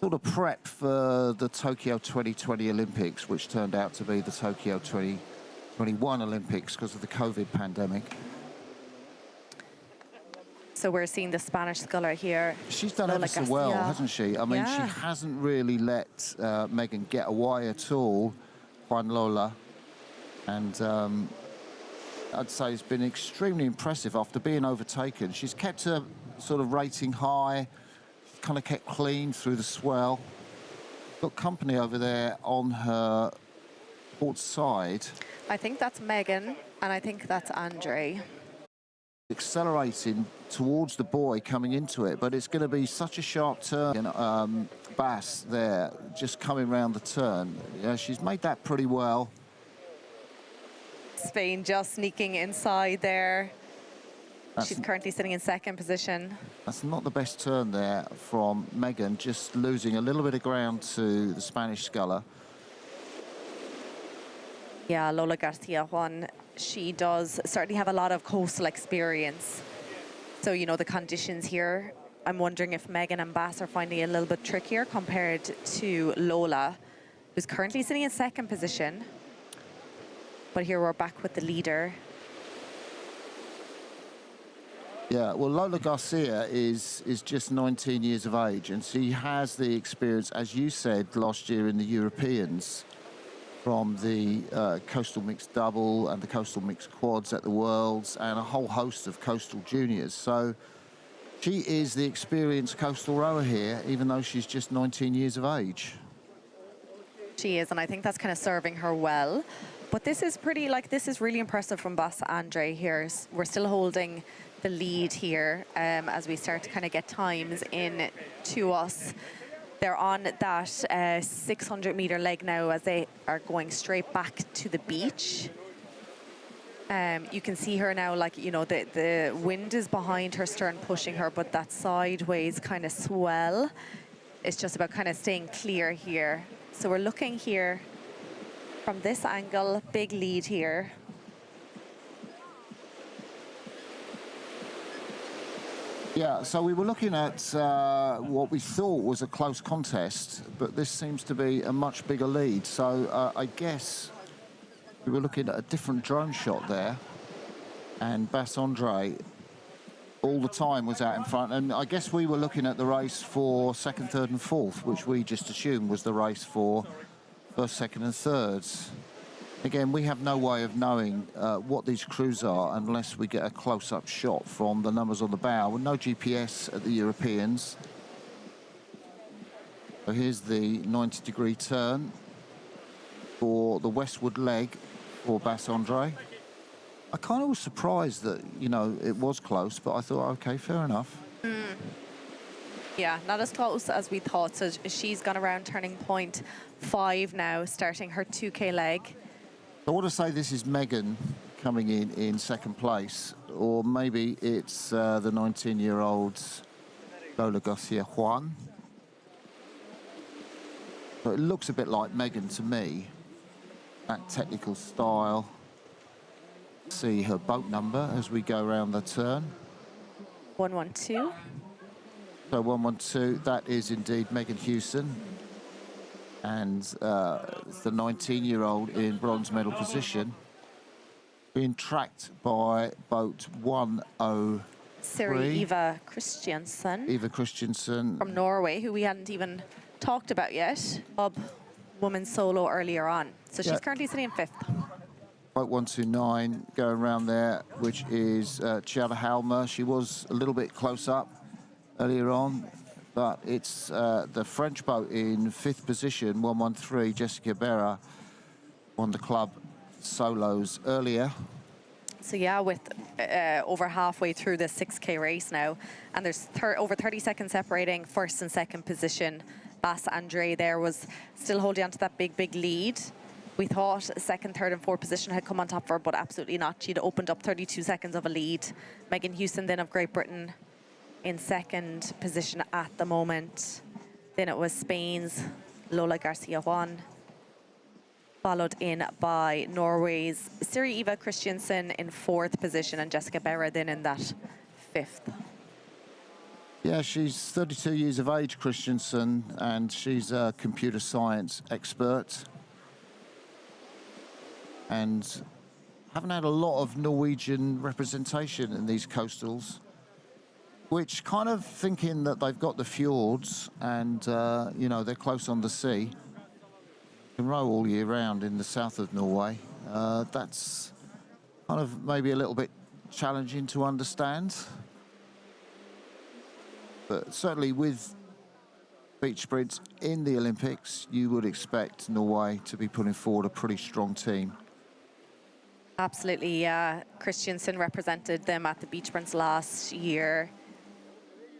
sort of prep for the Tokyo 2020 Olympics, which turned out to be the Tokyo 2021 Olympics because of the COVID pandemic. So we're seeing the Spanish sculler here. She's done ever so well, hasn't she? I mean, she hasn't really let Megan get away at all, Juan Lola. And I'd say it's been extremely impressive after being overtaken. She's kept her sort of rating high, kind of kept clean through the swell. Got company over there on her port side. I think that's Megan, and I think that's Andre. Accelerating towards the buoy coming into it, but it's going to be such a sharp turn. Bas there, just coming round the turn. Yeah, she's made that pretty well. Spain just sneaking inside there. She's currently sitting in second position. That's not the best turn there from Megan, just losing a little bit of ground to the Spanish sculler. Yeah, Lola Garcia Juan, she does certainly have a lot of coastal experience. So, you know, the conditions here, I'm wondering if Megan and Bas are finding it a little bit trickier compared to Lola, who's currently sitting in second position. But here we're back with the leader. Yeah, well, Lola Garcia is just 19 years of age, and she has the experience, as you said, last year in the Europeans, from the coastal mixed double and the coastal mixed quads at the Worlds and a whole host of coastal juniors. So she is the experienced coastal rower here, even though she's just 19 years of age. She is, and I think that's kind of serving her well. But this is pretty, like, this is really impressive from Bas Andre here. We're still holding the lead here as we start to kind of get times in to us. They're on that 600-meter leg now as they are going straight back to the beach. You can see her now, like, you know, the wind is behind her stern pushing her, but that sideways kind of swell. It's just about kind of staying clear here. So we're looking here from this angle, big lead here. Yeah, so we were looking at what we thought was a close contest, but this seems to be a much bigger lead. So I guess we were looking at a different drone shot there, and Bas Andre all the time was out in front. And I guess we were looking at the race for second, third and fourth, which we just assumed was the race for first, second and thirds. Again, we have no way of knowing what these crews are unless we get a close-up shot from the numbers on the bow. With no GPS at the Europeans. So here's the 90-degree turn for the westward leg for Bass-Andre. I kind of was surprised that, you know, it was close, but I thought, okay, fair enough. Yeah, not as close as we thought. So she's gone around turning point 5 now, starting her 2K leg. I want to say this is Megan coming in second place, or maybe it's the 19-year-old Lola Garcia Juan. But it looks a bit like Megan to me. That technical style. See her boat number as we go around the turn. 112. So 112, that is indeed Megan Hewson. And the 19-year-old in bronze medal position, being tracked by boat 103. Siri Eva Christiansen. Eva Christiansen. From Norway, who we hadn't even talked about yet. Bob women's solo earlier on. So she's currently sitting in 5th. Boat 129 going around there, which is Chiara Halmer. She was a little bit close up earlier on. But it's the French boat in 5th position, 113, Jessica Berra, won the club solos earlier. So yeah, with over halfway through the 6K race now, and there's over 30 seconds separating first and second position. Bass-Andre there was still holding on to that big lead. We thought second, third and fourth position had come on top of her, but absolutely not. She'd opened up 32 seconds of a lead. Megan Hewson then of Great Britain in second position at the moment. Then it was Spain's Lola Garcia Juan, followed in by Norway's Siri Eva Christiansen in 4th position, and Jessica Berra then in that 5th. Yeah, she's 32 years of age, Christiansen, and she's a computer science expert. And haven't had a lot of Norwegian representation in these coastals, which kind of thinking that they've got the fjords and, you know, they're close on the sea. Can row all year round in the south of Norway. That's kind of maybe a little bit challenging to understand. But certainly with beach sprints in the Olympics, you would expect Norway to be putting forward a pretty strong team. Absolutely, yeah. Christiansen represented them at the beach sprints last year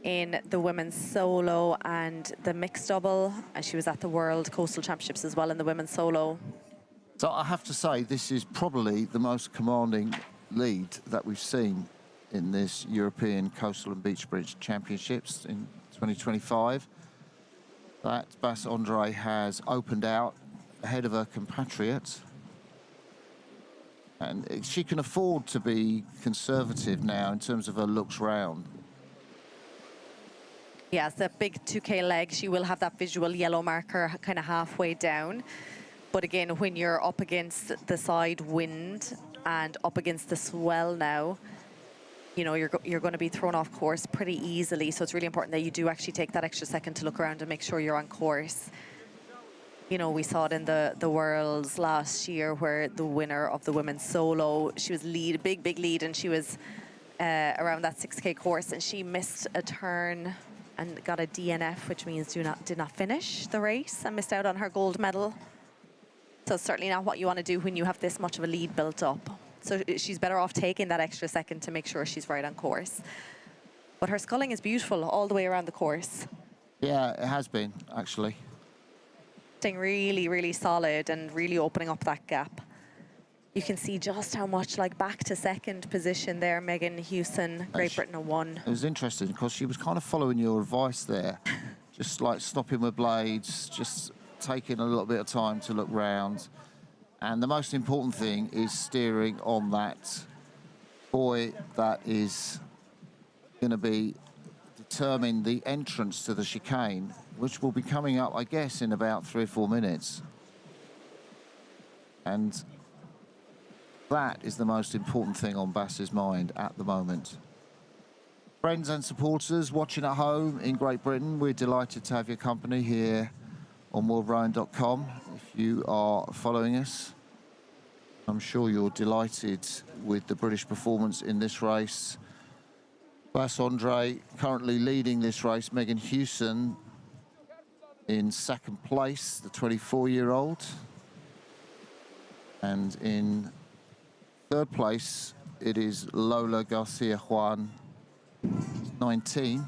in the women's solo and the mixed double, and she was at the World Coastal Championships as well in the women's solo. So I have to say, this is probably the most commanding lead that we've seen in this European Coastal and Beach Bridge Championships in 2025. That Bass-Andre has opened out ahead of her compatriot. And she can afford to be conservative now in terms of her looks round. Yes, the big 2K leg, she will have that visual yellow marker kind of halfway down. But again, when you're up against the side wind and up against the swell now, you know, you're going to be thrown off course pretty easily. So it's really important that you do actually take that extra second to look around and make sure you're on course. You know, we saw it in the Worlds last year where the winner of the women's solo, she was big lead, and she was around that 6K course, and she missed a turn and got a DNF, which means did not finish the race and missed out on her gold medal. So it's certainly not what you want to do when you have this much of a lead built up. So she's better off taking that extra second to make sure she's right on course. But her sculling is beautiful all the way around the course. Yeah, it has been, actually. Really, really solid and really opening up that gap. You can see just how much, like, back to second position there, Megan Hewson, Great Britain won. It was interesting because she was kind of following your advice there, just like stopping with blades, just taking a little bit of time to look round. And the most important thing is steering on that buoy that is going to be determine the entrance to the chicane, which will be coming up, I guess, in about 3 or 4 minutes. And that is the most important thing on Bass's mind at the moment. Friends and supporters watching at home in Great Britain, we're delighted to have your company here on worldrowing.com. If you are following us, I'm sure you're delighted with the British performance in this race. Bas Andre currently leading this race. Megan Hewson in second place, the 24-year-old. And in third place, it is Lola Garcia Juan, 19.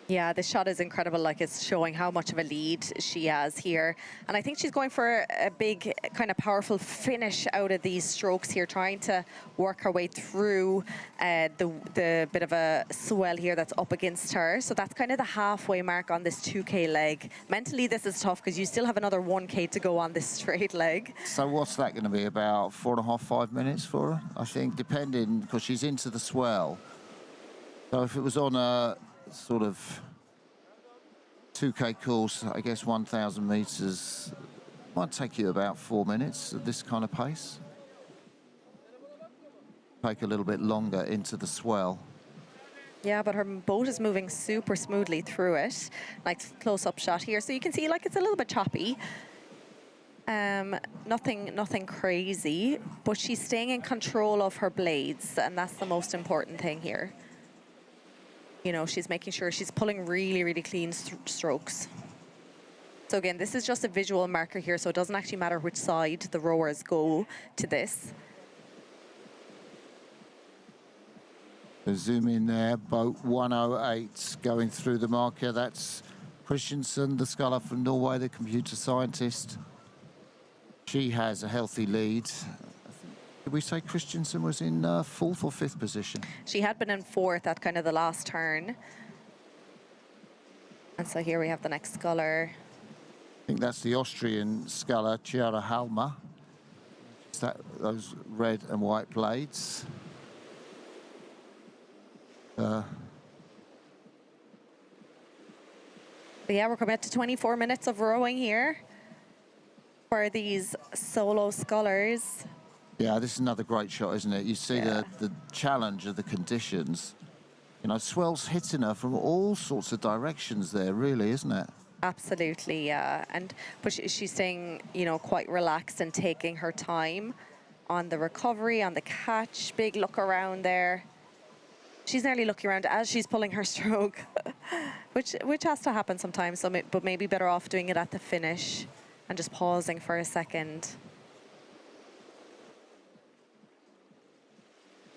Yeah, this shot is incredible. Like, it's showing how much of a lead she has here. And I think she's going for a big, kind of powerful finish out of these strokes here, trying to work her way through the bit of a swell here that's up against her. So that's kind of the halfway mark on this 2K leg. Mentally, this is tough because you still have another 1K to go on this straight leg. So what's that going to be, about 4.5, 5 minutes for her? I think, depending, because she's into the swell. So if it was on a sort of 2K course, I guess 1,000 meters might take you about 4 minutes at this kind of pace. Take a little bit longer into the swell. Yeah, but her boat is moving super smoothly through it. Like, close-up shot here, so you can see, like, it's a little bit choppy. Nothing crazy, but she's staying in control of her blades, and that's the most important thing here. You know, she's making sure she's pulling really, really clean strokes. So again, this is just a visual marker here, so it doesn't actually matter which side the rowers go to this. So zoom in there, boat 108 going through the marker. That's Christensen, the sculler from Norway, the computer scientist. She has a healthy lead. Did we say Christensen was in 4th or 5th position? She had been in 4th at kind of the last turn. And so here we have the next sculler. I think that's the Austrian sculler, Chiara Halma. Is that those red and white blades? But yeah, we're coming up to 24 minutes of rowing here for these solo scullers. Yeah, this is another great shot, isn't it? You see the challenge of the conditions. You know, swell's hitting her from all sorts of directions there, really, isn't it? Absolutely, yeah. But she's staying, you know, quite relaxed and taking her time on the recovery, on the catch. Big look around there. She's nearly looking around as she's pulling her stroke, which has to happen sometimes. So, but maybe better off doing it at the finish and just pausing for a second.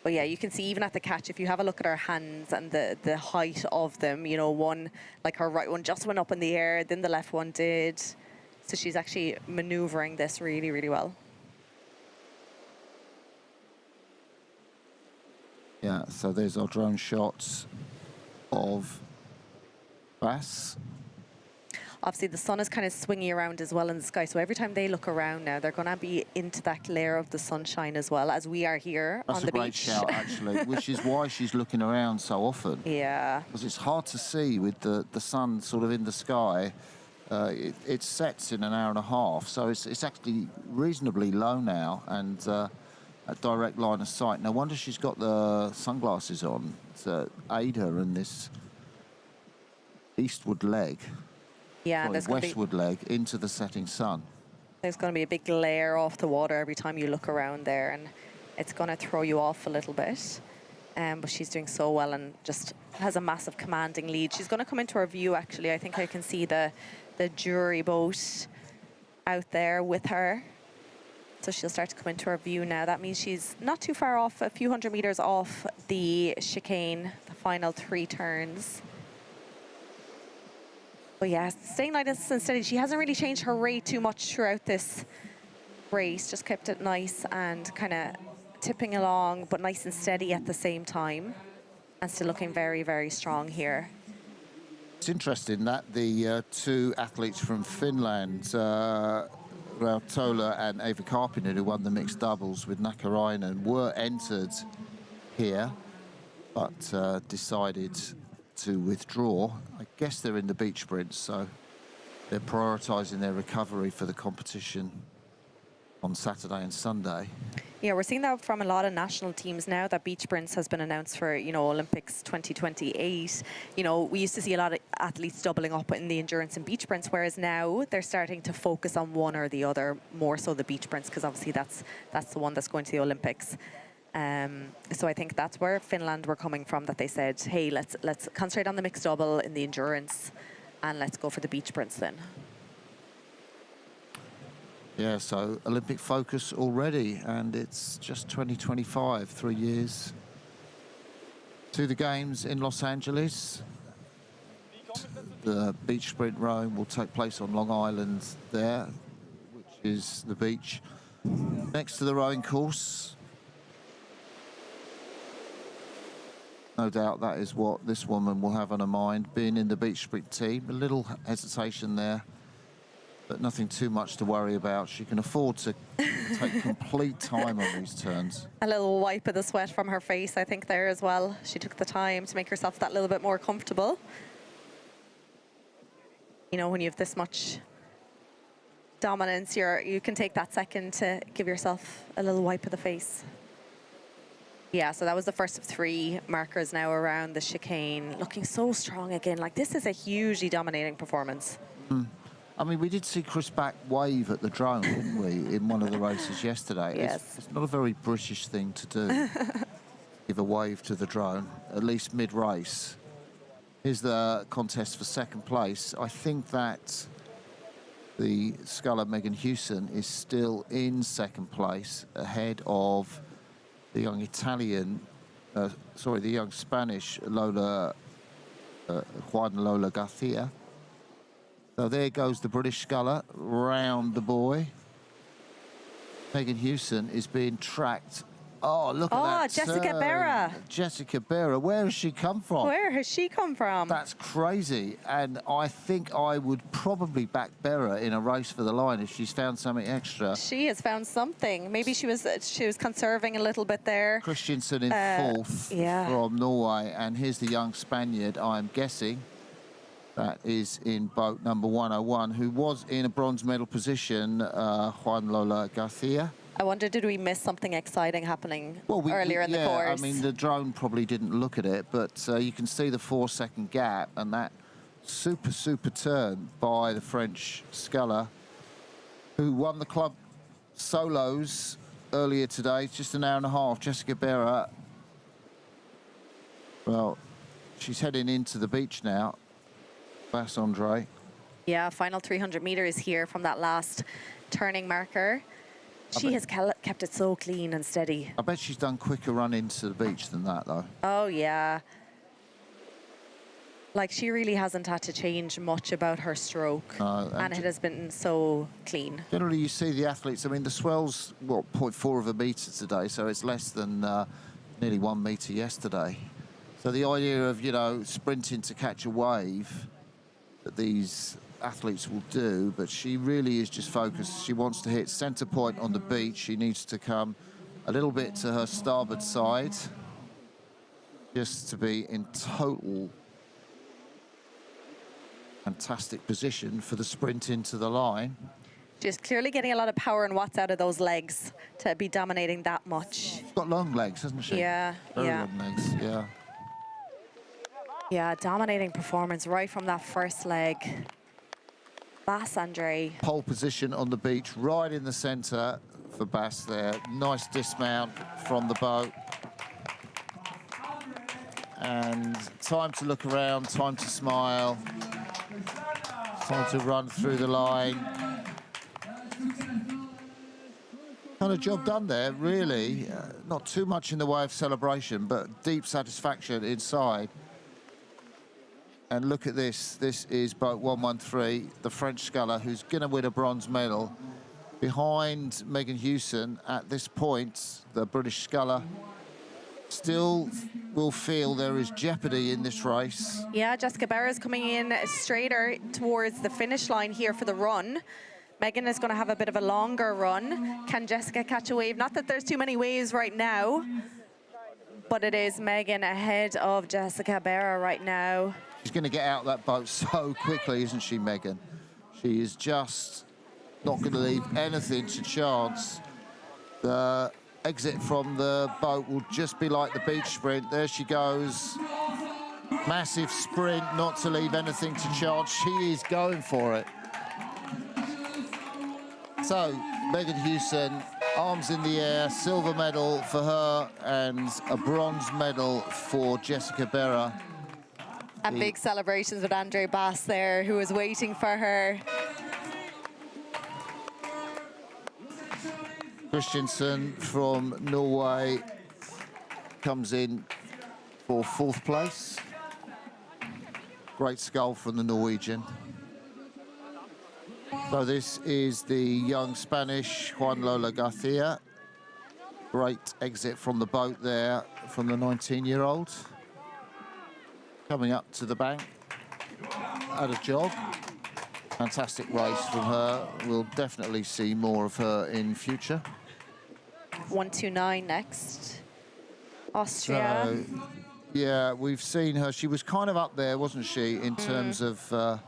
But yeah, you can see even at the catch, if you have a look at her hands and the height of them, you know, one, like her right one just went up in the air, then the left one did. So she's actually maneuvering this really, really well. Yeah, so there's our drone shots of Bas. Obviously, the sun is kind of swinging around as well in the sky. So every time they look around now, they're going to be into that glare of the sunshine as well, as we are here on the beach. That's a great shout, actually, which is why she's looking around so often. Yeah. Because it's hard to see with the sun sort of in the sky. It sets in an hour and a half, so it's actually reasonably low now and a direct line of sight. No wonder she's got the sunglasses on to aid her in this eastward leg. Yeah, and westward leg into the setting sun. There's going to be a big glare off the water every time you look around there, and it's going to throw you off a little bit. But she's doing so well and just has a massive commanding lead. She's going to come into our view, actually. I think I can see the jury boat out there with her. So she'll start to come into our view now. That means she's not too far off, a few hundred meters off the chicane, the final 3 turns. But yeah, staying nice and steady. She hasn't really changed her rate too much throughout this race. Just kept it nice and kind of tipping along, but nice and steady at the same time. And still looking very, very strong here. It's interesting that the 2 athletes from Finland, Rautola and Eva Karpinen, who won the mixed doubles with Nakarainen, were entered here, but decided to withdraw. I guess they're in the beach sprints, so they're prioritising their recovery for the competition on Saturday and Sunday. Yeah, we're seeing that from a lot of national teams now that beach sprints has been announced for, you know, Olympics 2028. You know, we used to see a lot of athletes doubling up in the endurance and beach sprints, whereas now they're starting to focus on one or the other, more so the beach sprints, because obviously that's the one that's going to the Olympics. So I think that's where Finland were coming from, that they said, hey, let's concentrate on the mixed double in the endurance and let's go for the beach sprints then. Yeah, so Olympic focus already, and it's just 2025, 3 years to the games in Los Angeles. The beach sprint rowing will take place on Long Island there, which is the beach next to the rowing course. No doubt that is what this woman will have on her mind, being in the beach sprint team. A little hesitation there, but nothing too much to worry about. She can afford to take complete time on these turns. A little wipe of the sweat from her face, I think, there as well. She took the time to make herself that little bit more comfortable. You know, when you have this much dominance, you can take that second to give yourself a little wipe of the face. Yeah, so that was the first of 3 markers now around the chicane. Looking so strong again. Like, this is a hugely dominating performance. I mean, we did see Chris Back wave at the drone, didn't we, in one of the races yesterday? Yes. It's not a very British thing to do, give a wave to the drone, at least mid-race. Here's the contest for second place. I think that the sculler Megan Hewson is still in second place, ahead of the young Italian, the young Spanish Juan Lola Garcia. So there goes the British sculler round the buoy. Megan Hewson is being tracked. Oh, look at that. Jessica turn. Berra. Jessica Berra. Where has she come from? Where has she come from? That's crazy. And I think I would probably back Berra in a race for the line if she's found something extra. She has found something. Maybe she was conserving a little bit there. Christiansen in fourth from Norway. And here's the young Spaniard, I'm guessing. That is in boat number 101, who was in a bronze medal position, Juan Lola Garcia. I wonder, did we miss something exciting happening earlier in the course? I mean, the drone probably didn't look at it, but you can see the 4-second gap and that super turn by the French sculler, who won the club solos earlier today. It's just an hour and a half. Jessica Berra, well, she's heading into the beach now. Bass Andre. Yeah, final 300 meters here from that last turning marker. She has kept it so clean and steady. I bet she's done quicker run into the beach than that, though. Oh, yeah. Like, she really hasn't had to change much about her stroke. And it has been so clean. Generally, you see the athletes, I mean, the swell's, what, 0.4 of a metre today, so it's less than nearly 1 metre yesterday. So the idea of, you know, sprinting to catch a wave that these athletes will do, but she really is just focused. She wants to hit centre point on the beach. She needs to come a little bit to her starboard side just to be in total fantastic position for the sprint into the line. Just clearly getting a lot of power and watts out of those legs to be dominating that much. She's got long legs, hasn't she? Yeah, Very long legs, yeah. Yeah, dominating performance right from that first leg. Bass Andre. Pole position on the beach, right in the centre for Bass there. Nice dismount from the boat. And time to look around, time to smile. Time to run through the line. Kind of job done there, really. Not too much in the way of celebration, but deep satisfaction inside. And look at this. This is boat 113, the French sculler, who's going to win a bronze medal. Behind Megan Hewson at this point, the British sculler still will feel there is jeopardy in this race. Yeah, Jessica Berra is coming in straighter towards the finish line here for the run. Megan is going to have a bit of a longer run. Can Jessica catch a wave? Not that there's too many waves right now, but it is Megan ahead of Jessica Berra right now. She's going to get out that boat so quickly, isn't she, Megan? She is just not going to leave anything to chance. The exit from the boat will just be like the beach sprint. There she goes. Massive sprint, not to leave anything to chance. She is going for it. So, Megan Hewson, arms in the air, silver medal for her and a bronze medal for Jessica Berra. And big celebrations with Andre Bass there, who was waiting for her. Christensen from Norway comes in for 4th place. Great scull from the Norwegian. So this is the young Spanish Juan Lola Garcia. Great exit from the boat there from the 19-year-old. Coming up to the bank at a jog. Fantastic race from her. We'll definitely see more of her in future. 129 next. Austria. So, yeah, we've seen her. She was kind of up there, wasn't she, in terms of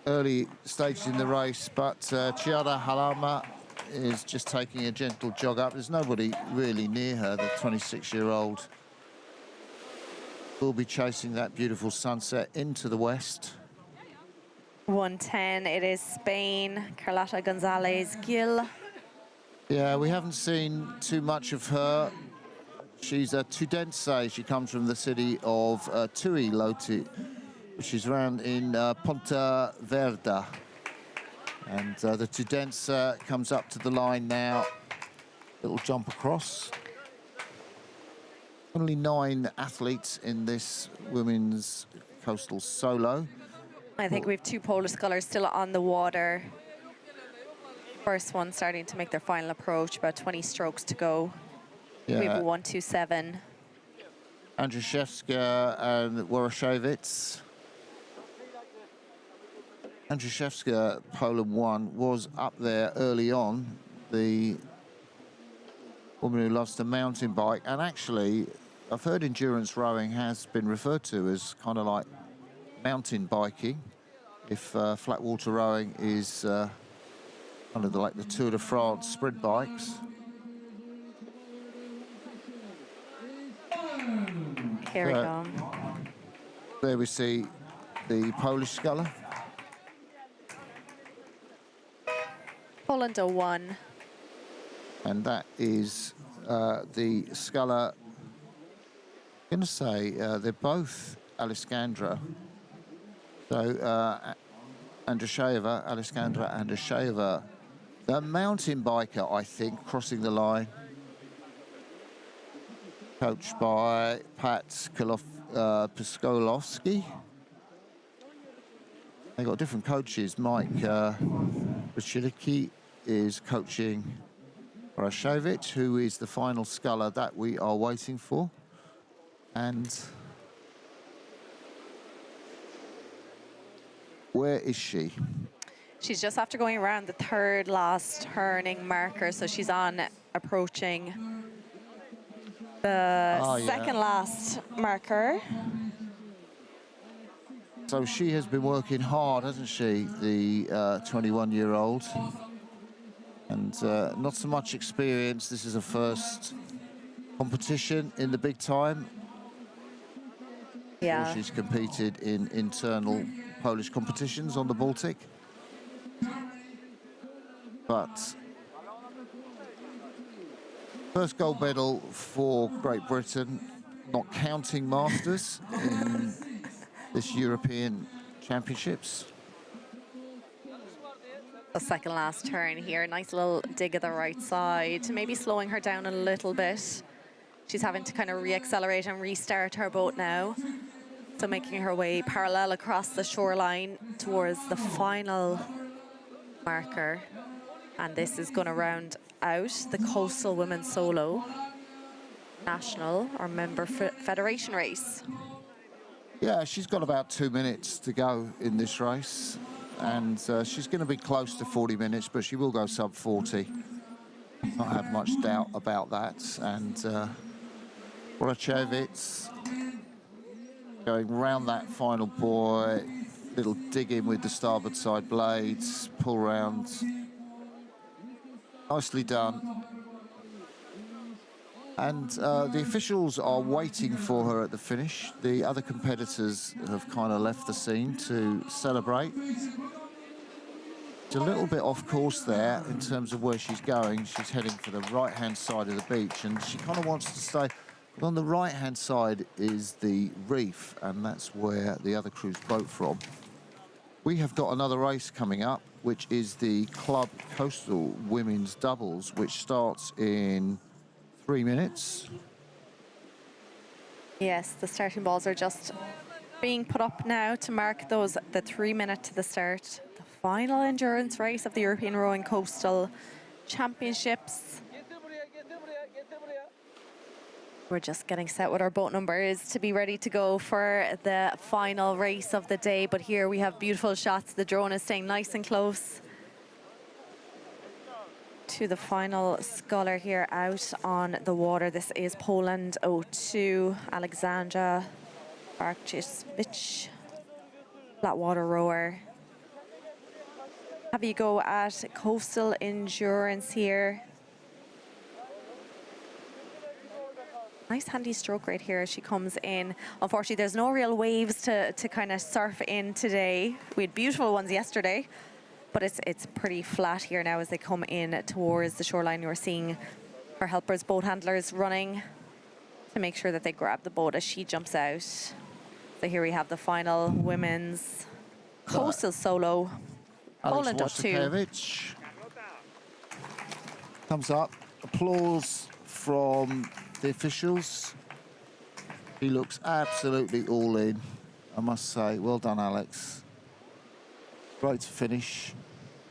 early stages in the race. But Chiara Halama is just taking a gentle jog up. There's nobody really near her, the 26-year-old. Will be chasing that beautiful sunset into the west. 110, it is Spain, Carlota Gonzalez Gil. Yeah, we haven't seen too much of her. She's a Tudense. She comes from the city of Tui Loti, which is around in Ponta Verda. And the Tudense comes up to the line now. Little jump across. Only 9 athletes in this women's coastal solo. I think we have 2 Polish scullers still on the water. First one starting to make their final approach, about 20 strokes to go. Yeah. We have a 127. Andrzejewska and Woroshewiec. Andrzejewska, Poland 1, was up there early on. The woman who loves to mountain bike. And actually, I've heard endurance rowing has been referred to as kind of like mountain biking. If flat water rowing is kind of like the Tour de France sprint bikes. Here we go. There we see the Polish sculler. Poland 01. And that is the sculler. I'm going to say they're both Alexandra. So Andrusheva, Alexandra Andrusheva, the mountain biker, I think, crossing the line. Coached by Pat Piskolowski. They've got different coaches. Mike Rychicki is coaching Woroshewiec, who is the final sculler that we are waiting for. And where is she? She's just after going around the 3rd last turning marker, so she's on approaching the 2nd last marker. So she has been working hard, hasn't she, the 21-year-old? And not so much experience. This is her first competition in the big time. Yeah. She's competed in internal Polish competitions on the Baltic. But first gold medal for Great Britain, not counting Masters in this European Championships. The 2nd last turn here, nice little dig at the right side, maybe slowing her down a little bit. She's having to kind of re-accelerate and restart her boat now. So making her way parallel across the shoreline towards the final marker. And this is going to round out the Coastal Women's Solo National or Member Federation race. Yeah, she's got about 2 minutes to go in this race. And she's going to be close to 40 minutes, but she will go sub 40. Not have much doubt about that. And Woroshewiec going round that final buoy, little dig in with the starboard side blades, pull round. Nicely done. And the officials are waiting for her at the finish. The other competitors have kind of left the scene to celebrate. She's a little bit off course there in terms of where she's going. She's heading for the right-hand side of the beach, and she kind of wants to stay. But on the right-hand side is the reef, and that's where the other crews boat from. We have got another race coming up, which is the Club Coastal Women's Doubles, which starts in 3 minutes. Yes, the starting balls are just being put up now to mark the 3 minute to the start. The final endurance race of the European Rowing Coastal Championships. Getir buraya, getir buraya, getir buraya. We're just getting set with our boat numbers to be ready to go for the final race of the day. But here we have beautiful shots. The drone is staying nice and close to the final sculler here out on the water. This is Poland 02, Alexandra Barczyk, flat water rower. Have you go at Coastal Endurance here. Nice handy stroke right here as she comes in. Unfortunately, there's no real waves to kind of surf in today. We had beautiful ones yesterday, but it's pretty flat here now as they come in towards the shoreline. We're seeing our helpers, boat handlers, running to make sure that they grab the boat as she jumps out. So here we have the final women's coastal solo. Poland 02. Wojciechowicz. Thumbs up. Applause from the officials. He looks absolutely all in, I must say. Well done, Alex. Great to finish.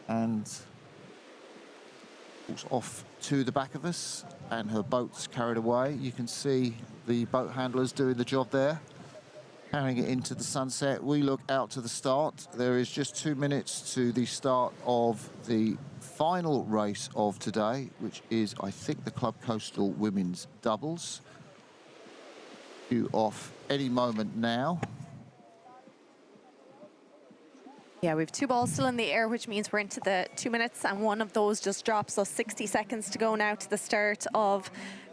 And walks off to the back of us, and her boat's carried away. You can see the boat handlers doing the job there, carrying it into the sunset. We look out to the start. There is just 2 minutes to the start of the final race of today, which is, I think, the Club Coastal Women's Doubles. Due off any moment now. Yeah, we have 2 balls still in the air, which means we're into the 2 minutes, and one of those just drops. So 60 seconds to go now to the start of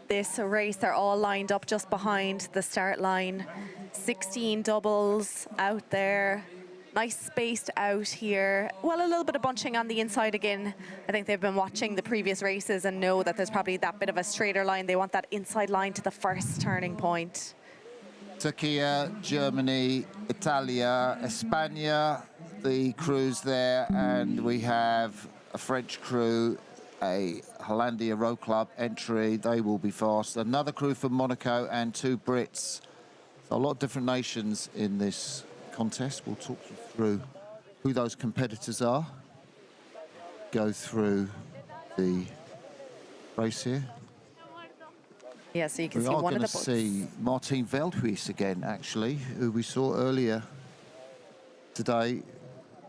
this race. They're all lined up just behind the start line. 16 doubles out there. Nice spaced out here. Well, a little bit of bunching on the inside again. I think they've been watching the previous races and know that there's probably that bit of a straighter line. They want that inside line to the first turning point. Turkey, Germany, Italia, España, the crews there, and we have a French crew, a Hollandia Row Club entry. They will be fast. Another crew from Monaco and 2 Brits. So a lot of different nations in this contest. We'll talk you through who those competitors are. Go through the race here. Yeah, so you can We see are one of going the to boats. see Martine Veldhuis again, actually, who we saw earlier today.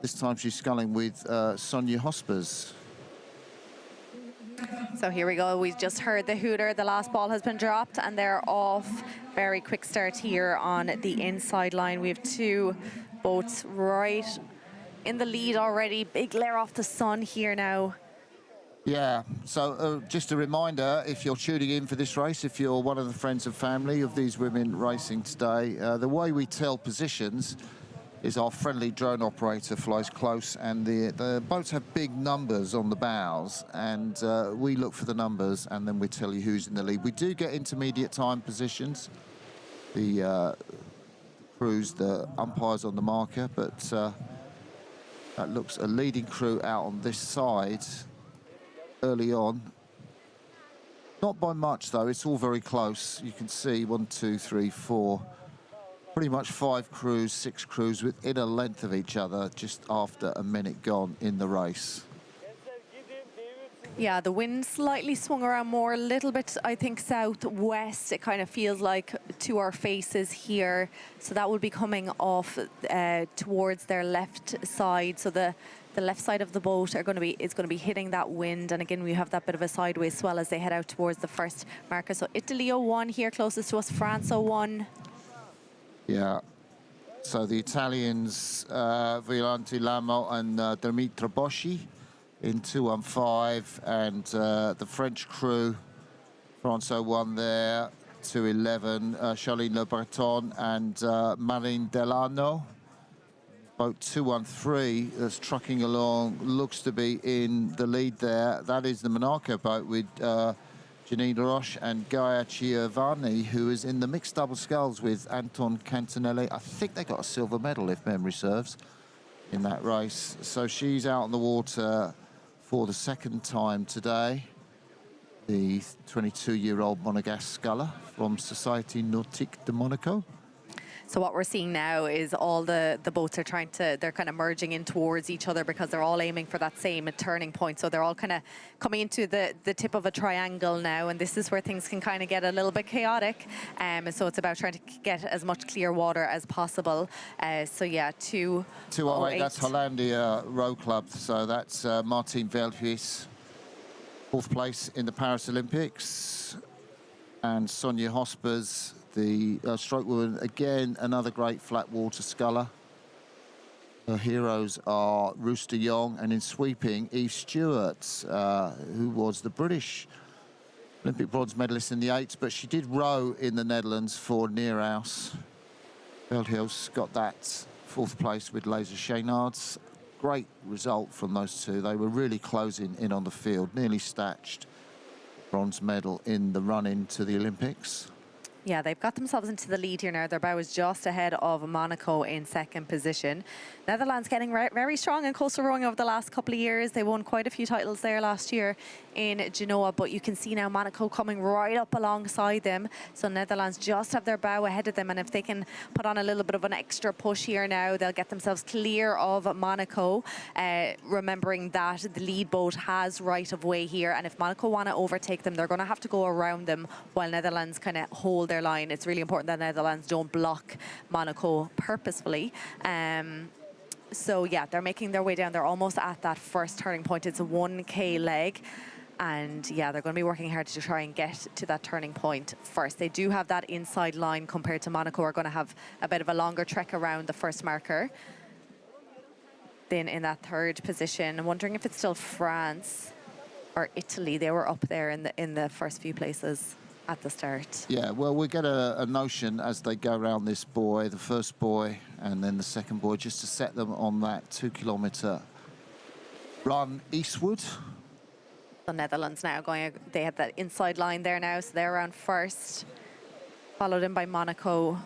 This time she's sculling with Sonia Hospers. So here we go. We just heard the hooter. The last ball has been dropped and they're off. Very quick start here on the inside line. We have 2 boats right in the lead already. Big glare off the sun here now. Yeah, so just a reminder, if you're tuning in for this race, if you're one of the friends and family of these women racing today, the way we tell positions is our friendly drone operator flies close, and the boats have big numbers on the bows, and we look for the numbers and then we tell you who's in the lead. We do get intermediate time positions, the crews, the umpires on the marker, but that looks a leading crew out on this side early on. Not by much though, it's all very close. You can see 1, 2, 3, 4, pretty much 5 crews, 6 crews within a length of each other just after a minute gone in the race. Yeah, the wind slightly swung around more, a little bit, I think, southwest. It kind of feels like to our faces here. So that will be coming off towards their left side. So the left side of the boat is going to be hitting that wind. And again, we have that bit of a sideways swell as they head out towards the first marker. So Italy 01 here, closest to us, France 01. Yeah, so the Italians, Violante Lamo and Dimitra Boschi in 215, and the French crew, Franco won there, 2:11. Charlene Le Breton and Marine Delano. Boat 213 that's trucking along, looks to be in the lead there. That is the Monaco boat with Janine Roche and Gaia Giovanni, who is in the mixed double sculls with Anton Cantonelli. I think they got a silver medal, if memory serves, in that race. So she's out on the water for the second time today. The 22-year-old Monégasque sculler from Société Nautique de Monaco. So what we're seeing now is all the boats are they're kind of merging in towards each other because they're all aiming for that same turning point. So they're all kind of coming into the tip of a triangle now, and this is where things can kind of get a little bit chaotic. So it's about trying to get as much clear water as possible. So yeah, 2:08. That's Hollandia Row Club. So that's Martine Veldhuis, 4th place in the Paris Olympics, and Sonia Hospers, the stroke woman, again, another great flat water sculler. Her heroes are Rooster Young, and in sweeping, Eve Stewart, who was the British Olympic bronze medalist in the 8s, but she did row in the Netherlands for Neerhaus. Veldhuis got that 4th place with Laser Chaynards. Great result from those two. They were really closing in on the field, nearly snatched bronze medal in the run-in to the Olympics. Yeah, they've got themselves into the lead here now. Their bow is just ahead of Monaco in 2nd position. Netherlands getting very strong in coastal rowing over the last couple of years. They won quite a few titles there last year in Genoa, but you can see now Monaco coming right up alongside them. So Netherlands just have their bow ahead of them, and if they can put on a little bit of an extra push here now, they'll get themselves clear of Monaco, remembering that the lead boat has right of way here, and if Monaco want to overtake them, they're going to have to go around them while Netherlands kind of hold their line. It's really important that Netherlands don't block Monaco purposefully. So yeah, they're making their way down. They're almost at that first turning point. It's a 1K leg. And yeah, they're going to be working hard to try and get to that turning point first. They do have that inside line compared to Monaco. Are going to have a bit of a longer trek around the first marker. Then in that 3rd position, I'm wondering if it's still France or Italy. They were up there in the first few places at the start. Yeah, well, we get a notion as they go around this buoy, the first buoy and then the second buoy, just to set them on that 2-kilometre run eastward. The Netherlands now they have that inside line there now, so they're around first, followed in by Monaco.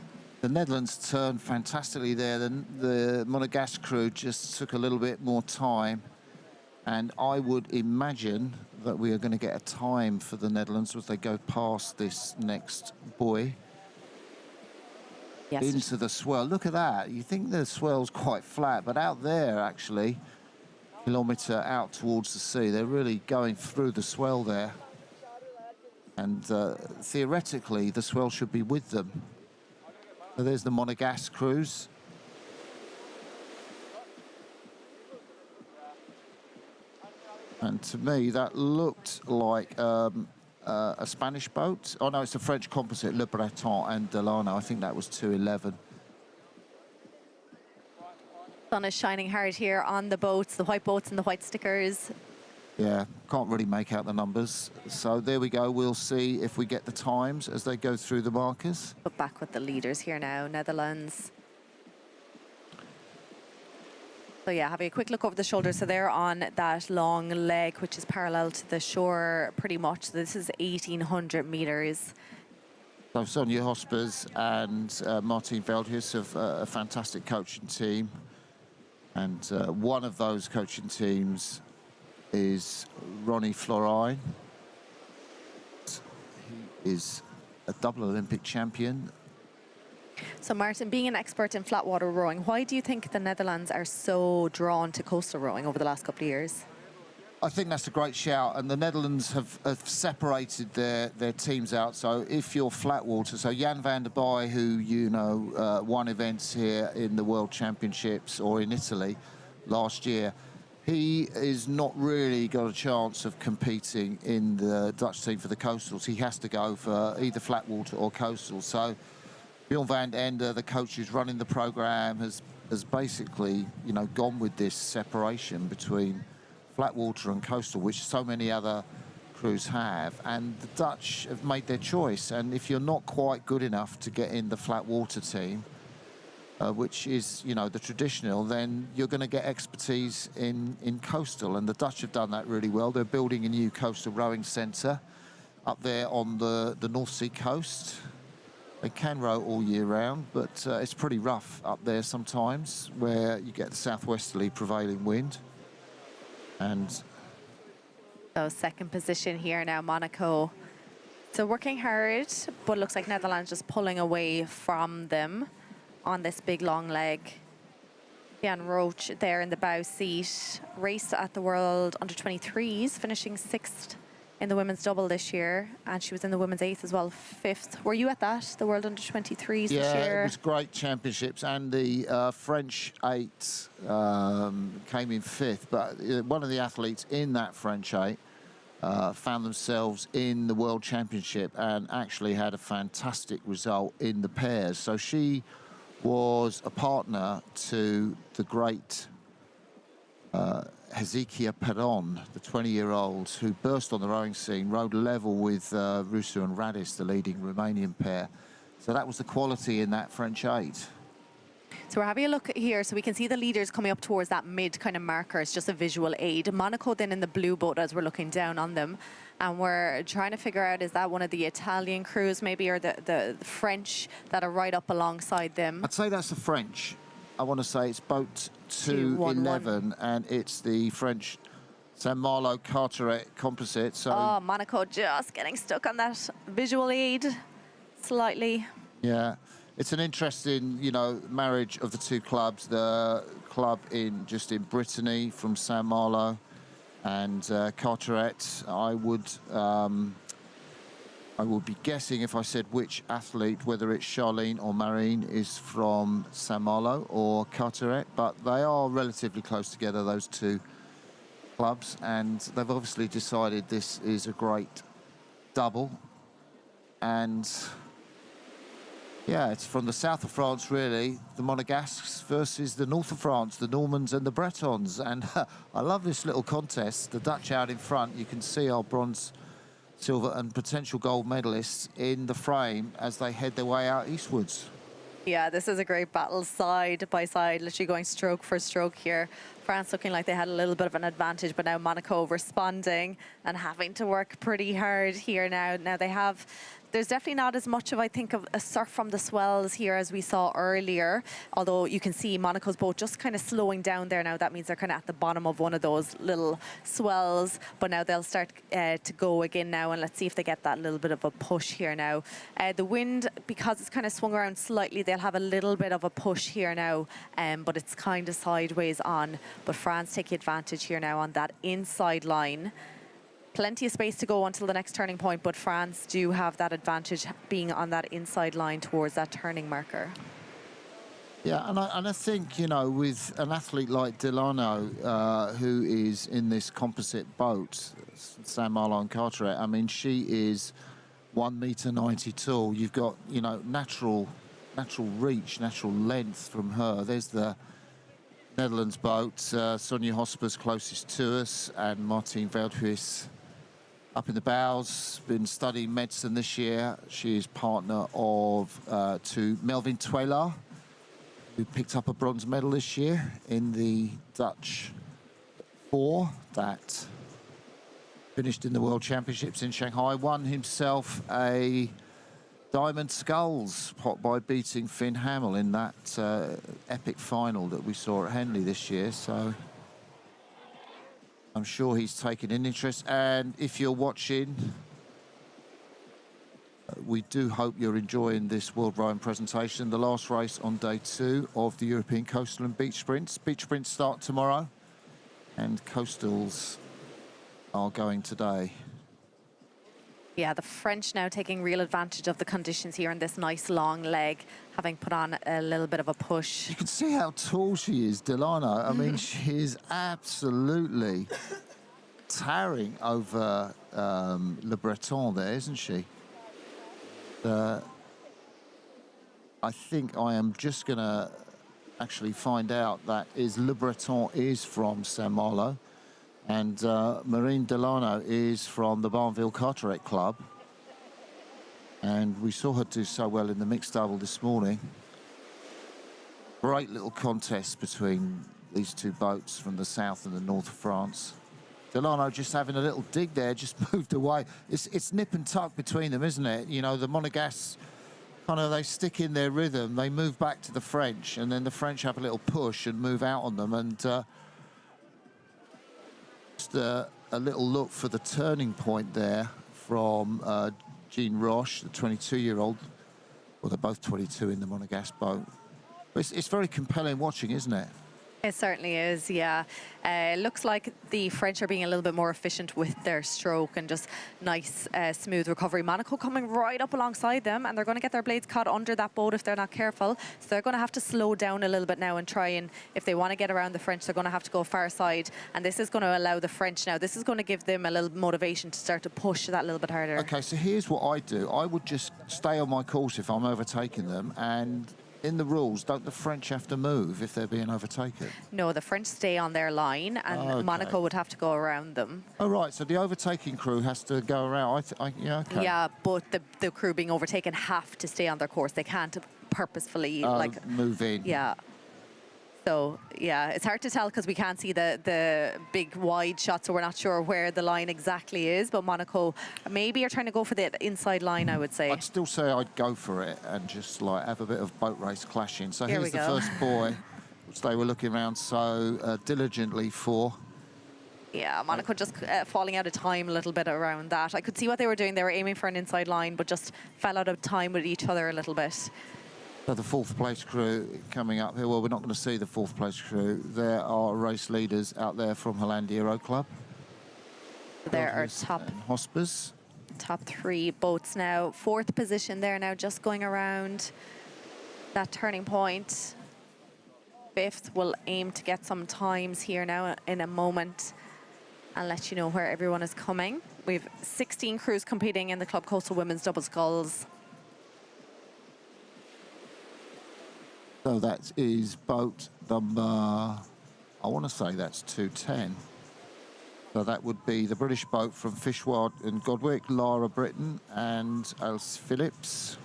The Netherlands turned fantastically there. The Monégasque crew just took a little bit more time, and I would imagine that we are going to get a time for the Netherlands as they go past this next buoy. Yes. Into the swell. Look at that. You think the swell's quite flat, but out there, actually, kilometre out towards the sea, they're really going through the swell there. And theoretically, the swell should be with them. So there's the Monégasque cruise. And to me, that looked like a Spanish boat. Oh, no, it's a French composite, Le Breton and Delano. I think that was 2:11. Sun is shining hard here on the boats and the white stickers. Yeah, can't really make out the numbers. So there we go. We'll see if we get the times as they go through the markers. But back with the leaders here now, Netherlands. So yeah, having a quick look over the shoulder. So they're on that long leg, which is parallel to the shore pretty much. So this is 1,800 meters. So Sonia Hospers and Martine Veldhuis have a fantastic coaching team. And one of those coaching teams is Ronnie Florine. He is a double Olympic champion. So Martin, being an expert in flat water rowing, why do you think the Netherlands are so drawn to coastal rowing over the last couple of years? I think that's a great shout, and the Netherlands have separated their teams out. So if you're flat water, so Jan van der Baaij, who you know won events here in the World Championships or in Italy last year, he is not really got a chance of competing in the Dutch team for the coastals. He has to go for either flat water or coastal. So Bjorn van den Ende, the coach who's running the program, has basically, you know, gone with this separation between flat water and coastal, which so many other crews have, and the Dutch have made their choice. And if you're not quite good enough to get in the flat water team, which is, you know, the traditional, then you're going to get expertise in coastal. And the Dutch have done that really well. They're building a new coastal rowing centre up there on the North Sea coast. They can row all year round, but it's pretty rough up there sometimes, where you get the southwesterly prevailing wind. And So second position here now, Monaco. So working hard, but looks like Netherlands just pulling away from them on this big long leg. Jan Roach there in the bow seat. Raced at the World Under-23s, finishing 6th in the women's double this year. And she was in the women's 8th as well, 5th. Were you at that, the World Under-23s this year? Yeah, it was great championships. And the French 8 came in 5th. But one of the athletes in that French 8 found themselves in the World Championship and actually had a fantastic result in the pairs. So she was a partner to the great Hezekiah Perron, the 20-year-old who burst on the rowing scene, rowed level with Rusu and Radis, the leading Romanian pair. So that was the quality in that French 8. So we're having a look here, so we can see the leaders coming up towards that mid kind of marker. It's just a visual aid. Monaco then in the blue boat as we're looking down on them. And we're trying to figure out, is that one of the Italian crews maybe, or the French that are right up alongside them? I'd say that's the French. I want to say it's boat 211, and it's the French Saint Malo Carteret composite. So oh, Monaco just getting stuck on that visual aid slightly. yeah. It's an interesting, you know, marriage of the two clubs. The club in Brittany from Saint Malo and Carteret. I would be guessing if I said which athlete, whether it's Charlene or Marine, is from Saint Malo or Carteret, but they are relatively close together, those two clubs, and they've obviously decided this is a great double. And yeah, it's from the south of France, really, the Monegasques versus the north of France, the Normans and the Bretons. And I love this little contest. The Dutch out in front, you can see our bronze, silver and potential gold medalists in the frame as they head their way out eastwards. Yeah, this is a great battle side by side, literally going stroke for stroke here. France looking like they had a little bit of an advantage, but now Monaco responding and having to work pretty hard here now. Now they have, there's definitely not as much of, I think, of a surf from the swells here as we saw earlier, although you can see Monaco's boat just kind of slowing down there now. That means they're kind of at the bottom of one of those little swells, but now they'll start to go again now, and let's see if they get that little bit of a push here now. The wind, because it's kind of swung around slightly, they'll have a little bit of a push here now, but it's kind of sideways on. But France taking advantage here now on that inside line. Plenty of space to go until the next turning point, but France do have that advantage being on that inside line towards that turning marker. Yeah, and I think, you know, with an athlete like Delano, who is in this composite boat, Saint Malo and Carteret, I mean, she is 1.90 meter tall. You've got, you know, natural reach, natural length from her. There's the Netherlands boat, Sonja Hosper's closest to us, and Martine Veldhuis up in the bows, been studying medicine this year. She is partner to Melvin Twelaar, who picked up a bronze medal this year in the Dutch 4 that finished in the World Championships in Shanghai, won himself a diamond sculls pot by beating Finn Hamill in that epic final that we saw at Henley this year. So I'm sure he's taken an interest. And if you're watching, we do hope you're enjoying this World Rowing presentation. The last race on day 2 of the European Coastal and Beach Sprints. Beach Sprints start tomorrow, and Coastals are going today. Yeah, the French now taking real advantage of the conditions here in this nice long leg, having put on a little bit of a push. You can see how tall she is, Delano. I mean, she is absolutely towering over Le Breton there, isn't she? I think I am just going to actually find out that Le Breton is from Saint Malo. And Marine Delano is from the Barneville Carteret Club. And we saw her do so well in the mixed double this morning. Great little contest between these two boats from the south and the north of France. Delano just having a little dig there, just moved away. It's nip and tuck between them, isn't it? You know, the Monegasques, kind of, they stick in their rhythm, they move back to the French, and then the French have a little push and move out on them. And just a little look for the turning point there from Jean Roche, the 22-year-old. Well, they're both 22 in the Monegasque boat. But it's very compelling watching, isn't it? It certainly is, yeah. Looks like the French are being a little bit more efficient with their stroke and just nice, smooth recovery. Monaco coming right up alongside them, and they're going to get their blades caught under that boat if they're not careful. So they're going to have to slow down a little bit now and try and, if they want to get around the French, they're going to have to go far side. And this is going to allow the French now. This is going to give them a little motivation to start to push that little bit harder. Okay, so here's what I do. I would just stay on my course if I'm overtaking them, and in the rules, don't the French have to move if they're being overtaken? No, the French stay on their line, and Monaco would have to go around them. Oh, right, so the overtaking crew has to go around. Yeah, okay. Yeah, but the crew being overtaken have to stay on their course. They can't purposefully, move in. Yeah. So, yeah, it's hard to tell because we can't see the big wide shot, so we're not sure where the line exactly is. But Monaco maybe are trying to go for the inside line, I would say. I'd still say I'd go for it and just like have a bit of boat race clashing. So Here here's the first buoy, which they were looking around so diligently for. Yeah, Monaco just falling out of time a little bit around that. I could see what they were doing. They were aiming for an inside line, but just fell out of time with each other a little bit. So the fourth place crew coming up here. Well, we're not going to see the fourth place crew. There are race leaders out there from Hollandia Aero Club. There are top three boats now. Fourth position there now, just going around that turning point. Fifth will aim to get some times here now in a moment and let you know where everyone is coming. We've 16 crews competing in the Club Coastal Women's Double Sculls. So that is boat number, I want to say that's 210. So that would be the British boat from Fishward and Godwick, Lara Britton and Alice Phillips.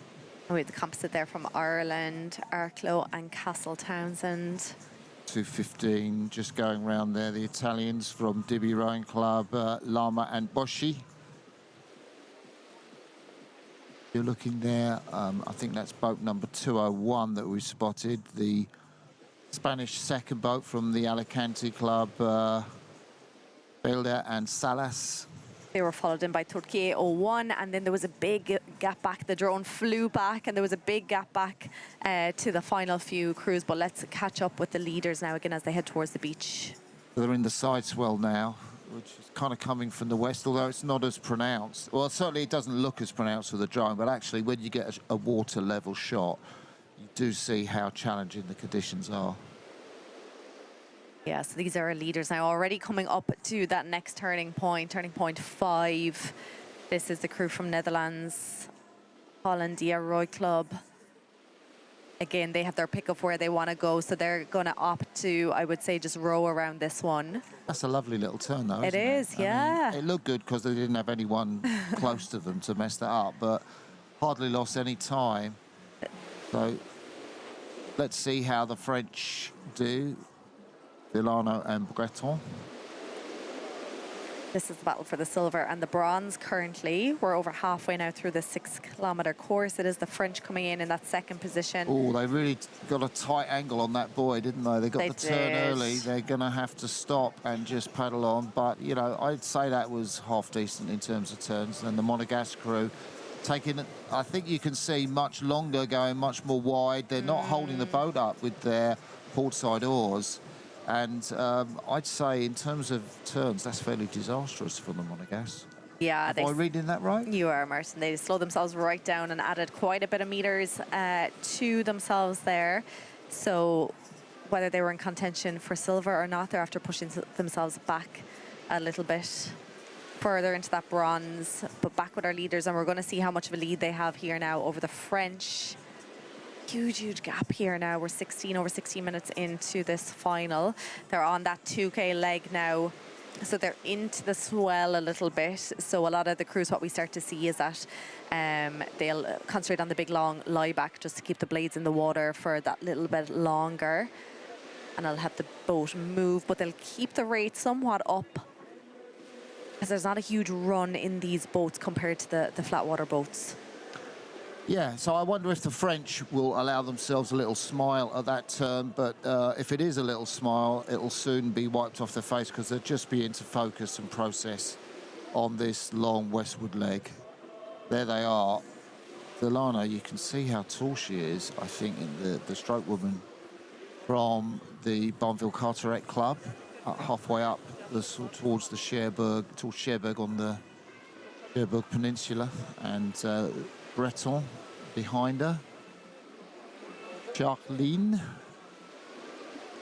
We have the composite there from Ireland, Arklow and Castle Townsend. 215, just going around there, the Italians from Dibby Rowing Club, Lama and Boschi. You're looking there, I think that's boat number 201 that we spotted, the Spanish second boat from the Alicante Club, Belda and Salas. They were followed in by Türkiye 01, and then there was a big gap back. The drone flew back, and there was a big gap back to the final few crews. But let's catch up with the leaders now again as they head towards the beach. They're in the side swell now, which is kind of coming from the west, although it's not as pronounced. Well, certainly it doesn't look as pronounced with the drone, but actually when you get a water level shot, you do see how challenging the conditions are. Yeah, so these are our leaders now already coming up to that next turning point 5. This is the crew from Netherlands, Hollandia Roy Club. Again, they have their pick of where they want to go, so they're going to opt to, I would say, just row around this one. That's a lovely little turn, though, isn't it? It is, yeah. I mean, it looked good because they didn't have anyone close to them to mess that up, but hardly lost any time. So let's see how the French do. Villano and Breton. This is the battle for the silver and the bronze currently. We're over halfway now through the 6-kilometre course. It is the French coming in that second position. Oh, they really got a tight angle on that buoy, didn't they? They got the turn early. They're going to have to stop and just paddle on. But, you know, I'd say that was half decent in terms of turns. And the Monegasque crew taking, I think you can see, much longer, going much more wide. They're not holding the boat up with their portside oars. And I'd say in terms of turns, that's fairly disastrous for the Monegasque. Yeah. Am I reading that right? You are, Martin. They slowed themselves right down and added quite a bit of meters to themselves there. So whether they were in contention for silver or not, they're after pushing themselves back a little bit further into that bronze, but back with our leaders. And we're going to see how much of a lead they have here now over the French. Huge gap here now. We're over 16 minutes into this final. They're on that 2K leg now. So they're into the swell a little bit. So a lot of the crews, what we start to see is that they'll concentrate on the big long lie back just to keep the blades in the water for that little bit longer. And I'll have the boat move, but they'll keep the rate somewhat up because there's not a huge run in these boats compared to the flat water boats. Yeah, so I wonder if the French will allow themselves a little smile at that turn, but if it is a little smile, it'll soon be wiped off their face because they'll just be into focus and process on this long westward leg. There they are. Delano, you can see how tall she is, I think, in the stroke woman from the Barneville Carteret Club, halfway up towards the Cherbourg on the Cherbourg Peninsula, and Breton behind her. Jacqueline,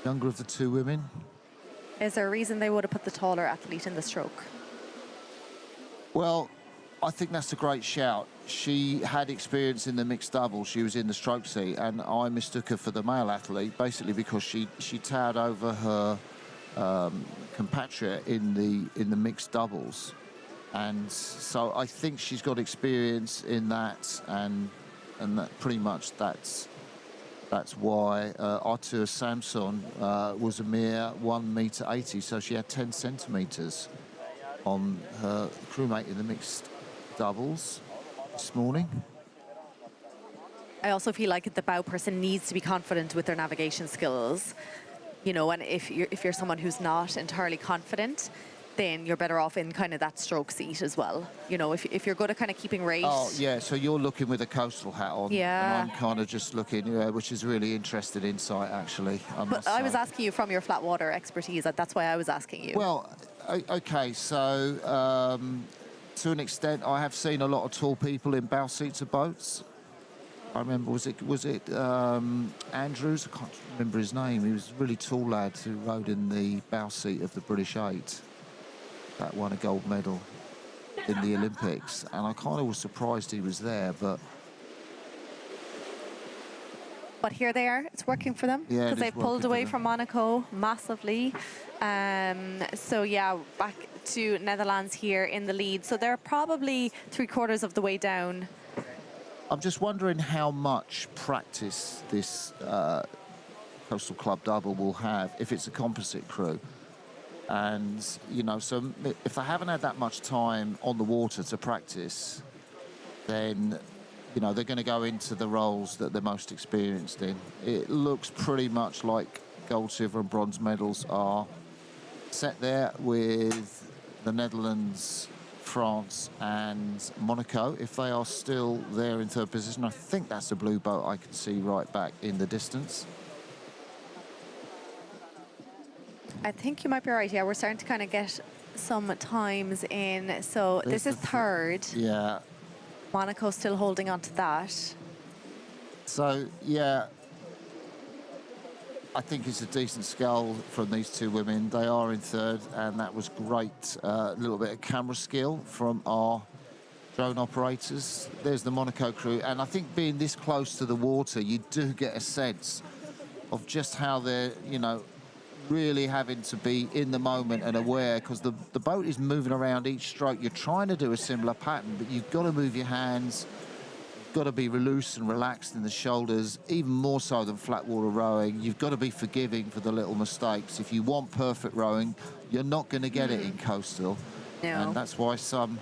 younger of the two women. Is there a reason they would have put the taller athlete in the stroke? Well, I think that's a great shout. She had experience in the mixed double. She was in the stroke seat, and I mistook her for the male athlete, basically because she towered over her compatriot in the mixed doubles. And so I think she's got experience in that, and that pretty much that's why Arthur Samson was a mere 1.80 meters, so she had 10 centimeters on her crewmate in the mixed doubles this morning. I also feel like the bow person needs to be confident with their navigation skills, you know, and if you're someone who's not entirely confident, then you're better off in kind of that stroke seat as well. You know, if you're good at kind of keeping rate. Oh, yeah, so you're looking with a coastal hat on. Yeah. And I'm kind of just looking, which is really interesting insight, actually. But I was asking you from your flat water expertise. That's why I was asking you. Well, okay, so to an extent, I have seen a lot of tall people in bow seats of boats. I remember, was it Andrews? I can't remember his name. He was a really tall lad who rode in the bow seat of the British 8. That won a gold medal in the Olympics, and I kind of was surprised he was there, but here they are. It's working for them Yeah, because it is they've pulled working for away them. from Monaco massively. So yeah, back to Netherlands here in the lead. So they're probably 3/4 of the way down. I'm just wondering how much practice this Coastal Club double will have if it's a composite crew. And, you know, so if they haven't had that much time on the water to practice, then, you know, they're going to go into the roles that they're most experienced in. It looks pretty much like gold, silver and bronze medals are set there with the Netherlands, France and Monaco. If they are still there in third position, I think that's a blue boat I can see right back in the distance. I think you might be right. Yeah, we're starting to kind of get some times in. So There's this is the third. Yeah. Monaco still holding on to that. So, yeah, I think it's a decent scull from these two women. They are in third, and that was great. A little bit of camera skill from our drone operators. There's the Monaco crew, and I think being this close to the water, you do get a sense of just how they're, you know, really having to be in the moment and aware, because the boat is moving around each stroke. You're trying to do a similar pattern, but you've got to move your hands, you've got to be loose and relaxed in the shoulders, even more so than flat water rowing. You've got to be forgiving for the little mistakes. If you want perfect rowing, you're not going to get it in coastal. No. And that's why some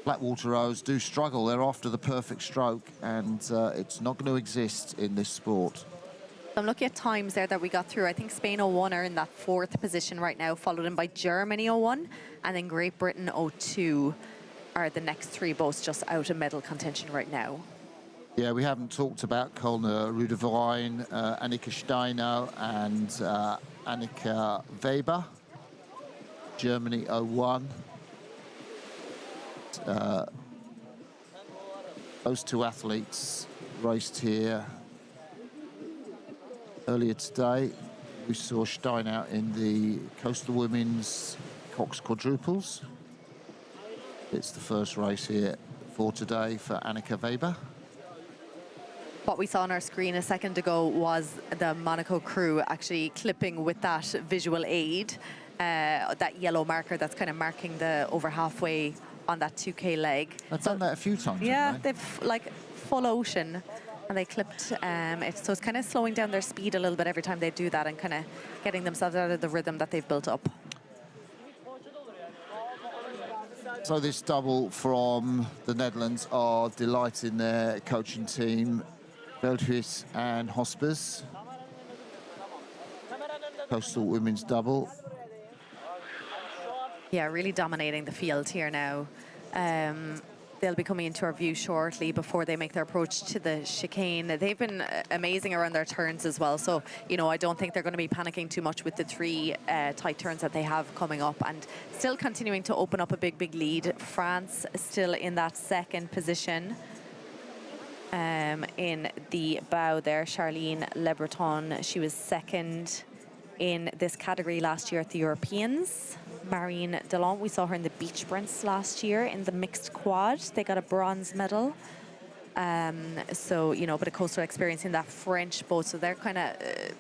flat water rowers do struggle. They're after the perfect stroke, and it's not going to exist in this sport. I'm looking at times there that we got through. I think Spain 01 are in that fourth position right now, followed in by Germany 01, and then Great Britain 02 are the next three boats just out of medal contention right now. Yeah, we haven't talked about Kölner Rudeverein, Annika Steiner and Annika Weber, Germany 01. Those two athletes raced here earlier today. We saw Stein out in the Coastal Women's Cox Quadruples. It's the first race here for today for Annika Weber. What we saw on our screen a second ago was the Monaco crew actually clipping with that visual aid. that yellow marker that's kind of marking the over halfway on that 2K leg. I've done that a few times. Yeah, haven't they? they've like full ocean, and they clipped it. So it's kind of slowing down their speed a little bit every time they do that, and kind of getting themselves out of the rhythm that they've built up. So this double from the Netherlands are delighting their coaching team, Veldhuis and Hospers. Coastal women's double. Yeah, really dominating the field here now. They'll be coming into our view shortly before they make their approach to the chicane. They've been amazing around their turns as well. So, you know, I don't think they're going to be panicking too much with the 3 tight turns that they have coming up, and still continuing to open up a big lead. France still in that second position. In the bow there, Charlene Le Breton, she was second in this category last year at the Europeans. Marine Delon, we saw her in the beach sprints last year in the mixed quad. They got a bronze medal. So, you know, a bit of coastal experience in that French boat. So they're kind of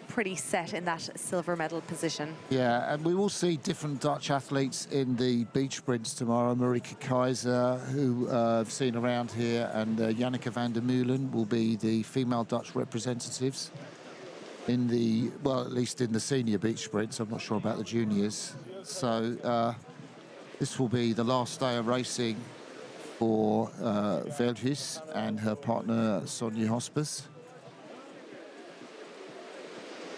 pretty set in that silver medal position. Yeah, and we will see different Dutch athletes in the beach sprints tomorrow. Marika Keizer, who I've seen around here, and Janneke van der Meulen will be the female Dutch representatives in the, well, at least in the senior beach sprints. I'm not sure about the juniors. So this will be the last day of racing for Veldhuis and her partner Sonja Hospers.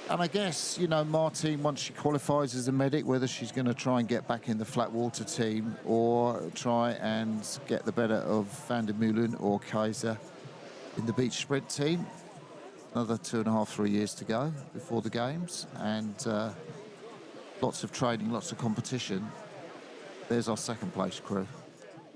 And I guess, you know, Martine, once she qualifies as a medic, whether she's going to try and get back in the flat water team or try and get the better of Van der Meulen or Keizer in the beach sprint team. Another 2.5, 3 years to go before the games, and lots of training, lots of competition. There's our second place crew.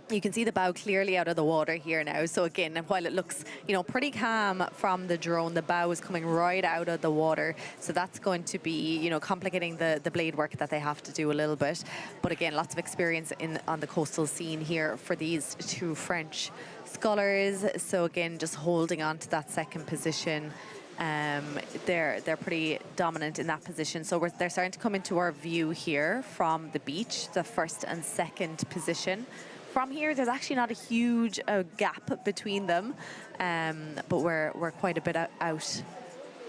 You can see the bow clearly out of the water here now. So again, while it looks, you know, pretty calm from the drone, the bow is coming right out of the water. So that's going to be, you know, complicating the blade work that they have to do a little bit. But again, lots of experience on the coastal scene here for these 2 French scullers. So again, just holding on to that second position. They're pretty dominant in that position. So they're starting to come into our view here from the beach, the first and second position. From here, there's actually not a huge gap between them, but we're quite a bit out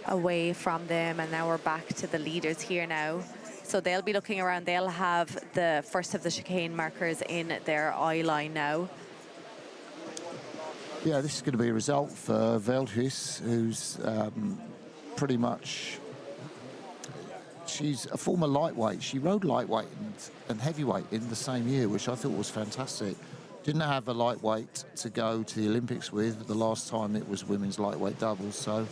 away from them, and now we're back to the leaders here now. So they'll be looking around. They'll have the first of the chicane markers in their eye line now. Yeah, this is going to be a result for Veldhuis, who's pretty much, she's a former lightweight. She rode lightweight and heavyweight in the same year, which I thought was fantastic. Didn't have a lightweight to go to the Olympics with. The last time it was women's lightweight doubles, so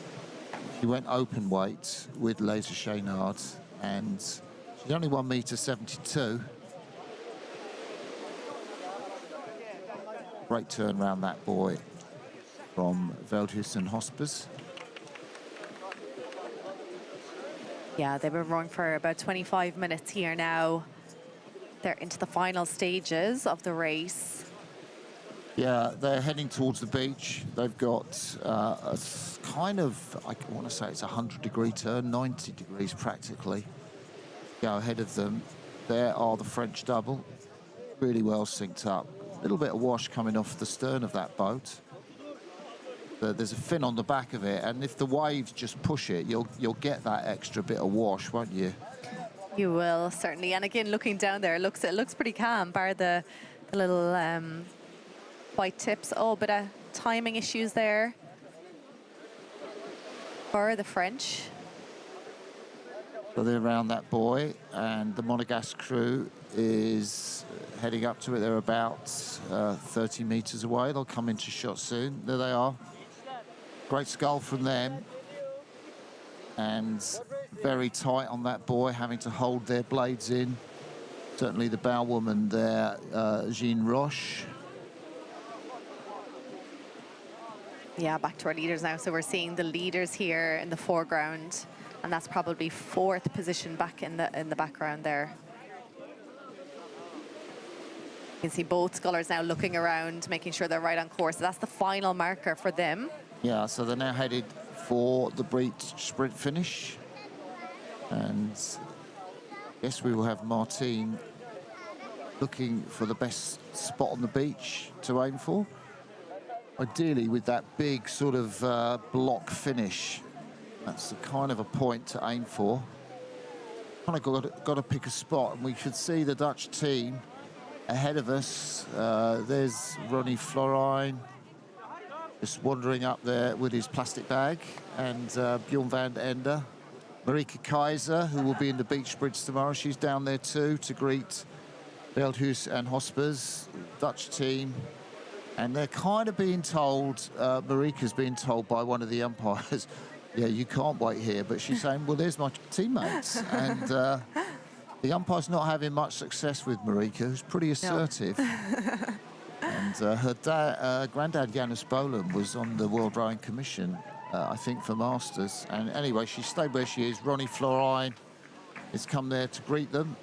she went open weight with Laser Chaynard, and she's only 1.72 meters. Great turn round that boy from Veldhuis and Hospers. Yeah, they've been rowing for about 25 minutes here now. They're into the final stages of the race. Yeah, they're heading towards the beach. They've got a kind of, I want to say it's a 100-degree turn, 90 degrees practically. Go ahead of them. There are the French double, really well synced up. A little bit of wash coming off the stern of that boat. There's a fin on the back of it, and if the waves just push it, you'll get that extra bit of wash, won't you? You will, certainly. And again, looking down there, it looks pretty calm, bar the little white tips. Oh, but timing issues there for the French. So they're around that buoy, and the Monegasque crew is heading up to it. They're about 30 meters away. They'll come into shot soon. There they are. Great scull from them. And very tight on that buoy, having to hold their blades in. Certainly the bow woman there, Jean Roche. Yeah, back to our leaders now. So we're seeing the leaders here in the foreground, and that's probably 4th position back in the background there. You can see both scullers now looking around, making sure they're right on course. So that's the final marker for them. Yeah, so they're now headed for the breach sprint finish. And Yes, we will have Martine looking for the best spot on the beach to aim for. Ideally with that big sort of block finish. That's the kind of a point to aim for. Kind of got to pick a spot, and we should see the Dutch team ahead of us. There's Ronnie Florijn just wandering up there with his plastic bag, and Bjorn van den Ende. Marieke Keizer, who will be in the beach sprints tomorrow, she's down there too to greet Veldhuis and Hospers, Dutch team. And they're kind of being told, Marieka's being told by one of the umpires, yeah, you can't wait here. But she's saying, well, there's my teammates. And the umpire's not having much success with Marieke, who's pretty assertive. And her granddad, Janus Bolen, was on the World Rowing Commission, I think, for Masters. And anyway, she stayed where she is. Ronnie Florijn has come there to greet them.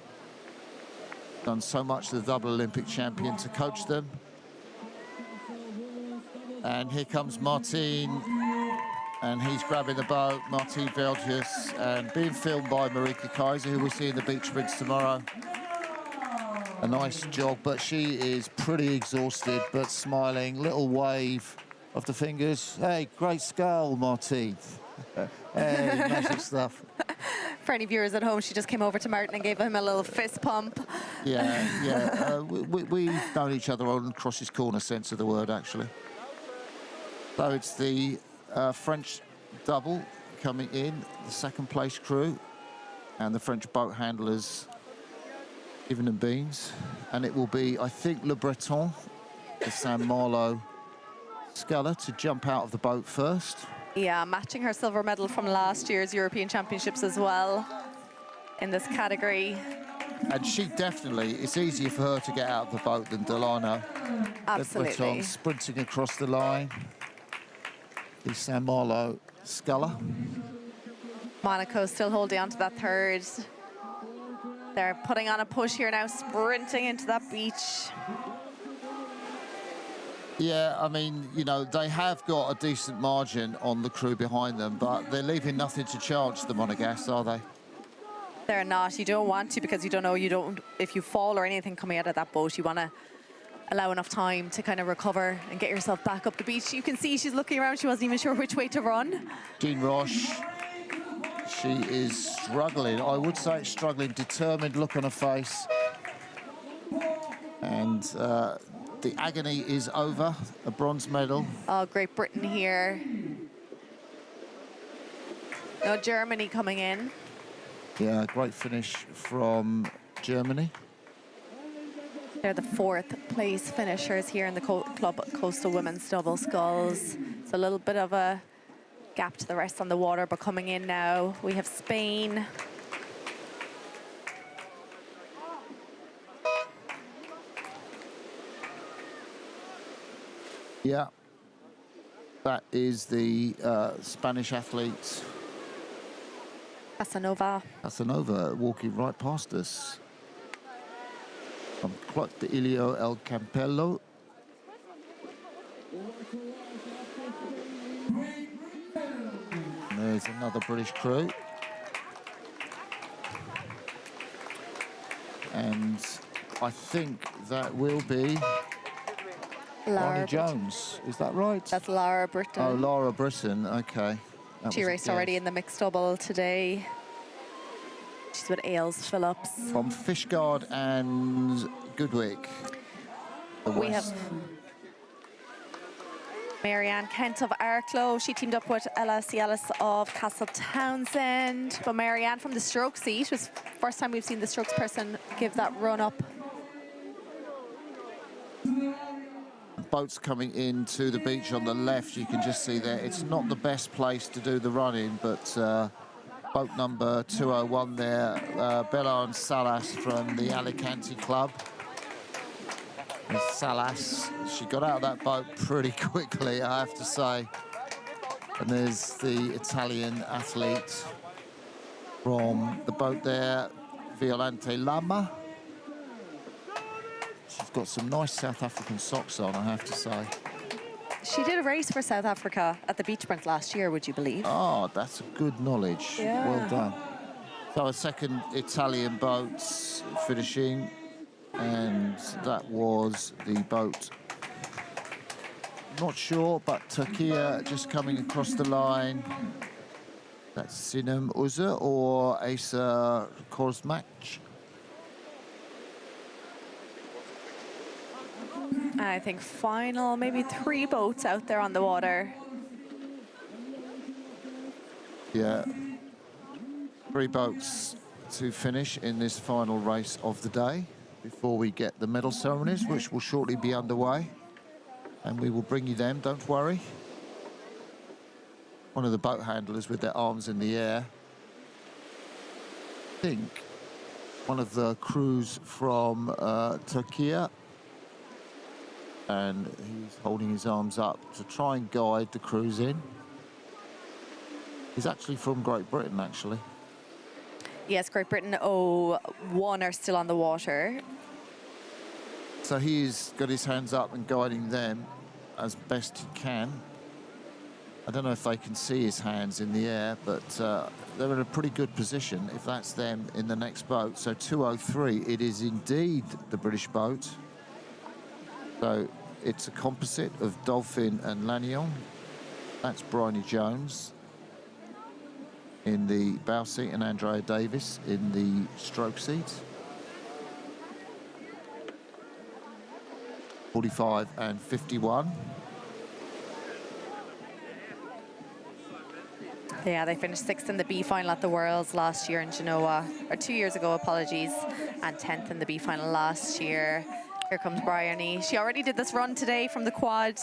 Done so much, the double Olympic champion, to coach them. And here comes Martine, and he's grabbing the boat, Martine Veldhuis, and being filmed by Marieke Keizer, who we'll see in the beach sprints tomorrow. A nice jog, but she is pretty exhausted, but smiling. Little wave of the fingers. Hey, great scull, Martine. Hey, magic stuff. For any viewers at home, she just came over to Martin and gave him a little fist pump. Yeah. We've known each other on Cross's Corner sense of the word, actually. So it's the French double coming in, the second place crew, and the French boat handlers giving them beans. And it will be, I think, Le Breton, the Saint-Malo sculler, to jump out of the boat first. Yeah, matching her silver medal from last year's European Championships as well in this category. And she definitely, it's easier for her to get out of the boat than Delano. Absolutely. Le Breton sprinting across the line. The Saint-Malo sculler. Monaco still holding on to that third. They're putting on a push here now, sprinting into that beach. Yeah, I mean, you know, they have got a decent margin on the crew behind them, but they're leaving nothing to chance, the Monegasque, are they? They're not. You don't want to, because you don't know, if you fall or anything coming out of that boat, you want to allow enough time to kind of recover and get yourself back up the beach. You can see she's looking around. She wasn't even sure which way to run. Jean Roche, she is struggling. I would say struggling, determined look on her face. And the agony is over, a bronze medal. Oh, Great Britain here. No, Germany coming in. Yeah, great finish from Germany. They're the fourth place finishers here in the Club Coastal Women's Double Sculls. It's a little bit of a gap to the rest on the water, but coming in now, we have Spain. Yeah, that is the Spanish athlete Casanova walking right past us. From Clot de Ilio El Campello. And there's another British crew. And I think that will be Barney Jones. Is that right? That's Laura Britton. Oh, Laura Britton, okay. She raced already in the mixed double today. She's with Ailes Phillips. From Fishguard and Goodwick. We have Marianne Kent of Arklow. She teamed up with Ella Cialis of Castle Townsend. But Marianne from the stroke seat. It was the first time we've seen the strokes person give that run up. Boats coming into the beach on the left, you can just see there. It's not the best place to do the running, but boat number 201 there, Bella and Salas from the Alicante Club. And Salas, she got out of that boat pretty quickly, I have to say. And there's the Italian athlete from the boat there, Violante Lama. She's got some nice South African socks on, I have to say. She did a race for South Africa at the beach sprint last year, would you believe? Oh, that's a good knowledge. Yeah. Well done. So a second Italian boat finishing, and that was the boat. Not sure, but Turkey just coming across the line. That's Sinem Uza or Asa Kozmak. I think final, maybe 3 boats out there on the water. Yeah, 3 boats to finish in this final race of the day before we get the medal ceremonies, which will shortly be underway. And we will bring you them, don't worry. One of the boat handlers with their arms in the air. I think one of the crews from Turkey. And he's holding his arms up to try and guide the crews in. He's actually from Great Britain, actually. Yes, Great Britain 01 are still on the water. So he's got his hands up and guiding them as best he can. I don't know if they can see his hands in the air, but they're in a pretty good position if that's them in the next boat. So 203, it is indeed the British boat. So it's a composite of Dolphin and Lanyon. That's Bryony Jones in the bow seat and Andrea Davis in the stroke seat. 45 and 51. Yeah, they finished 6th in the B final at the Worlds last year in Genoa, or 2 years ago, apologies, and 10th in the B final last year. Here comes Bryony. She already did this run today from the quad.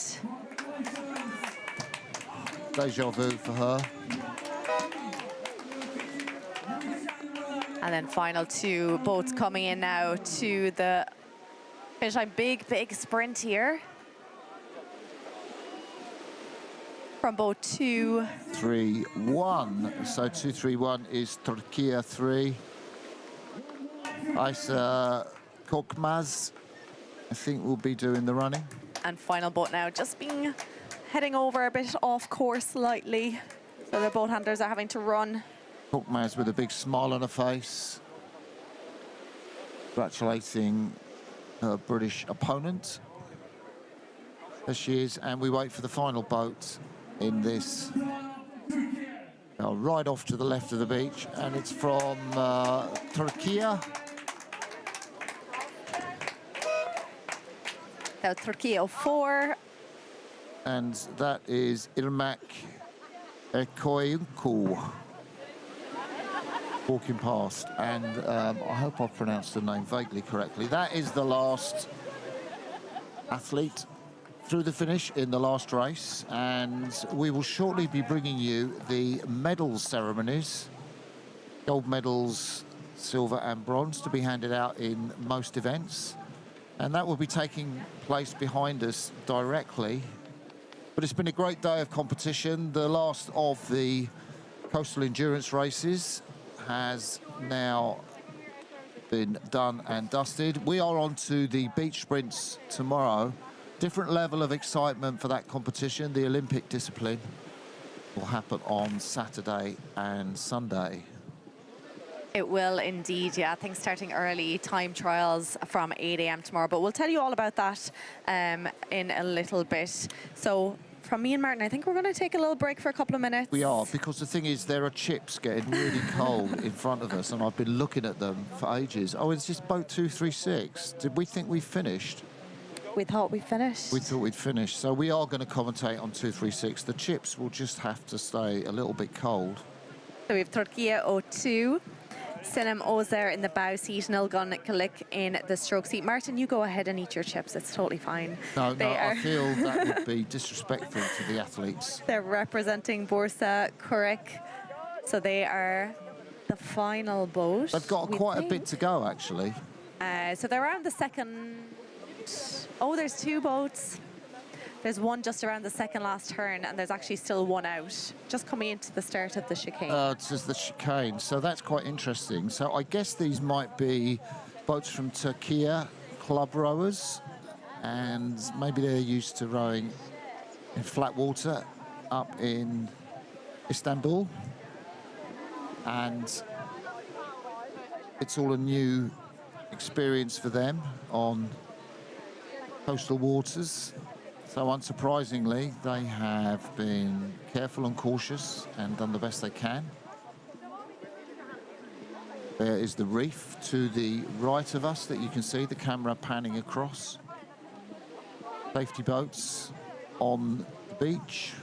Deja vu for her. And then final 2 boats coming in now to the finish line. Big sprint here. From boat 2. 3-1. So 2-3-1 is Turkey 3. Isa Korkmaz, I think, will be doing the running. And final boat now just being heading over a bit off course slightly. So the boat handlers are having to run. Korkmaz with a big smile on her face, congratulating her British opponent. There she is, and we wait for the final boat in this. Now, right off to the left of the beach, and it's from Turkey. Now Turkey 04. And that is Irmak Ekoyunku walking past. And I hope I've pronounced the name vaguely correctly. That is the last athlete through the finish in the last race. And we will shortly be bringing you the medal ceremonies. Gold medals, silver and bronze, to be handed out in most events. And that will be taking place behind us directly. But it's been a great day of competition. The last of the coastal endurance races has now been done and dusted. We are on to the beach sprints tomorrow. Different level of excitement for that competition. The Olympic discipline will happen on Saturday and Sunday. It will indeed, yeah. Things starting early, time trials from 8 a.m. tomorrow. But we'll tell you all about that in a little bit. So from me and Martin, I think we're going to take a little break for a couple of minutes. We are, because the thing is, there are chips getting really cold in front of us, and I've been looking at them for ages. Oh, it's just boat 236. Did we think we finished? We thought we finished. We thought we'd finished. So we are going to commentate on 236. The chips will just have to stay a little bit cold. So we have Turkey 02. Sinem Ozer in the bow seat, Nilgun Kalik in the stroke seat. Martin, you go ahead and eat your chips. It's totally fine. No, I feel that would be disrespectful to the athletes. They're representing Bursa Kurek. So they are the final boat. They've got quite a bit to go, actually. So they're around the second... Oh, there's 2 boats. There's one just around the second last turn, and there's actually still one out, just coming into the start of the chicane. It's just the chicane, so that's quite interesting. So I guess these might be boats from Turkey, club rowers, and maybe they're used to rowing in flat water up in Istanbul. And it's all a new experience for them on coastal waters. So unsurprisingly, they have been careful and cautious and done the best they can. There is the reef to the right of us that you can see, the camera panning across. Safety boats on the beach.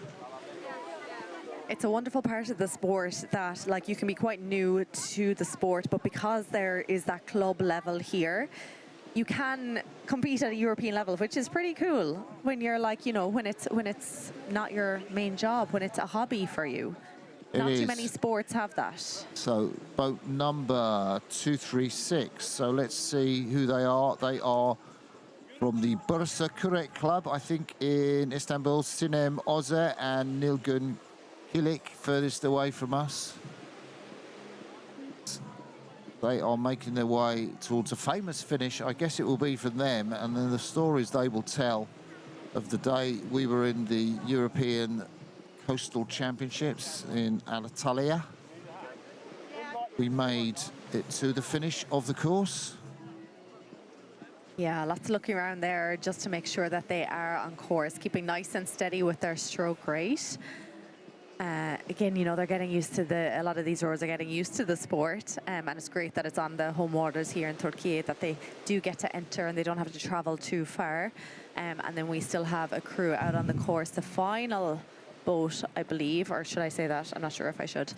It's a wonderful part of the sport that, like, you can be quite new to the sport, but because there is that club level here, you can compete at a European level, which is pretty cool when you're like, you know, when it's not your main job, when it's a hobby for you. Not too many sports have that. So boat number 236. So let's see who they are. They are from the Bursa Kürek Club, I think, in Istanbul. Sinem Ozer and Nilgün Kilik, furthest away from us. They are making their way towards a famous finish. I guess it will be from them, and then the stories they will tell of the day we were in the European Coastal Championships in Antalya. We made it to the finish of the course. Yeah, lots of looking around there just to make sure that they are on course, keeping nice and steady with their stroke rate. Again, you know, they're getting used to a lot of these rowers are getting used to the sport, and it's great that it's on the home waters here in Turkey, that they do get to enter and they don't have to travel too far. And then we still have a crew out on the course. The final boat, I believe, or should I say that? I'm not sure if I should.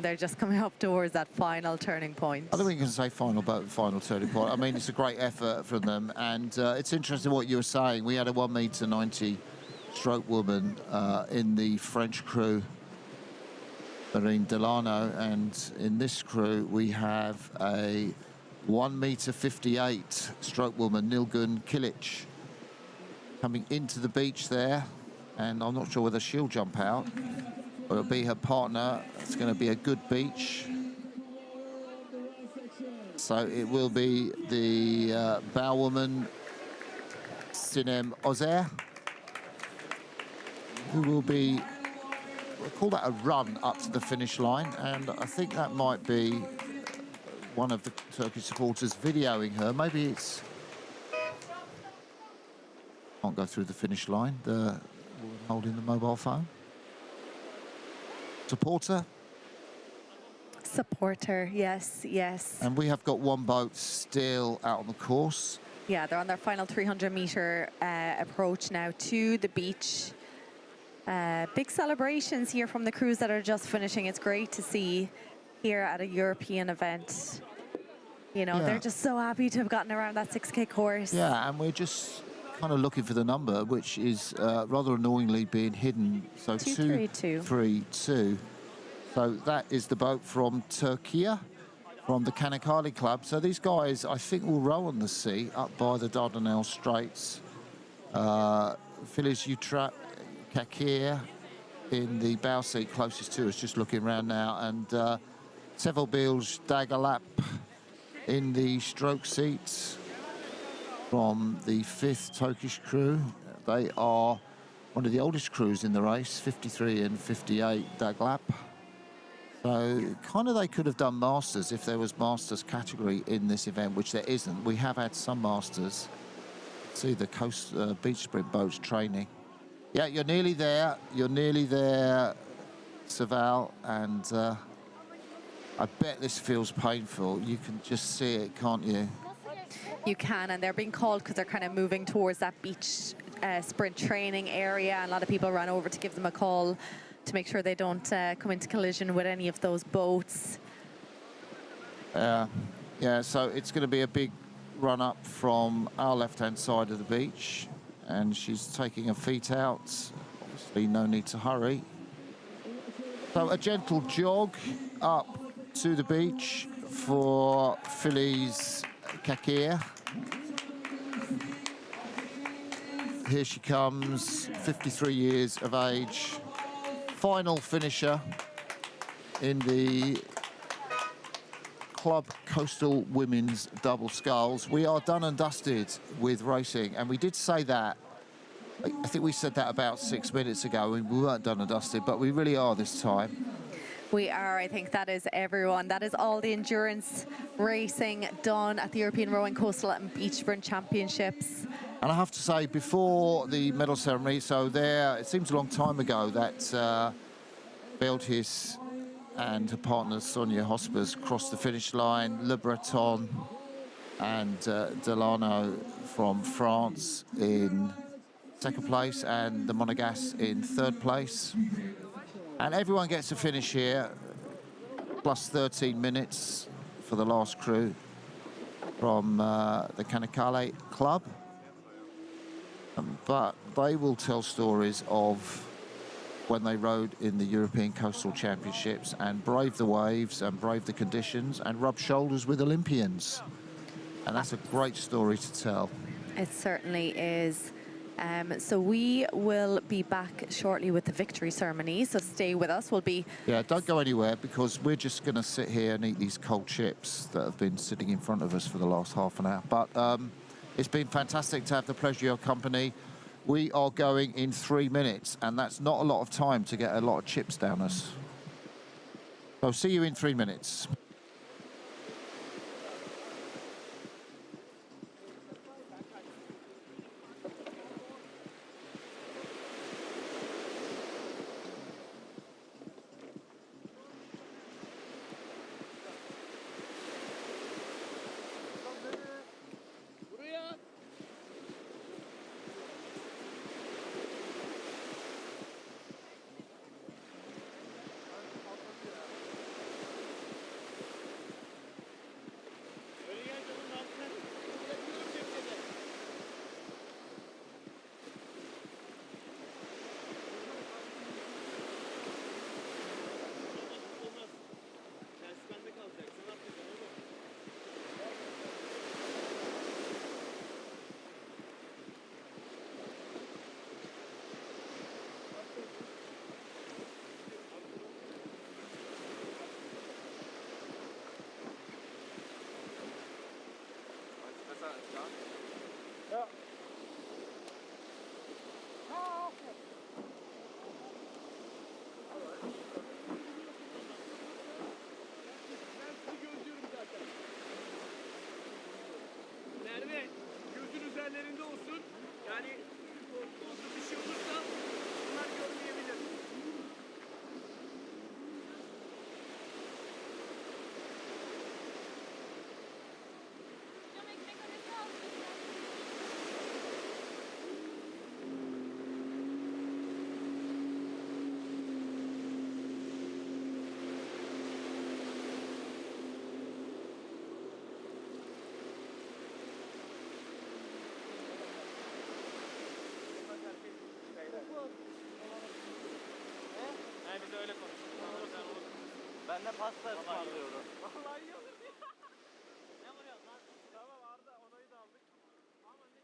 They're just coming up towards that final turning point. I don't think you can say final boat, final turning point. I mean, it's a great effort from them, and it's interesting what you were saying. We had a 1m90 stroke woman in the French crew, Marine Delano, and in this crew we have a 1m58 stroke woman, Nilgün Kilik, coming into the beach there, and I'm not sure whether she'll jump out or it'll be her partner. It's going to be a good beach. So it will be the bowwoman Sinem Ozer, who will be, we'll call that a run up to the finish line, and I think that might be one of the Turkish supporters videoing her. Maybe it's, can't go through the finish line, the woman holding the mobile phone. Supporter. Supporter, yes, yes. And we have got one boat still out on the course. Yeah, they're on their final 300-meter approach now to the beach. Big celebrations here from the crews that are just finishing. It's great to see here at a European event. You know, they're just so happy to have gotten around that 6K course. Yeah, and we're just kind of looking for the number, which is rather annoyingly being hidden. So 232. So that is the boat from Turkey, from the Kanakkale Club. So these guys, I think, will row on the sea up by the Dardanelles Straits. Filiz Utra Kakir in the bow seat closest to us, just looking around now, and Seval Bilge Dagalap in the stroke seats from the 5th Turkish crew. They are one of the oldest crews in the race, 53 and 58 Daglap. So kind of they could have done Masters if there was Masters category in this event, which there isn't. We have had some Masters. See the coast beach sprint boats training. Yeah, you're nearly there. You're nearly there, Seval, and I bet this feels painful. You can just see it, can't you? You can, and they're being called because they're kind of moving towards that beach sprint training area, and a lot of people ran over to give them a call to make sure they don't come into collision with any of those boats. Yeah, so it's going to be a big run up from our left-hand side of the beach, and she's taking her feet out. Obviously, no need to hurry. So a gentle jog up to the beach for Filiz Kakir. Here she comes, 53 years of age, final finisher in the Club Coastal Women's Double Sculls. We are done and dusted with racing, and we did say that. I think we said that about 6 minutes ago. We weren't done and dusted, but we really are this time. We are. I think that is everyone. That is all the endurance racing done at the European Rowing, Coastal and Beach Sprint Championships. And I have to say, before the medal ceremony, so there, it seems a long time ago that Veldhis and her partner Sonia Hospers crossed the finish line. Le Breton and Delano from France in second place, and the Monegasque in third place. And everyone gets a finish here, plus 13 minutes for the last crew from the Kanakale Club. But they will tell stories of when they rode in the European Coastal Championships and braved the waves and braved the conditions and rubbed shoulders with Olympians. And that's a great story to tell. It certainly is. So we will be back shortly with the victory ceremony, so stay with us. We'll be... Yeah, don't go anywhere, because we're just going to sit here and eat these cold chips that have been sitting in front of us for the last half an hour. But it's been fantastic to have the pleasure of your company. We are going in 3 minutes, and that's not a lot of time to get a lot of chips down us. So see you in 3 minutes. Buraya. Öyle gel canım ne yapacaksın? Bırakıyorum cepleri. Olmaz. Ders bende kalacak. Sen atlayacaksın oğlum. Ben sizi gözlüyorum zaten. Merve, gözün üzerlerinde olsun. Yani olsun bir şey olursa bunlar görmeyebilir. He biz öyle konuştuk. Ben de pasta ısmarlıyorum. Vallahi iyi olur. Ne vuruyorsun lan? Tamam Arda, onayı da aldık. Ama ne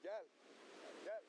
Gel. Gel.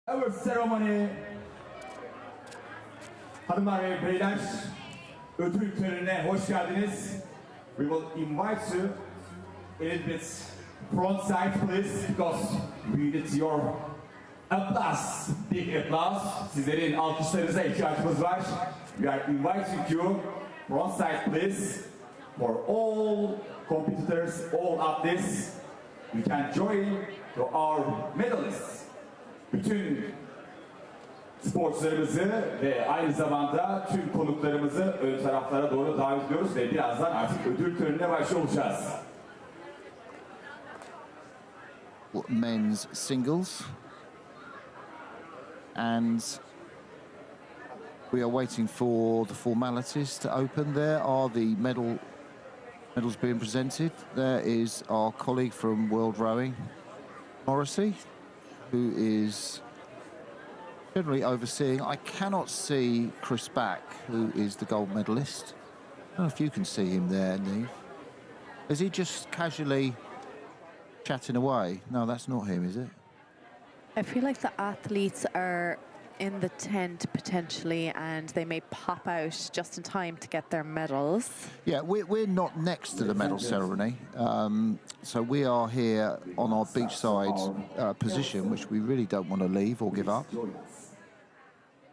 Our ceremony, hanımlar ve beyler, ödül törenine hoş geldiniz. We will invite you a little bit front side, please, because we need your applause, big applause. Sizlerin alkışlarınıza ihtiyacımız var. We are inviting you front side, please, for all competitors, all athletes. You can join to our medalists. Bütün sporcularımızı ve aynı zamanda tüm konuklarımızı ön taraflara doğru davet ediyoruz ve birazdan artık ödül törenine başlıyor olacağız. Men's singles, and we are waiting for the formalities to open. There are the medals being presented. There is our colleague from World Rowing, Morrissey, who is generally overseeing. I cannot see Chris Back, who is the gold medalist. I don't know if you can see him there, Neve. Is he just casually chatting away? No, that's not him, is it? I feel like the athletes are in the tent potentially, and they may pop out just in time to get their medals. Yeah, we're not next to the medal ceremony, so we are here on our beachside position, which we really don't want to leave or give up.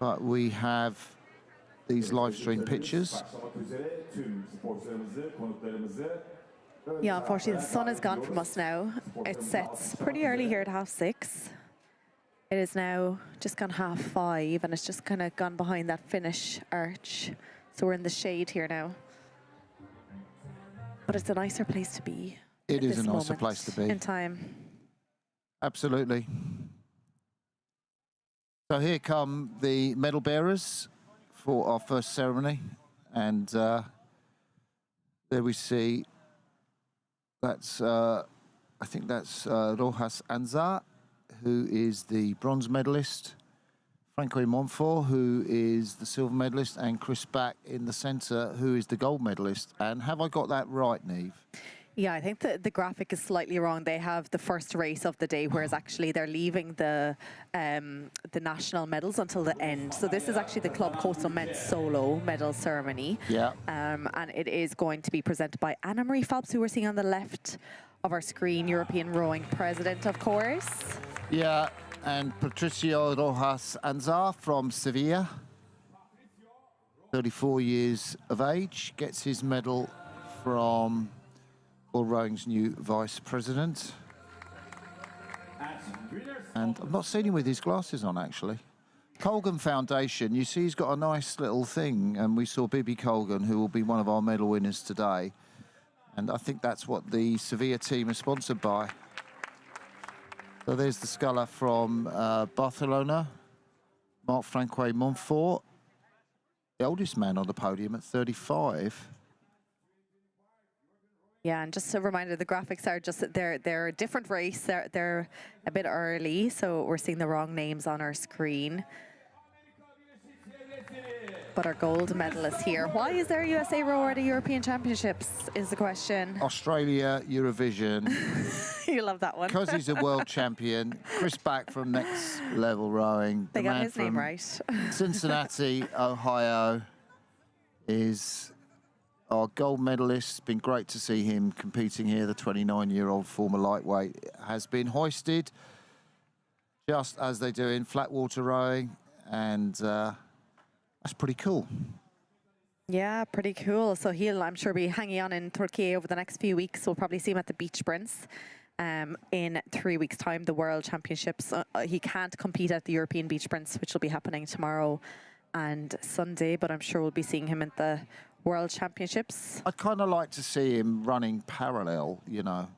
But we have these live stream pictures. Yeah, unfortunately, the sun is gone from us now. It sets pretty early here at 6:30. It is now just gone 5:30, and it's just kind of gone behind that finish arch. So we're in the shade here now. But it's a nicer place to be. It is a nicer place to be. In time. Absolutely. So here come the medal bearers for our first ceremony. And there we see, that's, I think that's Rojas Anzar, who is the bronze medalist, Franco Monfort, who is the silver medalist, and Chris Back in the centre, who is the gold medalist. And have I got that right, Neve? Yeah, I think the graphic is slightly wrong. They have the first race of the day, whereas actually they're leaving the national medals until the end. So this is actually the Club Coastal Men's Solo medal ceremony. Yeah. And it is going to be presented by Anna Marie Phelps, who we're seeing on the left of our screen, European Rowing President, of course. Yeah, and Patricio Rojas Anzar from Sevilla, 34 years of age, gets his medal from World Rowing's new vice president. And I've not seen him with his glasses on, actually. Colgan Foundation, you see he's got a nice little thing, and we saw Bibi Colgan, who will be one of our medal winners today. And I think that's what the Sevilla team is sponsored by. So there's the sculler from Barcelona, Marc Francois Monfort, the oldest man on the podium at 35. Yeah, and just a reminder, the graphics are just, they're a different race. They're a bit early, so we're seeing the wrong names on our screen. But our gold medalist here. Why is there a USA rower at the European Championships, is the question. Australia, Eurovision. You love that one. Because he's a world champion. Chris Back from Next Level Rowing. They the got man his name from right. Cincinnati, Ohio, is our gold medalist. Been great to see him competing here. The 29-year-old former lightweight has been hoisted, just as they do in flat water rowing, and that's pretty cool. Yeah, pretty cool. So he'll, I'm sure, be hanging on in Turkey over the next few weeks. We'll probably see him at the beach sprints in 3 weeks' time, the World Championships. He can't compete at the European beach sprints, which will be happening tomorrow and Sunday, but I'm sure we'll be seeing him at the World Championships. I'd kind of like to see him running parallel, you know,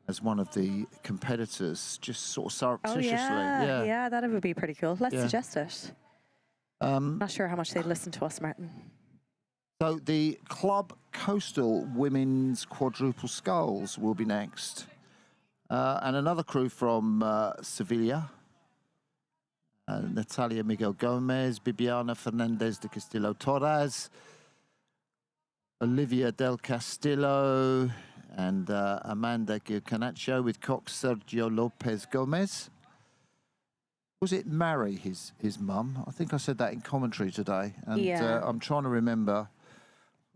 as one of the competitors, just sort of surreptitiously. Oh, yeah, that would be pretty cool. Let's suggest it. Not sure how much they'd listen to us, Martin. So the Club Coastal Women's Quadruple Sculls will be next. And another crew from Sevilla. Natalia Miguel Gomez, Bibiana Fernandez de Castillo Torres, Olivia del Castillo, and Amanda Gilcanacho with cox Sergio Lopez Gomez. Was it marry his mum? I think I said that in commentary today. And Yeah. I'm trying to remember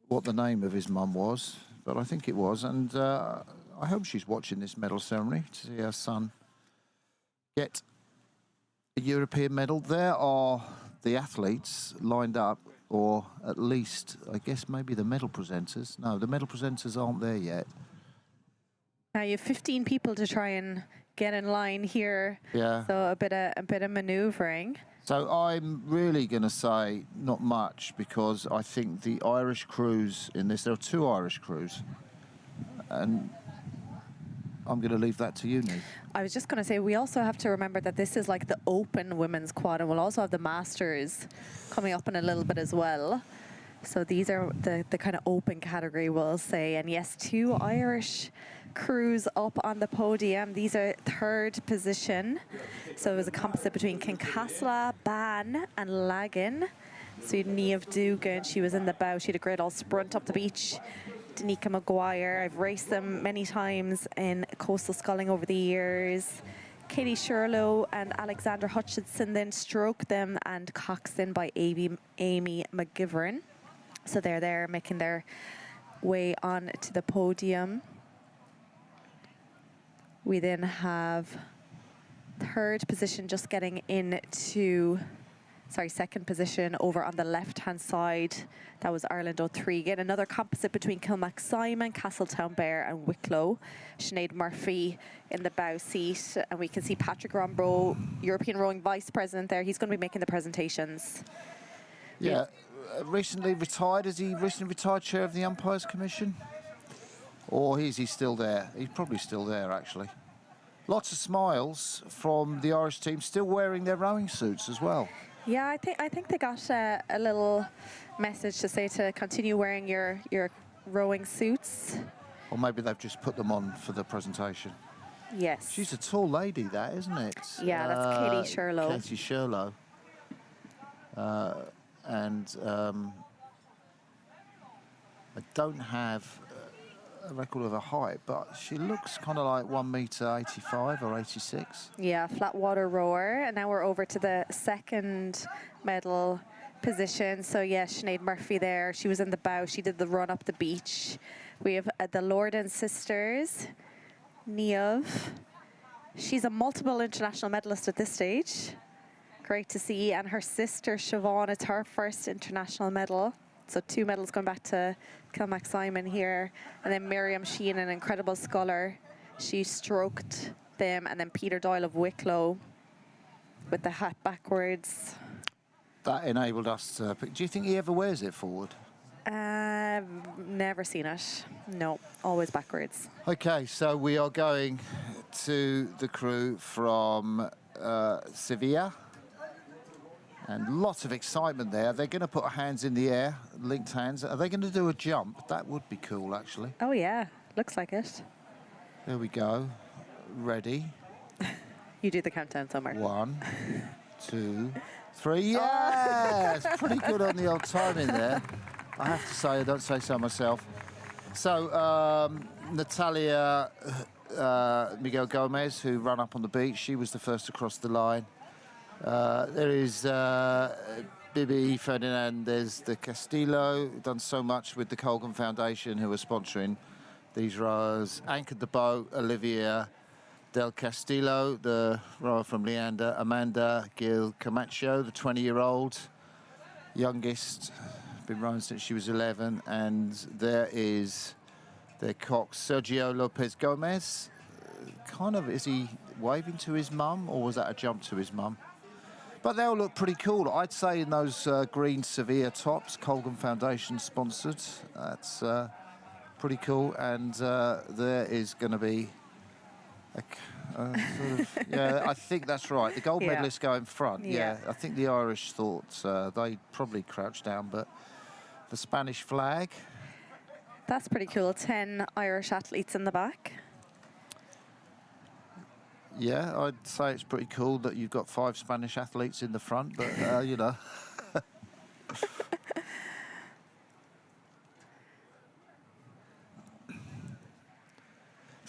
what the name of his mum was, but I think it was. And I hope she's watching this medal ceremony to see her son get a European medal. There are the athletes lined up, or at least, I guess, maybe the medal presenters. No, the medal presenters aren't there yet. Now you have 15 people to try and get in line here. Yeah. So a bit of manoeuvring. So I'm really going to say not much, because I think the Irish crews in this, there are 2 Irish crews, and I'm going to leave that to you, Niamh. I was just going to say, we also have to remember that this is like the open women's quad, and we'll also have the masters coming up in a little bit as well. So these are the kind of open category, we'll say. And yes, 2 Irish crews up on the podium. These are 3rd position. So it was a composite between Kincasla, Ban and Lagan. So you had Niamh Dugan, she was in the bow. She had a great all sprint up the beach. Danica Maguire, I've raced them many times in coastal sculling over the years. Katie Sherlow and Alexandra Hutchinson then stroked them, and coxswain by Amy McGivern. So they're there making their way on to the podium. We then have 3rd position just getting into, sorry, 2nd position over on the left-hand side. That was Ireland O'Tregan. Another composite between Kilmacsimon, Castletown Bear and Wicklow. Sinead Murphy in the bow seat. And we can see Patrick Rombrow, European Rowing Vice President there. He's going to be making the presentations. Yeah. Recently retired. Is he recently retired chair of the Umpires Commission? Or is he still there? He's probably still there, actually. Lots of smiles from the Irish team, still wearing their rowing suits as well. Yeah, I think they got a little message to say to continue wearing your rowing suits. Or maybe they've just put them on for the presentation. Yes. She's a tall lady, that, isn't it? Yeah, that's Katie Sherlow. Katie Sherlow. And I don't have a record of her height, but she looks kind of like 1.85 or 86. Yeah, flat water rower. And now we're over to the 2nd medal position. So yeah, Sinead Murphy there. She was in the bow. She did the run up the beach. We have the Lorden sisters. Niamh. She's a multiple international medalist at this stage. Great to see. And her sister, Siobhan, it's her first international medal. So 2 medals going back to Kilmacsimon here. And then Miriam Sheehan, an incredible sculler. She stroked them. And then Peter Doyle of Wicklow with the hat backwards. That enabled us to pick. Do you think he ever wears it forward? Never seen it. No, always backwards. Okay, so we are going to the crew from Sevilla. And lots of excitement there. They're going to put hands in the air, linked hands. Are they going to do a jump? That would be cool, actually. Oh, yeah. Looks like it. There we go. Ready. You do the countdown somewhere. 1, 2, 3. Yeah! It's pretty good on the old timing there. I have to say, I don't say so myself. So, Natalia Miguel Gomez, who ran up on the beach, she was the first to cross the line. There is Bibi Fernandez de Castillo, done so much with the Colgan Foundation, who are sponsoring these rowers. Anchored the boat, Olivia del Castillo, the rower from Leander. Amanda Gil Camacho, the 20-year-old, youngest, been rowing since she was 11. And there is their cox, Sergio Lopez Gomez. Kind of, is he waving to his mum, or was that a jump to his mum? But they all look pretty cool. I'd say in those green Sevilla tops, Colgan Foundation sponsored. That's pretty cool. And there is going to be a sort of, yeah, I think that's right. The gold medalists go in front. Yeah, I think the Irish thought they probably crouched down, but the Spanish flag. That's pretty cool. 10 Irish athletes in the back. Yeah, I'd say it's pretty cool that you've got 5 Spanish athletes in the front, but, you know.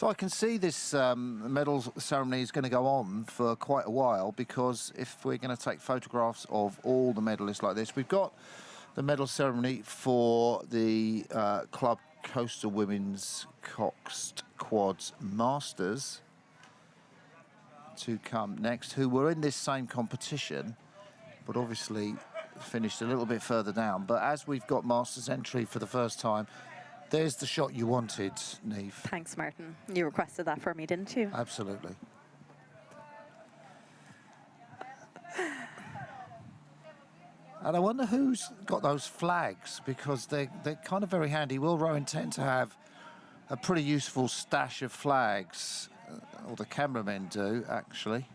So I can see this medal ceremony is going to go on for quite a while, because if we're going to take photographs of all the medalists like this, we've got the medal ceremony for the Club Coastal Women's Coxed Quads Masters to come next, who were in this same competition, but obviously finished a little bit further down. But as we've got Masters entry for the first time, there's the shot you wanted, Neve. Thanks, Martin. You requested that for me, didn't you? Absolutely. And I wonder who's got those flags, because they're kind of very handy. Will Rowan tend to have a pretty useful stash of flags, or the cameramen do, actually.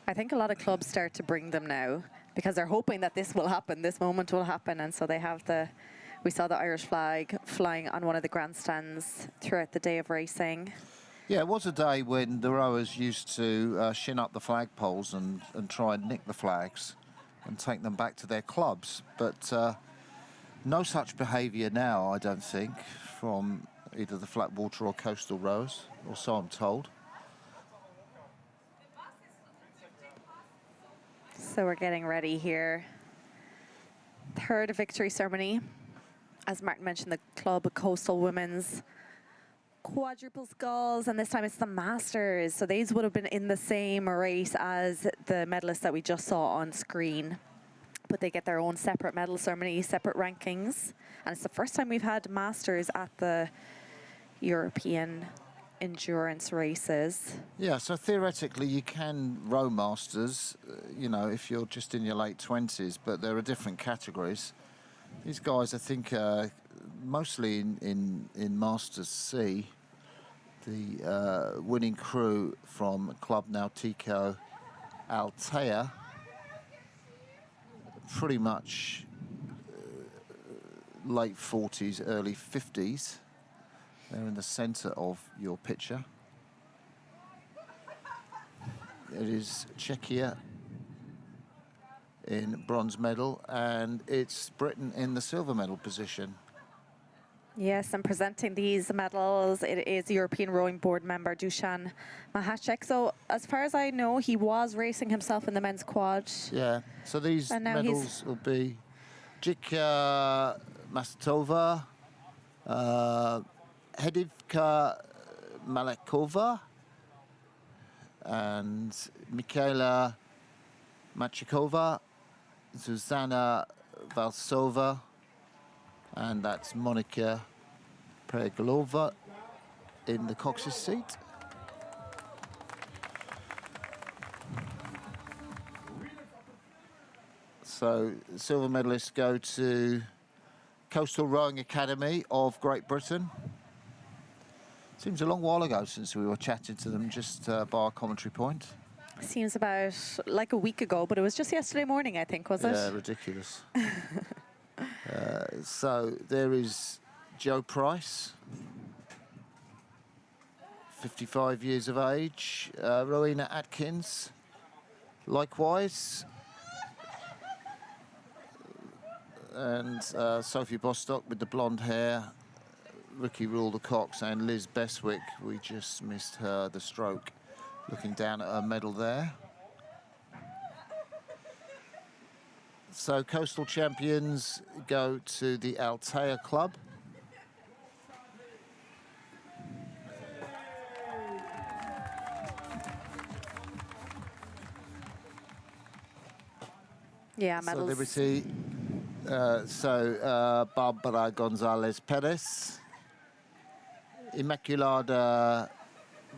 I think a lot of clubs start to bring them now because they're hoping that this will happen, this moment will happen. And so they have we saw the Irish flag flying on one of the grandstands throughout the day of racing. Yeah, it was a day when the rowers used to shin up the flagpoles and try and nick the flags and take them back to their clubs. But no such behaviour now, I don't think, from either the flat water or coastal rowers, or so I'm told. So we're getting ready here. Third victory ceremony. As Martin mentioned, the Club Coastal Women's Quadruple Sculls, and this time it's the Masters. So these would have been in the same race as the medalists that we just saw on screen. But they get their own separate medal ceremony, separate rankings. And it's the first time we've had Masters at the European endurance races. Yeah, so theoretically you can row Masters, you know, if you're just in your late 20s, but there are different categories. These guys, I think, mostly in Masters C, the winning crew from Club Nautico Altea, pretty much late 40s, early 50s. They're in the centre of your picture. It is Czechia in bronze medal, and it's Britain in the silver medal position. Yes, and presenting these medals, it is European Rowing Board member Dusan Mahacek. So as far as I know, he was racing himself in the men's quad. Yeah, so these medals will be Jika Mastova, Hedivka Malekova, and Mikhaila Machikova, Zuzana Valsova, and that's Monika Preglova in the cox's seat. So silver medalists go to Coastal Rowing Academy of Great Britain. Seems a long while ago since we were chatting to them just by our commentary point. Seems about like a week ago, but it was just yesterday morning, I think, was it? Yeah, ridiculous. So there is Joe Price, 55 years of age. Rowena Atkins, likewise. And Sophie Bostock with the blonde hair. Ricky Rule the Cox, and Liz Beswick, we just missed her, the stroke, looking down at her medal there. So coastal champions go to the Altea Club. Yeah, medals. Celebrity. Barbara Gonzalez Perez, Immaculada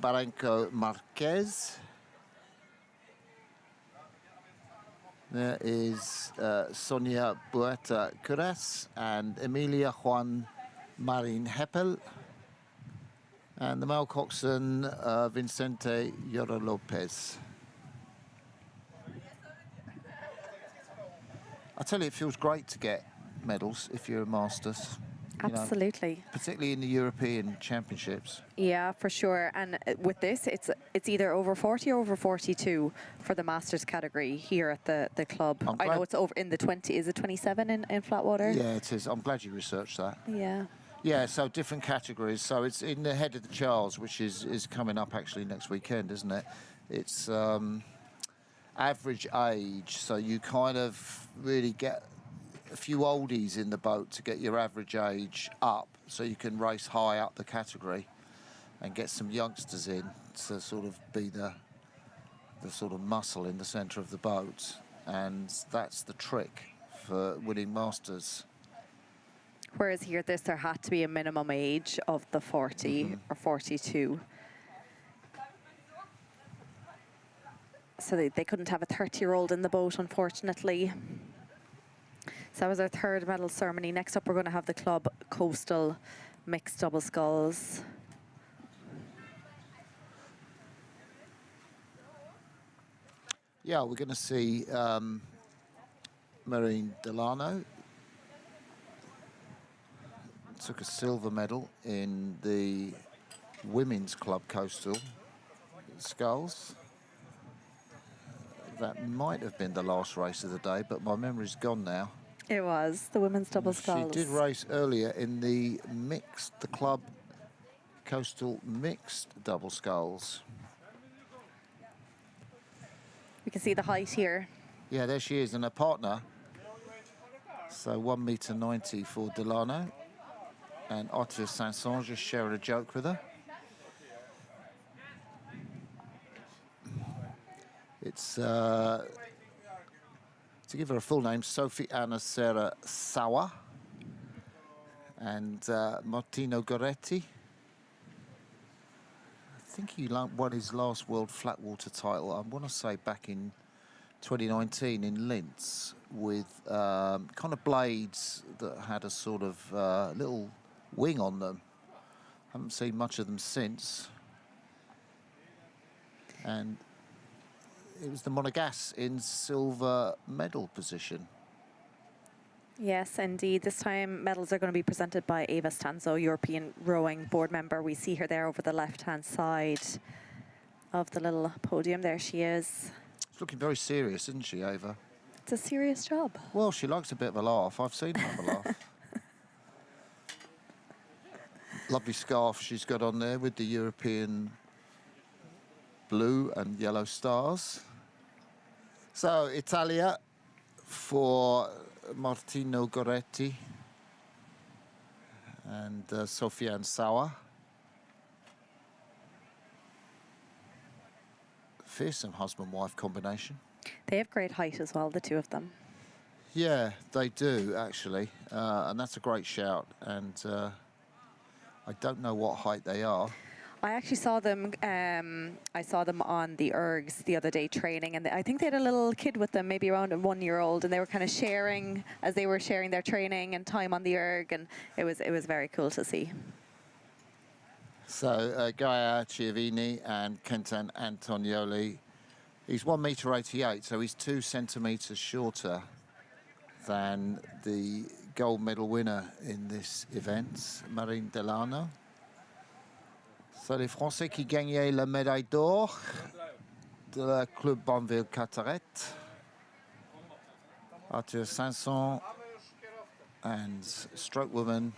Barranco Marquez. There is Sonia Bueta Curas and Emilia Juan Marin Heppel. And the male coxswain, Vicente Yora Lopez. I tell you, it feels great to get medals if you're a Masters. Absolutely. You know, particularly in the European Championships. Yeah, for sure. And with this, it's either over 40 or over 42 for the Masters category here at the club. I know it's over in the 20. Is it 27 in Flatwater? Yeah, it is. I'm glad you researched that. Yeah. Yeah, so different categories. So it's in the head of the Charles, which is coming up actually next weekend, isn't it? It's average age, so you kind of really get a few oldies in the boat to get your average age up, so you can race high up the category and get some youngsters in to sort of be the sort of muscle in the centre of the boat, and that's the trick for winning Masters. Whereas here, there had to be a minimum age of the 40 or 42. So they couldn't have a 30-year-old in the boat, unfortunately. So that was our third medal ceremony. Next up, we're going to have the club coastal mixed double sculls. Yeah, we're going to see Marine Delano took a silver medal in the women's club coastal sculls. That might have been the last race of the day, but my memory's gone now. It was the women's double sculls. She did race earlier in the club coastal mixed double sculls. We can see the height here. Yeah, there she is, and her partner. So 1.90 m for Delano, and Arthur Sanson just sharing a joke with her. It's to give her a full name, Sophie Anna Sarah Sauer and Martino Goretti. I think he won his last World Flatwater title, I want to say back in 2019 in Linz, with kind of blades that had a sort of little wing on them. Haven't seen much of them since. And it was the Monegasque in silver medal position. Yes, indeed. This time, medals are going to be presented by Eva Stanzo, European rowing board member. We see her there over the left-hand side of the little podium. There she is. She's looking very serious, isn't she, Ava? It's a serious job. Well, she likes a bit of a laugh. I've seen her have a laugh. Lovely scarf she's got on there with the European blue and yellow stars. So, Italia for Martino Goretti and Sofiane Sauer. Fearsome husband-wife combination. They have great height as well, the two of them. Yeah, they do, actually. And that's a great shout. And I don't know what height they are. I actually saw them, I saw them on the ergs the other day training, and I think they had a little kid with them, maybe around a 1-year-old, and they were kind of sharing, as they were sharing their training and time on the erg, and it was very cool to see. So Gaia Chiavini and Kentan Antonioli, he's 1.88 m, so he's 2 centimetres shorter than the gold medal winner in this event, Marine Delano. So les Français qui gagnaient la médaille d'or de la Club Bonneville-Carteret. Arthur Sanson and stroke woman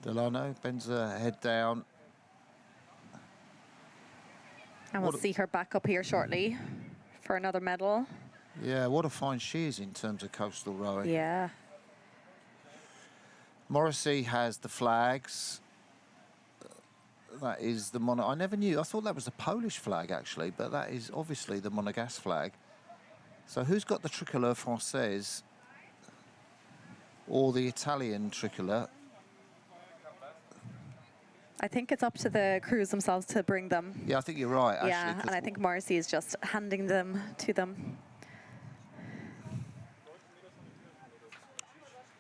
Delano bends her head down. And we'll see her back up here shortly for another medal. Yeah, what a find she is in terms of coastal rowing. Yeah. Morrissey has the flags. That is the I never knew. I thought that was the Polish flag, actually, but that is obviously the Monegasque flag. So who's got the tricolore française or the Italian tricolore? I think it's up to the crews themselves to bring them. Yeah, I think you're right, actually. Yeah, and I think Morrissey is just handing them to them.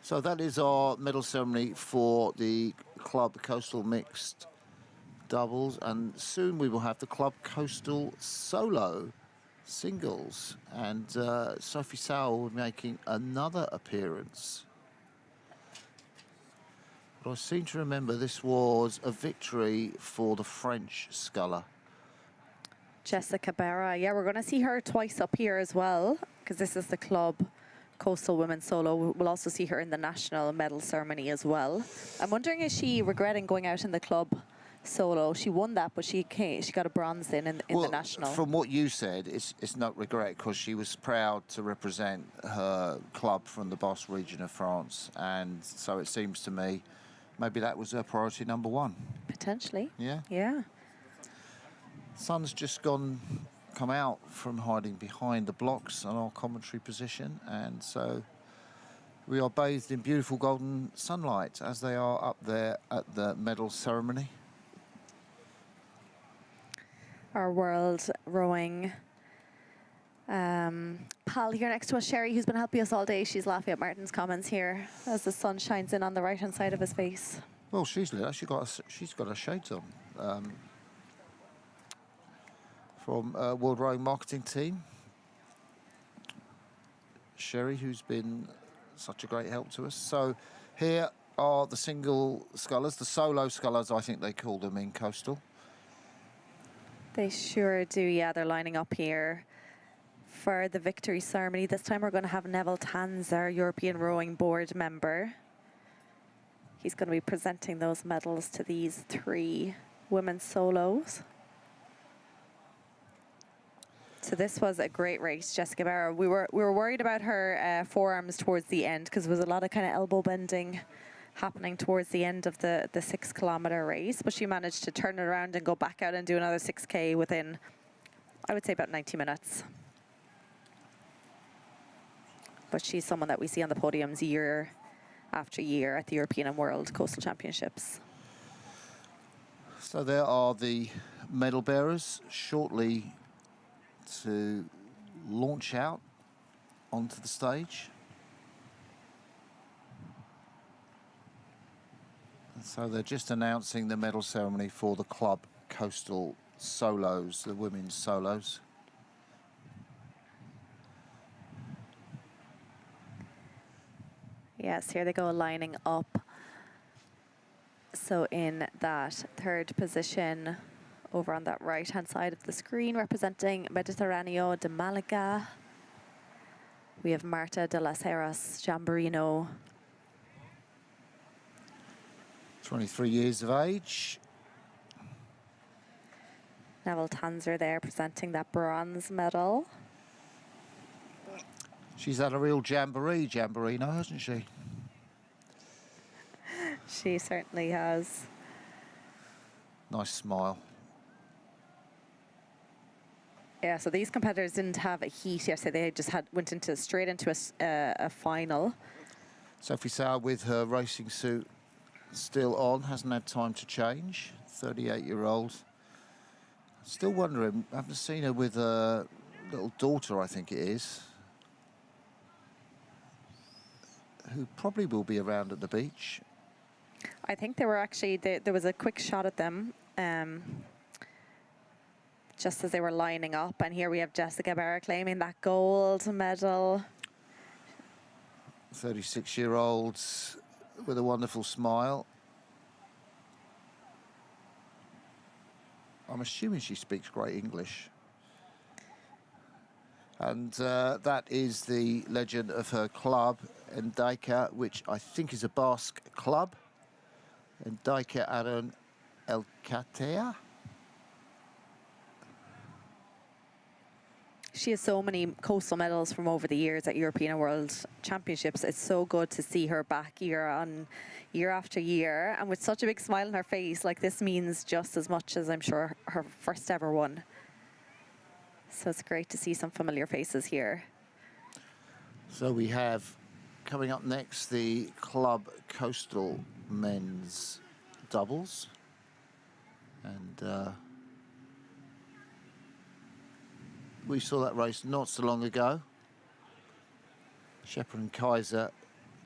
So that is our medal ceremony for the club coastal mixed doubles, and soon we will have the club coastal solo singles, and Sophie Sauer will be making another appearance. But I seem to remember this was a victory for the French sculler. Jessica Berra, yeah, we're going to see her twice up here as well, because this is the club coastal women's solo. We'll also see her in the national medal ceremony as well. I'm wondering, is she regretting going out in the club solo? She won that, but she got a bronze in the national. From what you said, it's not regret, because she was proud to represent her club from the Basque region of France, and so it seems to me maybe that was her priority number one. Potentially. Yeah. Yeah. Sun's just come out from hiding behind the blocks on our commentary position, and so we are bathed in beautiful golden sunlight as they are up there at the medal ceremony. Our world rowing pal here next to us, Sherry, who's been helping us all day. She's laughing at Martin's comments here as the sun shines in on the right-hand side of his face. Well, she's got her shades on. From World Rowing Marketing Team, Sherry, who's been such a great help to us. So here are the single scullers, the solo scullers, I think they call them in coastal. They sure do, yeah. They're lining up here for the victory ceremony. This time we're going to have Neville Tanz, our European Rowing Board member. He's going to be presenting those medals to these 3 women's solos. So this was a great race, Jessica Barrow. We were worried about her forearms towards the end, because there was a lot of kind of elbow bending happening towards the end of the 6-kilometer race, but she managed to turn it around and go back out and do another 6K within, I would say, about 90 minutes. But she's someone that we see on the podiums year after year at the European and World Coastal Championships. So there are the medal bearers shortly to launch out onto the stage. And so they're just announcing the medal ceremony for the club coastal solos, the women's solos. Yes, here they go lining up. So in that 3rd position, over on that right-hand side of the screen, representing Mediterraneo de Malaga, we have Marta de las Heras Jamborino. 23 years of age. Neville Tanzer there presenting that bronze medal. She's had a real Jamborino, hasn't she? She certainly has. Nice smile. Yeah, so these competitors didn't have a heat yesterday. They just went straight into a final. Sophie Sauer with her racing suit still on, hasn't had time to change. 38-year-old. Still wondering, I haven't seen her with a little daughter, I think it is, who probably will be around at the beach. I think they were actually, there was a quick shot at them just as they were lining up. And here we have Jessica Barra claiming that gold medal. 36-year-olds with a wonderful smile. I'm assuming she speaks great English. And that is the legend of her club, Endaica, which I think is a Basque club. Endaica Aron Elkatea. She has so many coastal medals from over the years at European and World Championships. It's so good to see her back year after year, and with such a big smile on her face. Like, this means just as much as, I'm sure, her first ever one. So it's great to see some familiar faces here. So we have coming up next the club coastal men's doubles, and we saw that race not so long ago. Shepard and Kaiser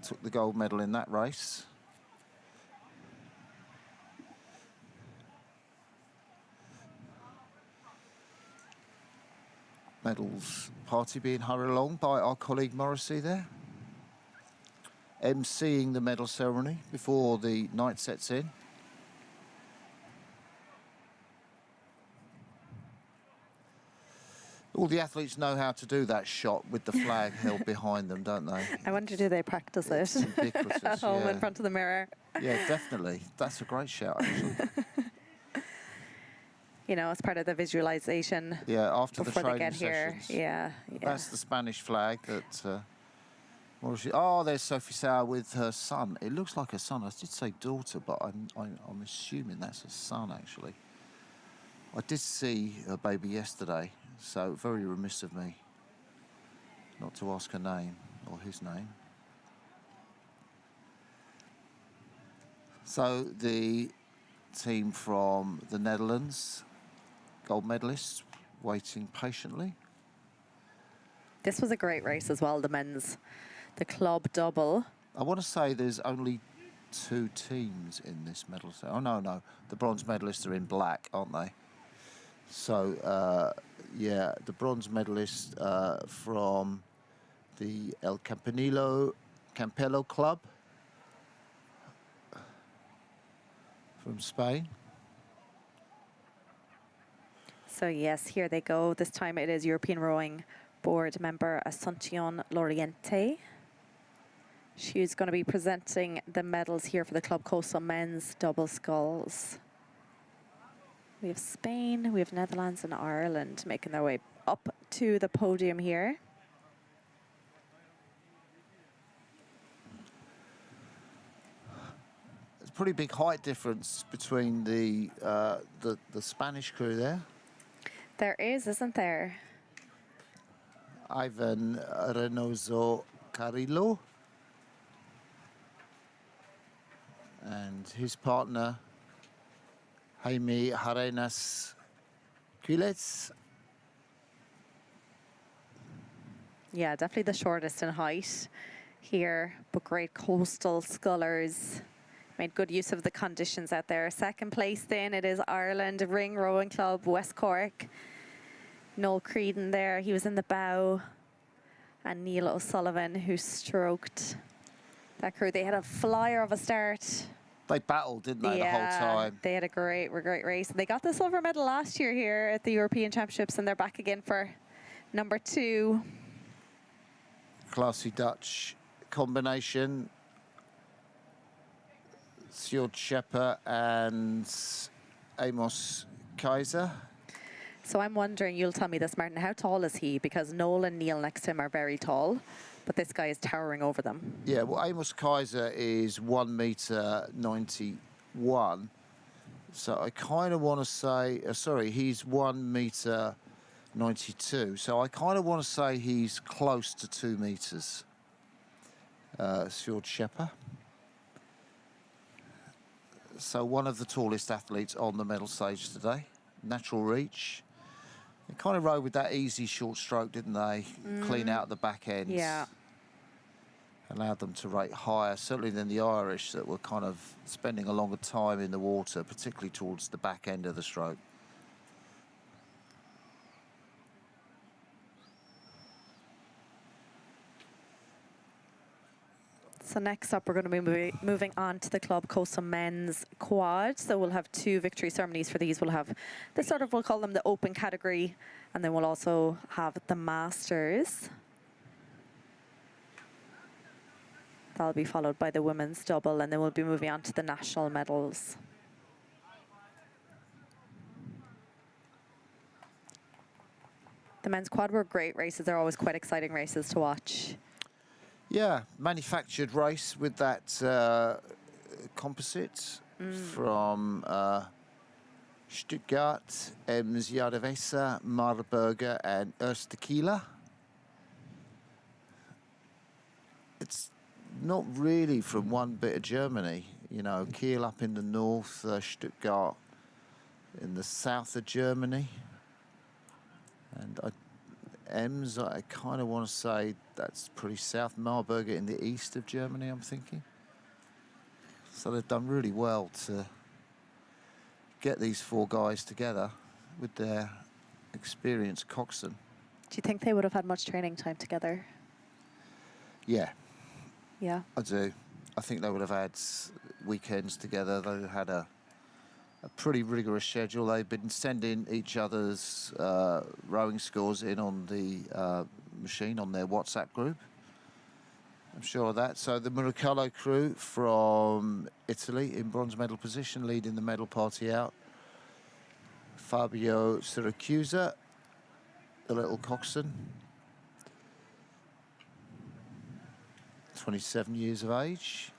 took the gold medal in that race. Medals party being hurried along by our colleague Morrissey there, emceeing the medal ceremony before the night sets in. All the athletes know how to do that shot with the flag held behind them, don't they? I wonder, do they practice it Ubiquitous, at home in yeah. front of the mirror? Yeah, definitely. That's a great shout, actually. You know, as part of the visualization Yeah, after the before they training get here. sessions. Yeah, yeah. That's the Spanish flag that... what was she? Oh, there's Sophie Sauer with her son. It looks like her son. I did say daughter, but I'm assuming that's her son, actually. I did see her baby yesterday, so very remiss of me not to ask her name or his name. So the team from the Netherlands, gold medalists, waiting patiently. This was a great race as well, the men's, the club double. I want to say there's only 2 teams in this medal set. Oh, no. The bronze medalists are in black, aren't they? So, yeah, the bronze medalist from the El Campello Club from Spain. So yes, here they go. This time it is European Rowing Board member Asuncion Loriente. She's going to be presenting the medals here for the Club Coastal men's double sculls. We have Spain, we have Netherlands and Ireland making their way up to the podium here. There's a pretty big height difference between the Spanish crew there. There is, isn't there? Ivan Reynoso Carrillo and his partner Jaime Arenas Quilez. Yeah, definitely the shortest in height here, but great coastal scullers. Made good use of the conditions out there. Second place then, it is Ireland Ring Rowing Club, West Cork. Noel Creedon there, he was in the bow. And Neil O'Sullivan, who stroked that crew. They had a flyer of a start. They battled, didn't they, the whole time? They had a great race. They got the silver medal last year here at the European Championships, and they're back again for number 2. Classy Dutch combination. Sjoerd Schepper and Amos Kaiser. So I'm wondering, you'll tell me this, Martin, how tall is he? Because Noel and Neil next to him are very tall, but this guy is towering over them. Yeah, well, Amos Kaiser is 1m91. So I kind of want to say, sorry, he's 1m92. So I kind of want to say he's close to 2 meters. Sjoerd Schepper. So one of the tallest athletes on the medal stage today. Natural reach. They kind of rode with that easy short stroke, didn't they? Clean out the back ends. Yeah. Allowed them to rate higher, certainly than the Irish that were kind of spending a longer time in the water, particularly towards the back end of the stroke. So next up, we're going to be moving on to the Club Coastal Men's Quad. So we'll have 2 victory ceremonies for these. We'll have the sort of, we'll call them the open category, and then we'll also have the Masters. That'll be followed by the women's double, and then we'll be moving on to the national medals. The men's quad were great races. They're always quite exciting races to watch. Yeah, manufactured race with that composite from Stuttgart, Ems Jadewesser, Marburger and Österkieler. It's not really from one bit of Germany. You know, Kiel up in the north, Stuttgart in the south of Germany. And Ems, I kind of want to say that's pretty south. Marburger in the east of Germany, I'm thinking. So they've done really well to get these 4 guys together with their experienced coxswain. Do you think they would have had much training time together? Yeah, Yeah. I do. I think they would have had weekends together. They had a a pretty rigorous schedule. They've been sending each other's rowing scores in on the machine on their WhatsApp group. I'm sure of that. So the Murucalo crew from Italy in bronze medal position, leading the medal party out. Fabio Siracusa, the little coxswain, 27 years of age.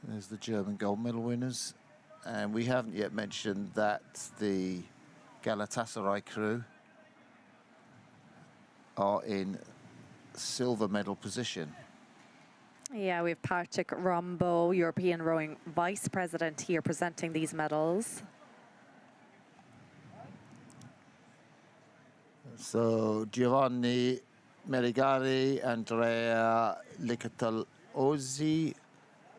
There's the German gold medal winners. And we haven't yet mentioned that the Galatasaray crew are in silver medal position. Yeah, we have Patrick Rombo, European rowing vice president here presenting these medals. So Giovanni Merigari, Andrea Licatalosi,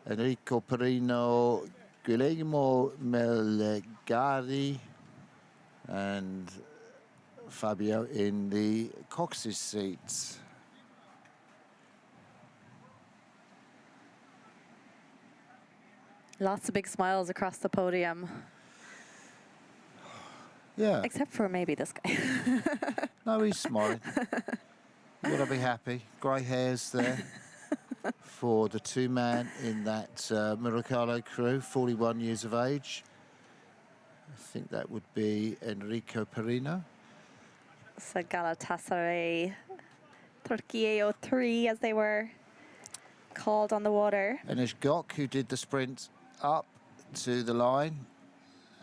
Enrico Perino, Guillermo Melegari, and Fabio in the cox's seats. Lots of big smiles across the podium. Yeah. Except for maybe this guy. No, he's smiling. You gotta be happy. Grey hairs there for the two-man in that Murucalo crew, 41 years of age. I think that would be Enrico Perino. So Galatasaray, Türkiye 03 as they were called on the water. Enes Gok, who did the sprint up to the line,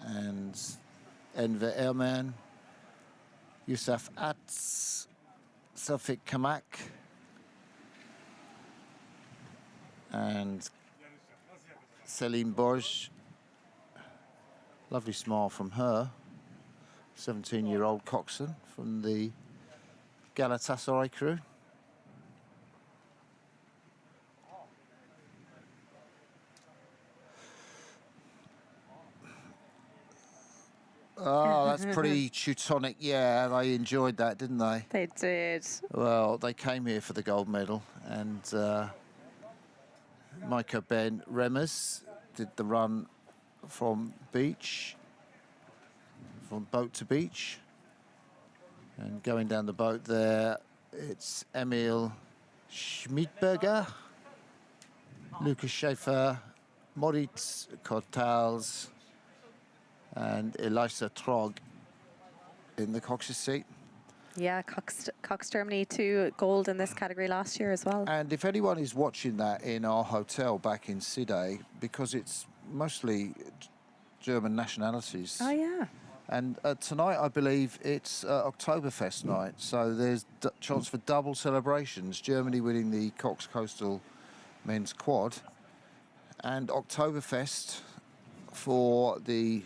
and Enver Erman, Yusuf Atz, Safik Kamak, and Selim Borj. Lovely smile from her, 17-year-old coxswain from the Galatasaray crew. Oh, that's pretty Teutonic. Yeah, they enjoyed that, didn't they? They did. Well, they came here for the gold medal, and Micah Ben Remes did the run from beach, from boat to beach. And going down the boat there, it's Emil Schmidberger, Lucas Schaefer, Moritz Kortals, and Elisa Trog in the cox's seat. Yeah, Cox Germany 2 gold in this category last year as well. And if anyone is watching that in our hotel back in Side, because it's mostly German nationalities. Oh, yeah. And tonight, I believe, it's Oktoberfest night, so there's chance for double celebrations. Germany winning the Cox Coastal men's quad, and Oktoberfest for the...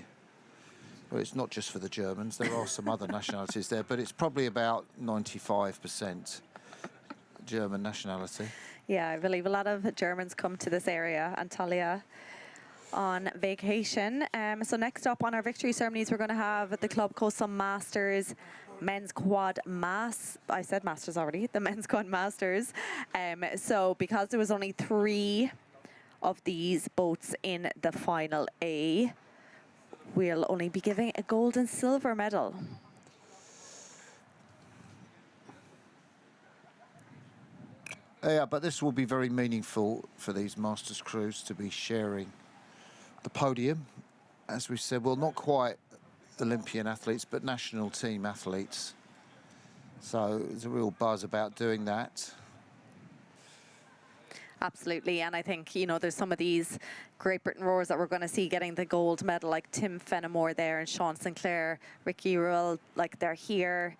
Well, it's not just for the Germans. There are some other nationalities there, but it's probably about 95% German nationality. Yeah, I believe a lot of Germans come to this area, Antalya, on vacation. So next up on our victory ceremonies, we're going to have the Club Coastal Masters men's quad I said masters already, the men's quad masters. So because there was only 3 of these boats in the final A, we'll only be giving a gold and silver medal. Yeah, but this will be very meaningful for these Masters crews to be sharing the podium. As we said, well, not quite Olympian athletes, but national team athletes. So there's a real buzz about doing that. Absolutely, and I think, you know, there's some of these Great Britain rowers that we're going to see getting the gold medal, like Tim Fenimore there and Sean Sinclair, Ricky Rural, like they're here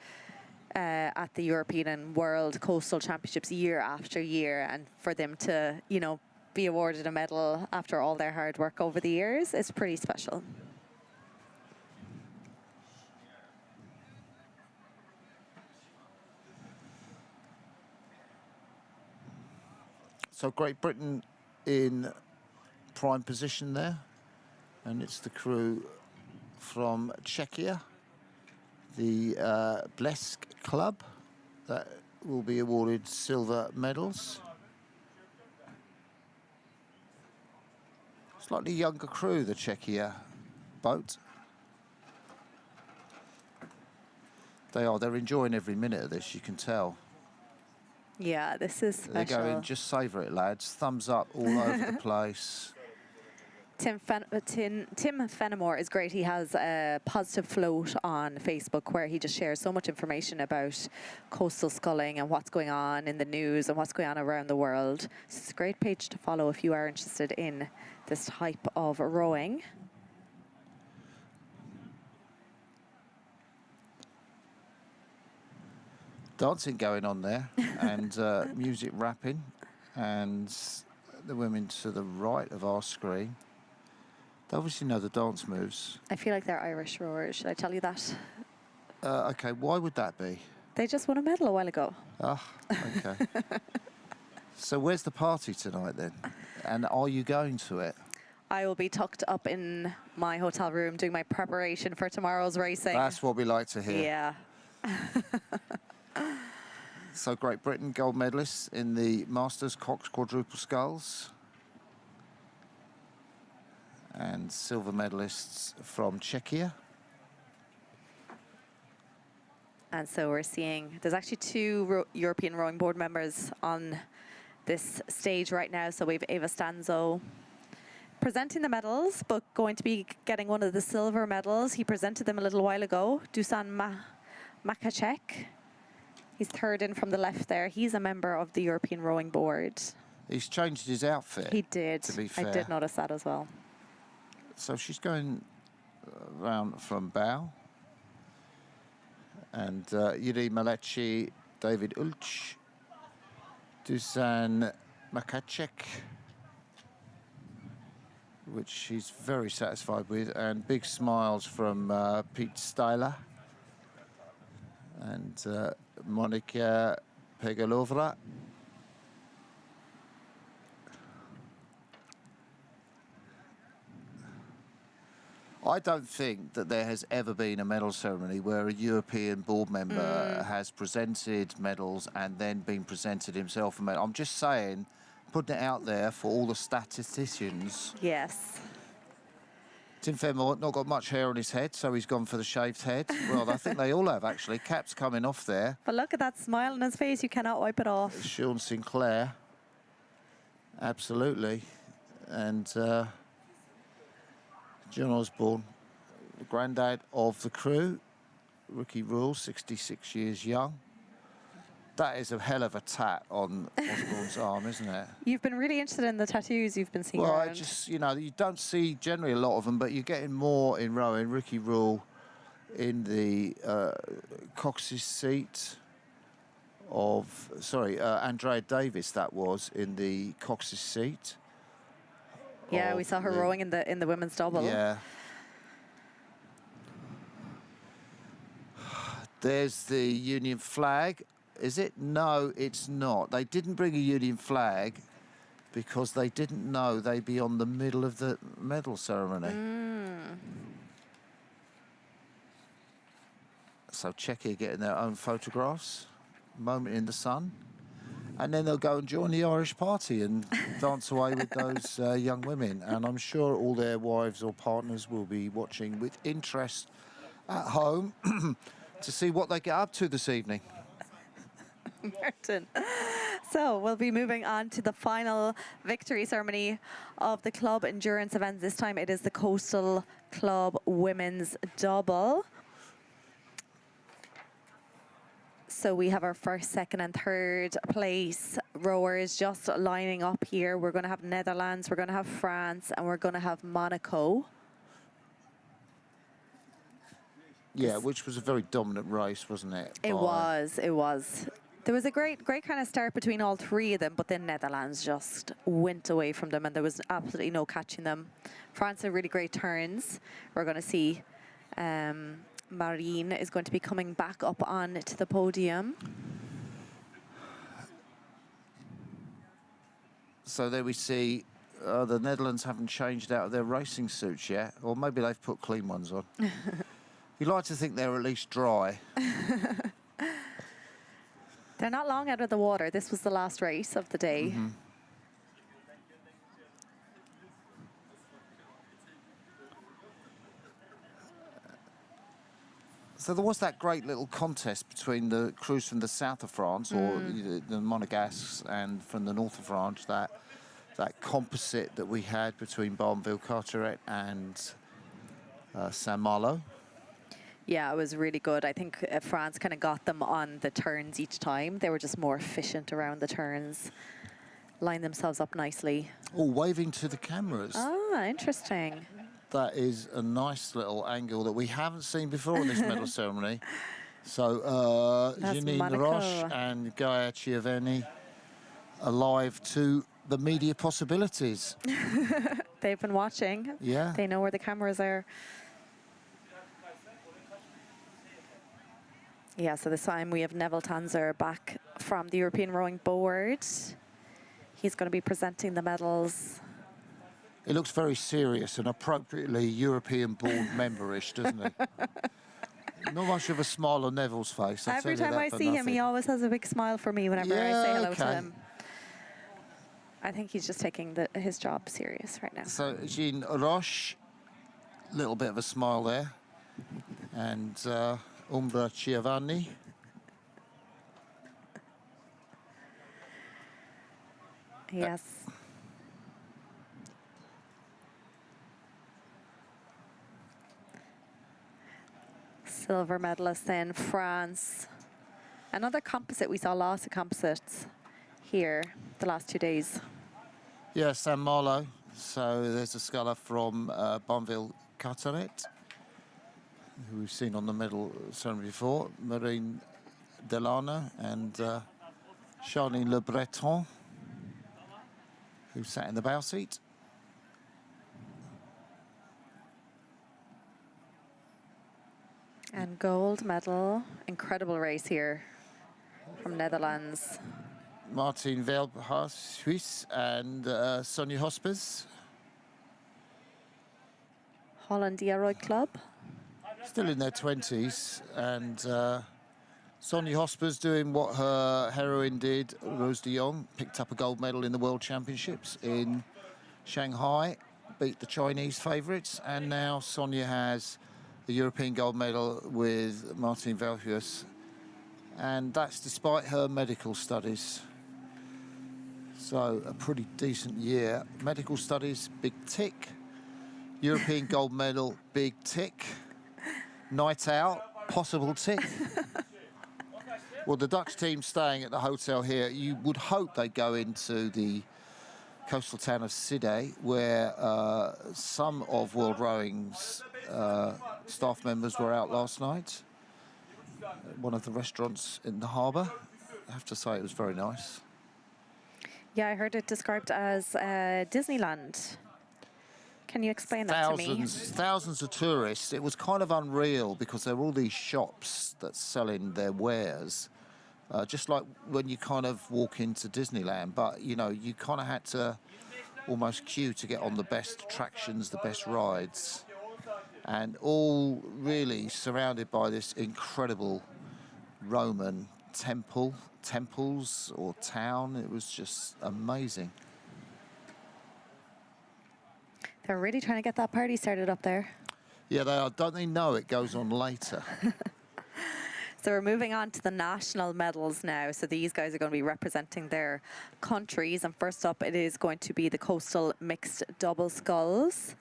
at the European and World Coastal Championships year after year, and for them to, you know, be awarded a medal after all their hard work over the years is pretty special. So Great Britain in prime position there, and it's the crew from Czechia, the Blesk Club, that will be awarded silver medals. Slightly younger crew, the Czechia boat. They're enjoying every minute of this, you can tell. Yeah, this is special. They're going, just savour it, lads. Thumbs up all over the place. Tim Fenimore is great. He has a positive float on Facebook where he just shares so much information about coastal sculling and what's going on in the news and what's going on around the world. So it's a great page to follow if you are interested in this type of rowing. Dancing going on there and music rapping, and the women to the right of our screen. They obviously know the dance moves. I feel like they're Irish rowers. Should I tell you that? Okay, why would that be? They just won a medal a while ago. Ah, okay. So where's the party tonight then? And are you going to it? I will be tucked up in my hotel room doing my preparation for tomorrow's racing. That's what we like to hear. Yeah. So Great Britain gold medalists in the Masters Cox Quadruple Sculls. And silver medalists from Czechia. And so we're seeing, there's actually two European Rowing Board members on this stage right now. So we have Eva Stanzo presenting the medals, but going to be getting one of the silver medals. He presented them a little while ago. Dusan Makacek. He's third in from the left there. He's a member of the European Rowing Board. He's changed his outfit. He did. To be fair. I did notice that as well. So she's going round from bow. And Yuri Malechi, David Ulch, Dusan Makacek, which she's very satisfied with, and big smiles from Pete Styler and Monika Pegalovra. I don't think that there has ever been a medal ceremony where a European board member has presented medals and then been presented himself a medal. I'm just saying, putting it out there for all the statisticians. Yes. Tim Fenimore not got much hair on his head, so he's gone for the shaved head. Well, I think they all have, actually. Cap's coming off there. But look at that smile on his face. You cannot wipe it off. Sean Sinclair. Absolutely. And John Osborne, the granddad of the crew. Ricky Rule, 66 years young. That is a hell of a tat on Osborne's arm, isn't it? You've been really interested in the tattoos you've been seeing Well, around. I just, you know, you don't see generally a lot of them, but you're getting more in rowing. Ricky Rule in the Cox's seat of, Andrea Davis, that was, in the Cox's seat. Yeah, we saw her rowing in the women's double. Yeah. There's the Union flag. Is it? No, it's not. They didn't bring a Union flag because they didn't know they'd be on the middle of the medal ceremony. So Czechia getting their own photographs, moment in the sun. And then they'll go and join the Irish party and dance away with those young women. And I'm sure all their wives or partners will be watching with interest at home to see what they get up to this evening. Martin. So we'll be moving on to the final victory ceremony of the club endurance events. This time it is the Coastal Club Women's Double. So we have our first, second and third place rowers just lining up here. We're going to have Netherlands, we're going to have France, and we're going to have Monaco. Yeah, which was a very dominant race, wasn't it? It was. There was a great kind of start between all three of them, but then Netherlands just went away from them and there was absolutely no catching them. France had really great turns. We're going to see Marine is going to be coming back up on to the podium. So there we see the Netherlands haven't changed out of their racing suits yet, or maybe they've put clean ones on. You like to think they're at least dry. They're not long out of the water. This was the last race of the day. So there was that great little contest between the crews from the south of France, or the Monégasques, and from the north of France, that composite that we had between Barneville, Carteret and Saint-Malo. Yeah, it was really good. I think France kind of got them on the turns each time. They were just more efficient around the turns, lined themselves up nicely. Oh, waving to the cameras. Ah, interesting. That is a nice little angle that we haven't seen before in this medal ceremony. So That's Janine Monaco. Roche and Gaia Chiaveni alive to the media possibilities. They've been watching. Yeah. They know where the cameras are. Yeah, so this time we have Neville Tanzer back from the European Rowing Board. He's going to be presenting the medals. It looks very serious and appropriately European board memberish, doesn't it? Not much of a smile on Neville's face. I'll Every tell you time that I for see him, he nothing. always has a big smile for me whenever I Yeah, say hello to okay. him. I think he's just taking his job serious right now. So Jean Roche, little bit of a smile there, and Umbra Chiavani. Yes. Silver medalist in France. Another composite. We saw lots of composites here the last 2 days. Yeah, San Malo. So there's a sculler from Bonville Carteret, who we've seen on the medal ceremony before, Marine Delano and Charlene Le Breton, who sat in the bow seat. And gold medal. Incredible race here from Netherlands. Martin Velbhaus, Swiss, and Sonia Hospes. Hollandia Roy Club. Still in their 20s, and Sonia Hospes doing what her heroine did, Rose de Jong, picked up a gold medal in the World Championships in Shanghai, beat the Chinese favourites, and now Sonia has the European gold medal with Martin Velhuis, and that's despite her medical studies. So a pretty decent year. Medical studies, big tick. European gold medal, big tick. Night out, possible tick. Well, the Dutch team staying at the hotel here, you would hope they go into the coastal town of Side, where some of World Rowing's staff members were out last night. One of the restaurants in the harbour. I have to say it was very nice. Yeah, I heard it described as Disneyland. Can you explain that to me? Thousands of tourists. It was kind of unreal because there were all these shops that selling their wares, just like when you kind of walk into Disneyland. But you know, you kind of had to almost queue to get on the best attractions, the best rides, and all really surrounded by this incredible Roman temples or town. It was just amazing. They're really trying to get that party started up there. Yeah, they are. Don't they know it goes on later? So we're moving on to the national medals now. So these guys are going to be representing their countries. And first up, it is going to be the coastal mixed double sculls.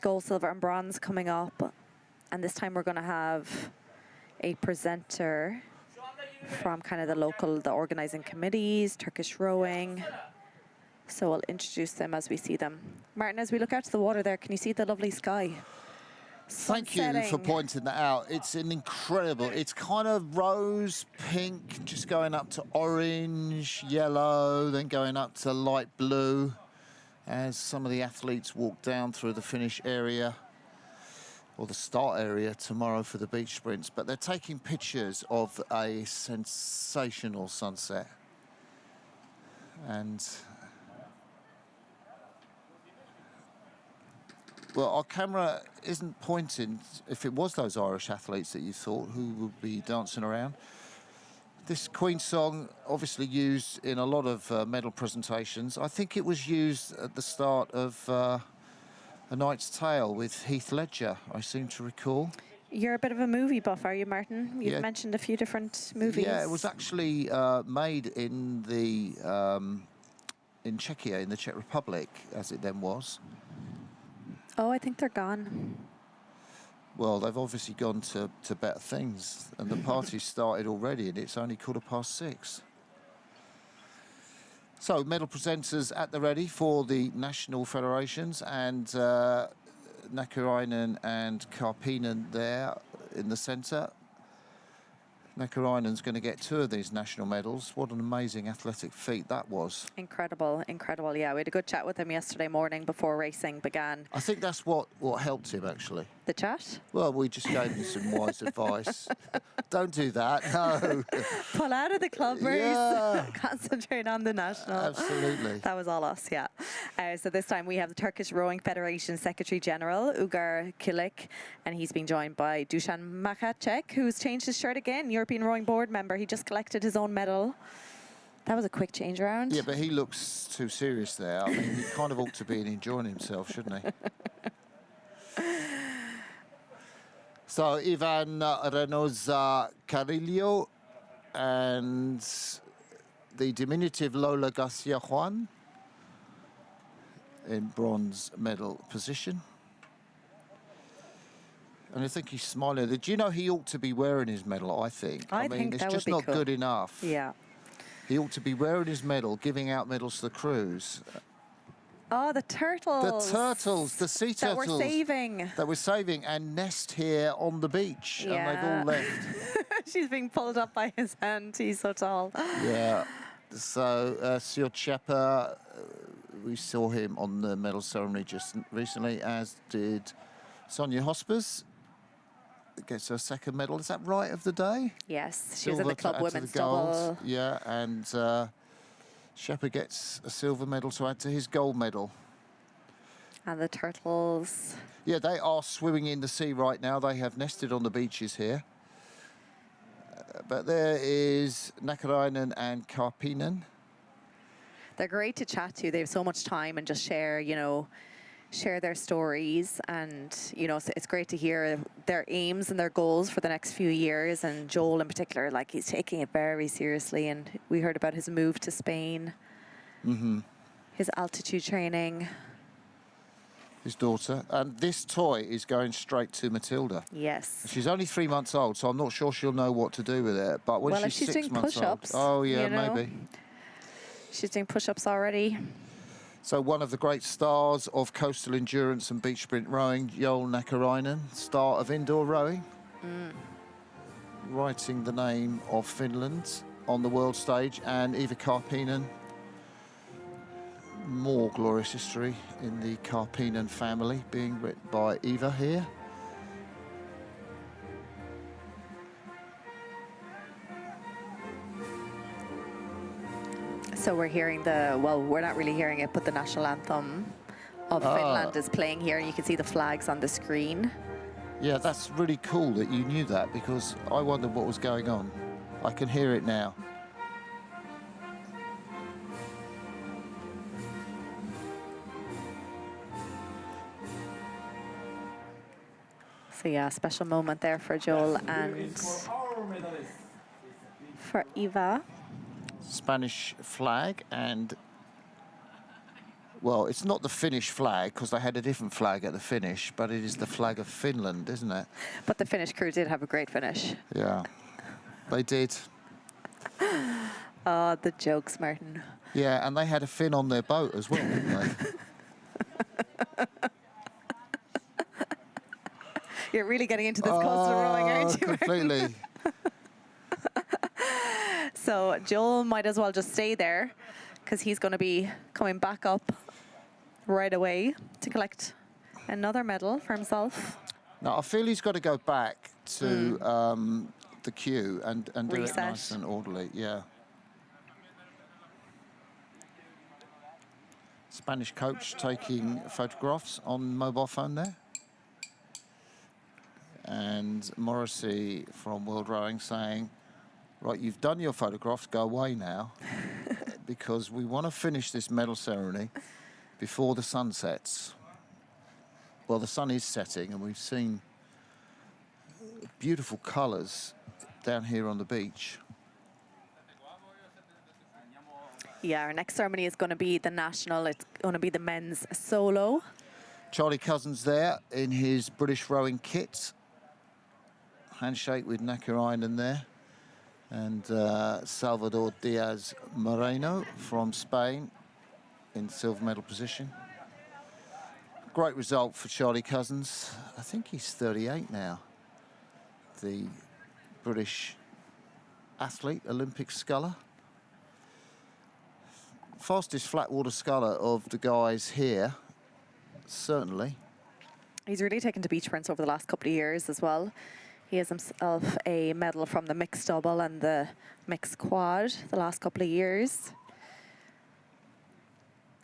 Gold, silver and bronze coming up. And this time we're going to have a presenter from kind of the organizing committees, Turkish rowing. So we'll introduce them as we see them. Martin, as we look out to the water there, can you see the lovely sky? Thank you for pointing that out. It's an incredible, it's kind of rose, pink, just going up to orange, yellow, then going up to light blue as some of the athletes walk down through the finish area or the start area tomorrow for the beach sprints. But they're taking pictures of a sensational sunset. And well, our camera isn't pointing if it was those Irish athletes that you thought who would be dancing around. This Queen song, obviously used in a lot of medal presentations. I think it was used at the start of A Knight's Tale with Heath Ledger, I seem to recall. You're a bit of a movie buff, are you, Martin? You've Yeah. mentioned a few different movies. Yeah, it was actually made in in Czechia, in the Czech Republic, as it then was. Oh, I think they're gone. Well, they've obviously gone to better things, and the party's started already, and it's only 6:15. So, medal presenters at the ready for the national federations, and Nakarainen and Karpinen there in the centre. Nakarainen's going to get 2 of these national medals. What an amazing athletic feat that was. Incredible, incredible. Yeah, we had a good chat with him yesterday morning before racing began. I think that's what helped him, actually. The chat? Well, we just gave him some wise advice. Don't do that, no. Pull out of the club race. Yeah. Concentrate on the national. Absolutely. That was all us, yeah. So this time we have the Turkish Rowing Federation Secretary General, Ugar Kilik, and he's being joined by Dusan Makacek, who's changed his shirt again, European Rowing Board member. He just collected his own medal. That was a quick change around. Yeah, but he looks too serious there. I mean, he kind of ought to be enjoying himself, shouldn't he? So, Ivan Renoza Carillo and the diminutive Lola Garcia Juan in bronze medal position. And I think he's smiling. Do you know he ought to be wearing his medal, I think? I mean, think it's that would just be not cool. good enough. Yeah. He ought to be wearing his medal, giving out medals to the crews. Oh, the turtles. The turtles, the sea that turtles. we're saving. That we're saving and nest here on the beach. Yeah. And they've all left. She's being pulled up by his hand. He's so tall. Yeah. So, Sir Chepper, we saw him on the medal ceremony just recently, as did Sonia Hospers. Gets her 2nd medal. Is that right of the day? Yes, she was in Silver the club to add to women's the gold. double. Yeah, and Shepard gets a silver medal to add to his gold medal. And the turtles. Yeah, they are swimming in the sea right now. They have nested on the beaches here. But there is Nakarainen and Karpinen. They're great to chat to. They have so much time and just share, you know, share their stories. And, you know, so it's great to hear their aims and their goals for the next few years. And Joel in particular, like, he's taking it very seriously. And we heard about his move to Spain, his altitude training. His daughter. And this toy is going straight to Matilda. Yes. She's only 3 months old, so I'm not sure she'll know what to do with it. But when Well, if she's she's 6 doing months old... push-ups, Oh, yeah, you know. maybe. She's doing push-ups already. So one of the great stars of coastal endurance and beach sprint rowing, Joel Nakarainen, star of indoor rowing, writing the name of Finland on the world stage, and Eva Karpinen, more glorious history in the Karpinen family, being written by Eva here. So we're hearing the, well, we're not really hearing it, but the national anthem of Finland is playing here, and you can see the flags on the screen. Yeah, that's really cool that you knew that, because I wondered what was going on. I can hear it now. So yeah, special moment there for Joel and For our medalist. for Eva. Spanish flag, and well, it's not the Finnish flag because they had a different flag at the finish, but it is the flag of Finland, isn't it? But the Finnish crew did have a great finish. Yeah, they did. Oh, the jokes, Martin. Yeah, and they had a fin on their boat as well, didn't they? You're really getting into this coastal rowing, aren't you, Martin? completely. So Joel might as well just stay there because he's going to be coming back up right away to collect another medal for himself. Now, I feel he's got to go back to the queue and do Reset. it nice and orderly, yeah. Spanish coach taking photographs on mobile phone there. And Morrissey from World Rowing saying, right, you've done your photographs, go away now, because we want to finish this medal ceremony before the sun sets. Well, the sun is setting, and we've seen Beautiful colours down here on the beach. Yeah, our next ceremony is going to be the national. It's going to be the men's solo. Charlie Cousins there in his British rowing kit. Handshake with Nakarainen there. And Salvador Diaz Moreno from Spain in silver medal position. Great result for Charlie Cousins. I think he's 38 now. The British athlete, Olympic sculler. Fastest flat water sculler of the guys here, certainly. He's really taken to beach sprints over the last couple of years as well. He has himself a medal from the mixed double and the mixed quad the last couple of years.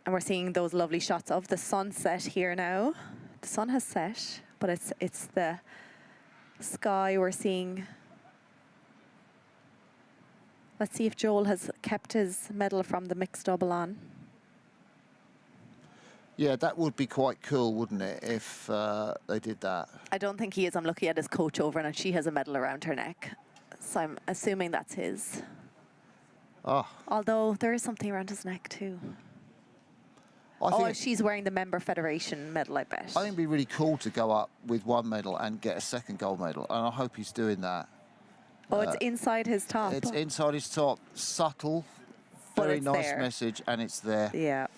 And we're seeing those lovely shots of the sunset here now. The sun has set, but it's the sky we're seeing. Let's see if Joel has kept his medal from the mixed double on. Yeah, that would be quite cool, wouldn't it, if they did that? I don't think he is. I'm looking at his coach over and she has a medal around her neck. So I'm assuming that's his. Oh, Although there is something around his neck too. I think She's wearing the member federation medal, I bet. I think it'd be really cool to go up with one medal and get a second gold medal, and I hope he's doing that. Oh, it's inside his top. It's inside his top, subtle, But very it's nice there. message, and it's there. Yeah.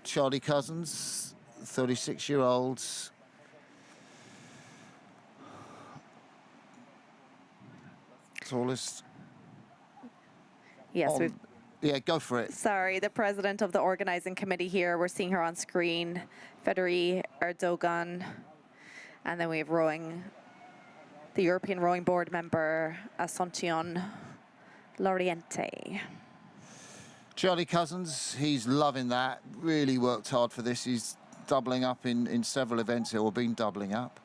Charlie Cousins, 36-year-old. Tallest. Yes, on- we've... Yeah, go for it. Sorry, the president of the organizing committee here. We're seeing her on screen, Federi Erdogan. And then we have rowing, the European Rowing Board member, Asuncion Loriente. Charlie Cousins, he's loving that. Really worked hard for this. He's doubling up in several events here, or been doubling up.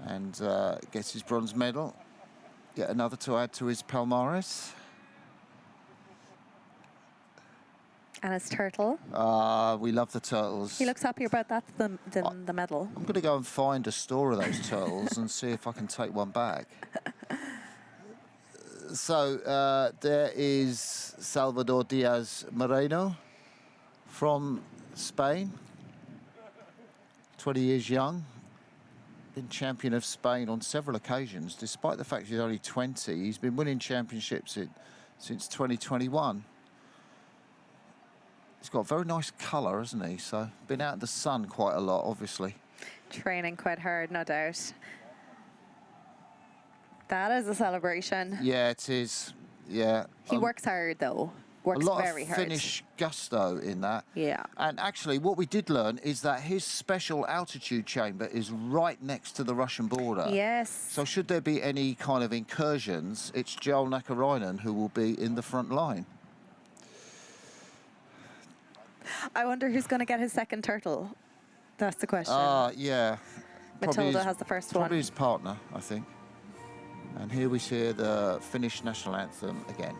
And gets his bronze medal. Yet another to add to his palmarès. And his turtle. We love the turtles. He looks happier about that than the medal. I'm going to go and find a store of those turtles and see if I can take one back. So there is Salvador Diaz Moreno from Spain, 20 years young, been champion of Spain on several occasions. Despite the fact he's only 20, he's been winning championships since 2021. He's got very nice colour, hasn't he? So been out in the sun quite a lot, obviously. Training quite hard, no doubt. That is a celebration. Yeah, it is. Yeah. He works hard, though. Works a lot very of hard. Finnish gusto in that. Yeah. And actually, what we did learn is that his special altitude chamber is right next to the Russian border. Yes. So should there be any kind of incursions, it's Joel Nakarainen who will be in the front line. I wonder who's going to get his second turtle. That's the question. Yeah. Matilda has the first one. Probably his partner, I think. And here we hear the Finnish national anthem again.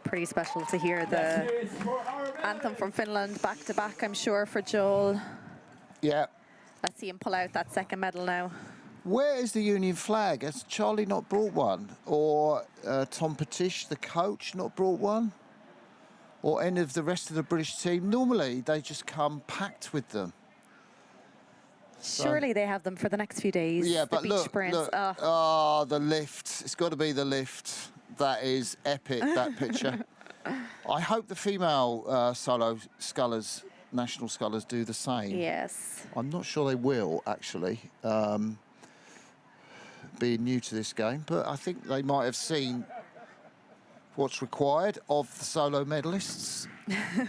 Pretty special to hear the anthem from Finland back to back, I'm sure, for Joel. Yeah. Let's see him pull out that second medal now. Where is the Union flag? Has Charlie not brought one? Or Tom Petish, the coach, not brought one? Or any of the rest of the British team? Normally, they just come packed with them. Surely they have them for the next few days. Yeah, the but beach look, sprints. look. Oh. Oh, the lift. It's got to be the lift. That is epic, that picture. I hope the female solo scullers, national scullers, do the same. Yes. I'm not sure they will, actually, being new to this game, but I think they might have seen what's required of the solo medalists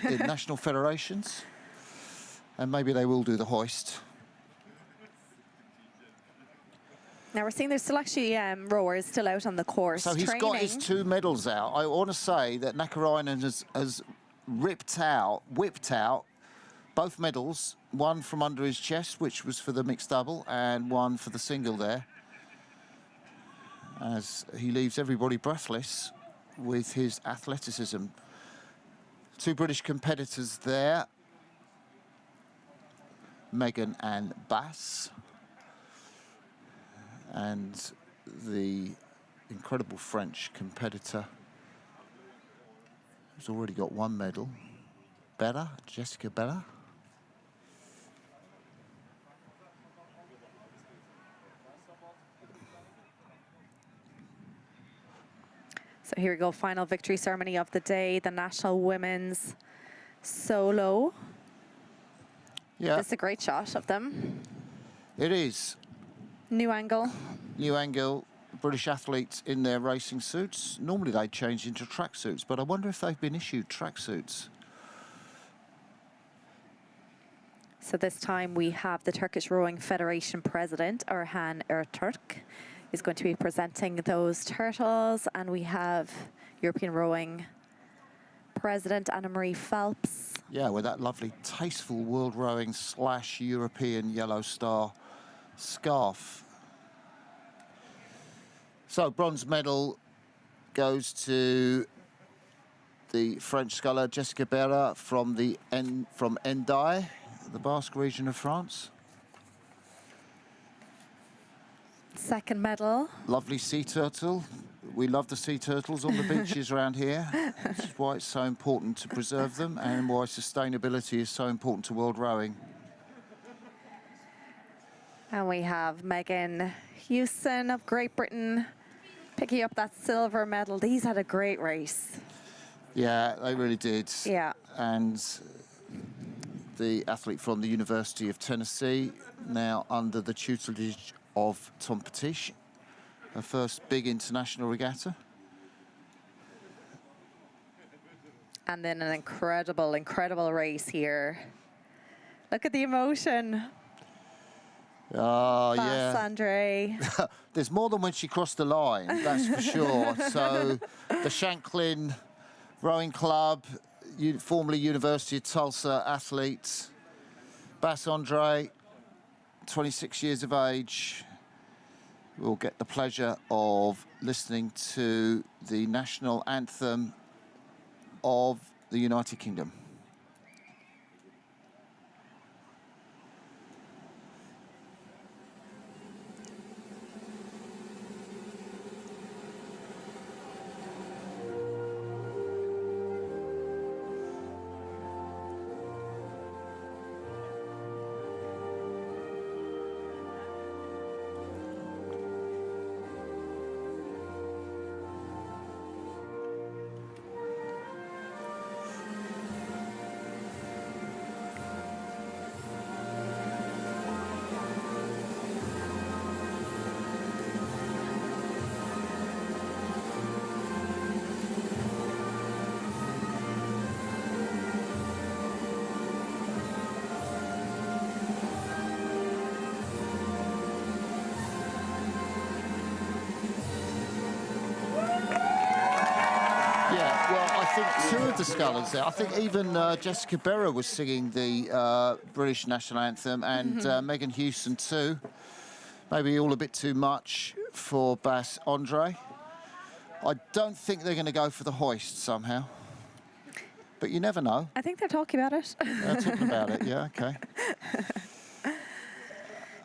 in national federations. And maybe they will do the hoist. Now we're seeing there's still actually rowers still out on the course So he's training. got his 2 medals out. I want to say that Nakarainen has whipped out both medals, one from under his chest, which was for the mixed double, and one for the single there, as he leaves everybody breathless with his athleticism. 2 British competitors there, Megan and Bass, and the incredible French competitor who's already got 1 medal, Jessica Bella. So here we go, final victory ceremony of the day, the national women's solo. Yeah, This is a great shot of them. it is. New angle. New angle, British athletes in their racing suits. Normally they change into tracksuits, but I wonder if they've been issued tracksuits. So this time we have the Turkish Rowing Federation President, Orhan Ertürk, is going to be presenting those turtles, and we have European Rowing President Anna-Marie Phelps. Yeah, with that lovely, tasteful World Rowing / European Yellow Star scarf. So bronze medal goes to the French sculler Jessica Berra from Hendaye, the Basque region of France. Second medal. Lovely sea turtle. We love the sea turtles on the beaches around here, which is why it's so important to preserve them and why sustainability is so important to world rowing. And we have Megan Houston of Great Britain picking up that silver medal. These had a great race. Yeah, they really did. Yeah. And the athlete from the University of Tennessee, now under the tutelage of Tom Petiche, her first big international regatta. And then an incredible, incredible race here. Look at the emotion. Oh, Bass yeah. Andre. There's more than when she crossed the line, that's for sure. So the Shanklin Rowing Club, formerly University of Tulsa athlete, Bass Andre, 26 years of age, will get the pleasure of listening to the national anthem of the United Kingdom. Two of the scullers there. I think even Jessica Berra was singing the British national anthem, and Megan Houston too. Maybe all a bit too much for Bass Andre. I don't think they're going to go for the hoist somehow, but you never know. I think they're talking about it. They're talking about it, yeah, okay.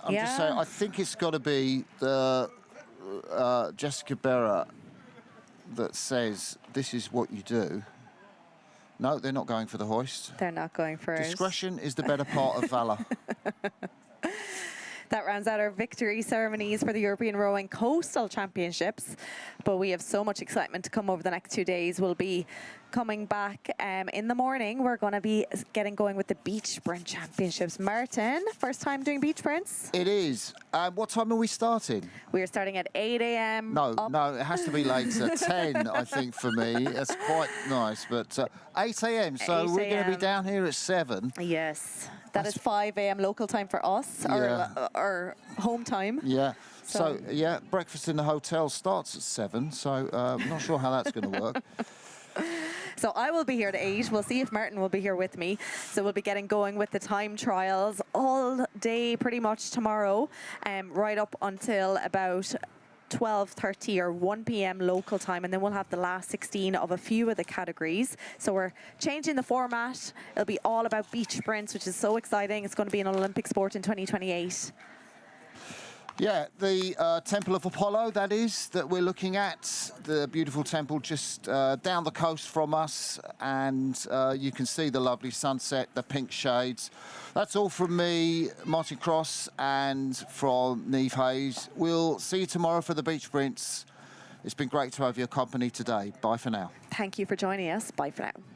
I'm just saying, I think it's got to be the Jessica Berra that says this is what you do. No, they're not going for the hoist. They're not going for it. Discretion is the better part of valour. That rounds out our victory ceremonies for the European Rowing Coastal Championships. But we have so much excitement to come over the next 2 days. We'll be coming back in the morning. We're going to be getting going with the Beach Sprint Championships. Martin, first time doing beach sprints? It is. What time are we starting? We are starting at 8 a.m. No, it has to be later. 10, I think, for me. That's quite nice. But 8 a.m. So 8 we're going to be a.m. down here at 7. Yes. That is 5 a.m. local time for us, or home time. Yeah. So, yeah, breakfast in the hotel starts at 7. So I'm not sure how that's going to work. So I will be here at 8. We'll see if Martin will be here with me. So we'll be getting going with the time trials all day pretty much tomorrow, right up until about 12:30 or 1 p.m. local time, and then we'll have the last 16 of a few of the categories. So we're changing the format. It'll be all about beach sprints, which is so exciting. It's going to be an Olympic sport in 2028. Yeah, the Temple of Apollo, that is, that we're looking at. The beautiful temple just down the coast from us. And you can see the lovely sunset, the pink shades. That's all from me, Martin Cross, and from Niamh Hayes. We'll see you tomorrow for the beach sprints. It's been great to have your company today. Bye for now. Thank you for joining us. Bye for now.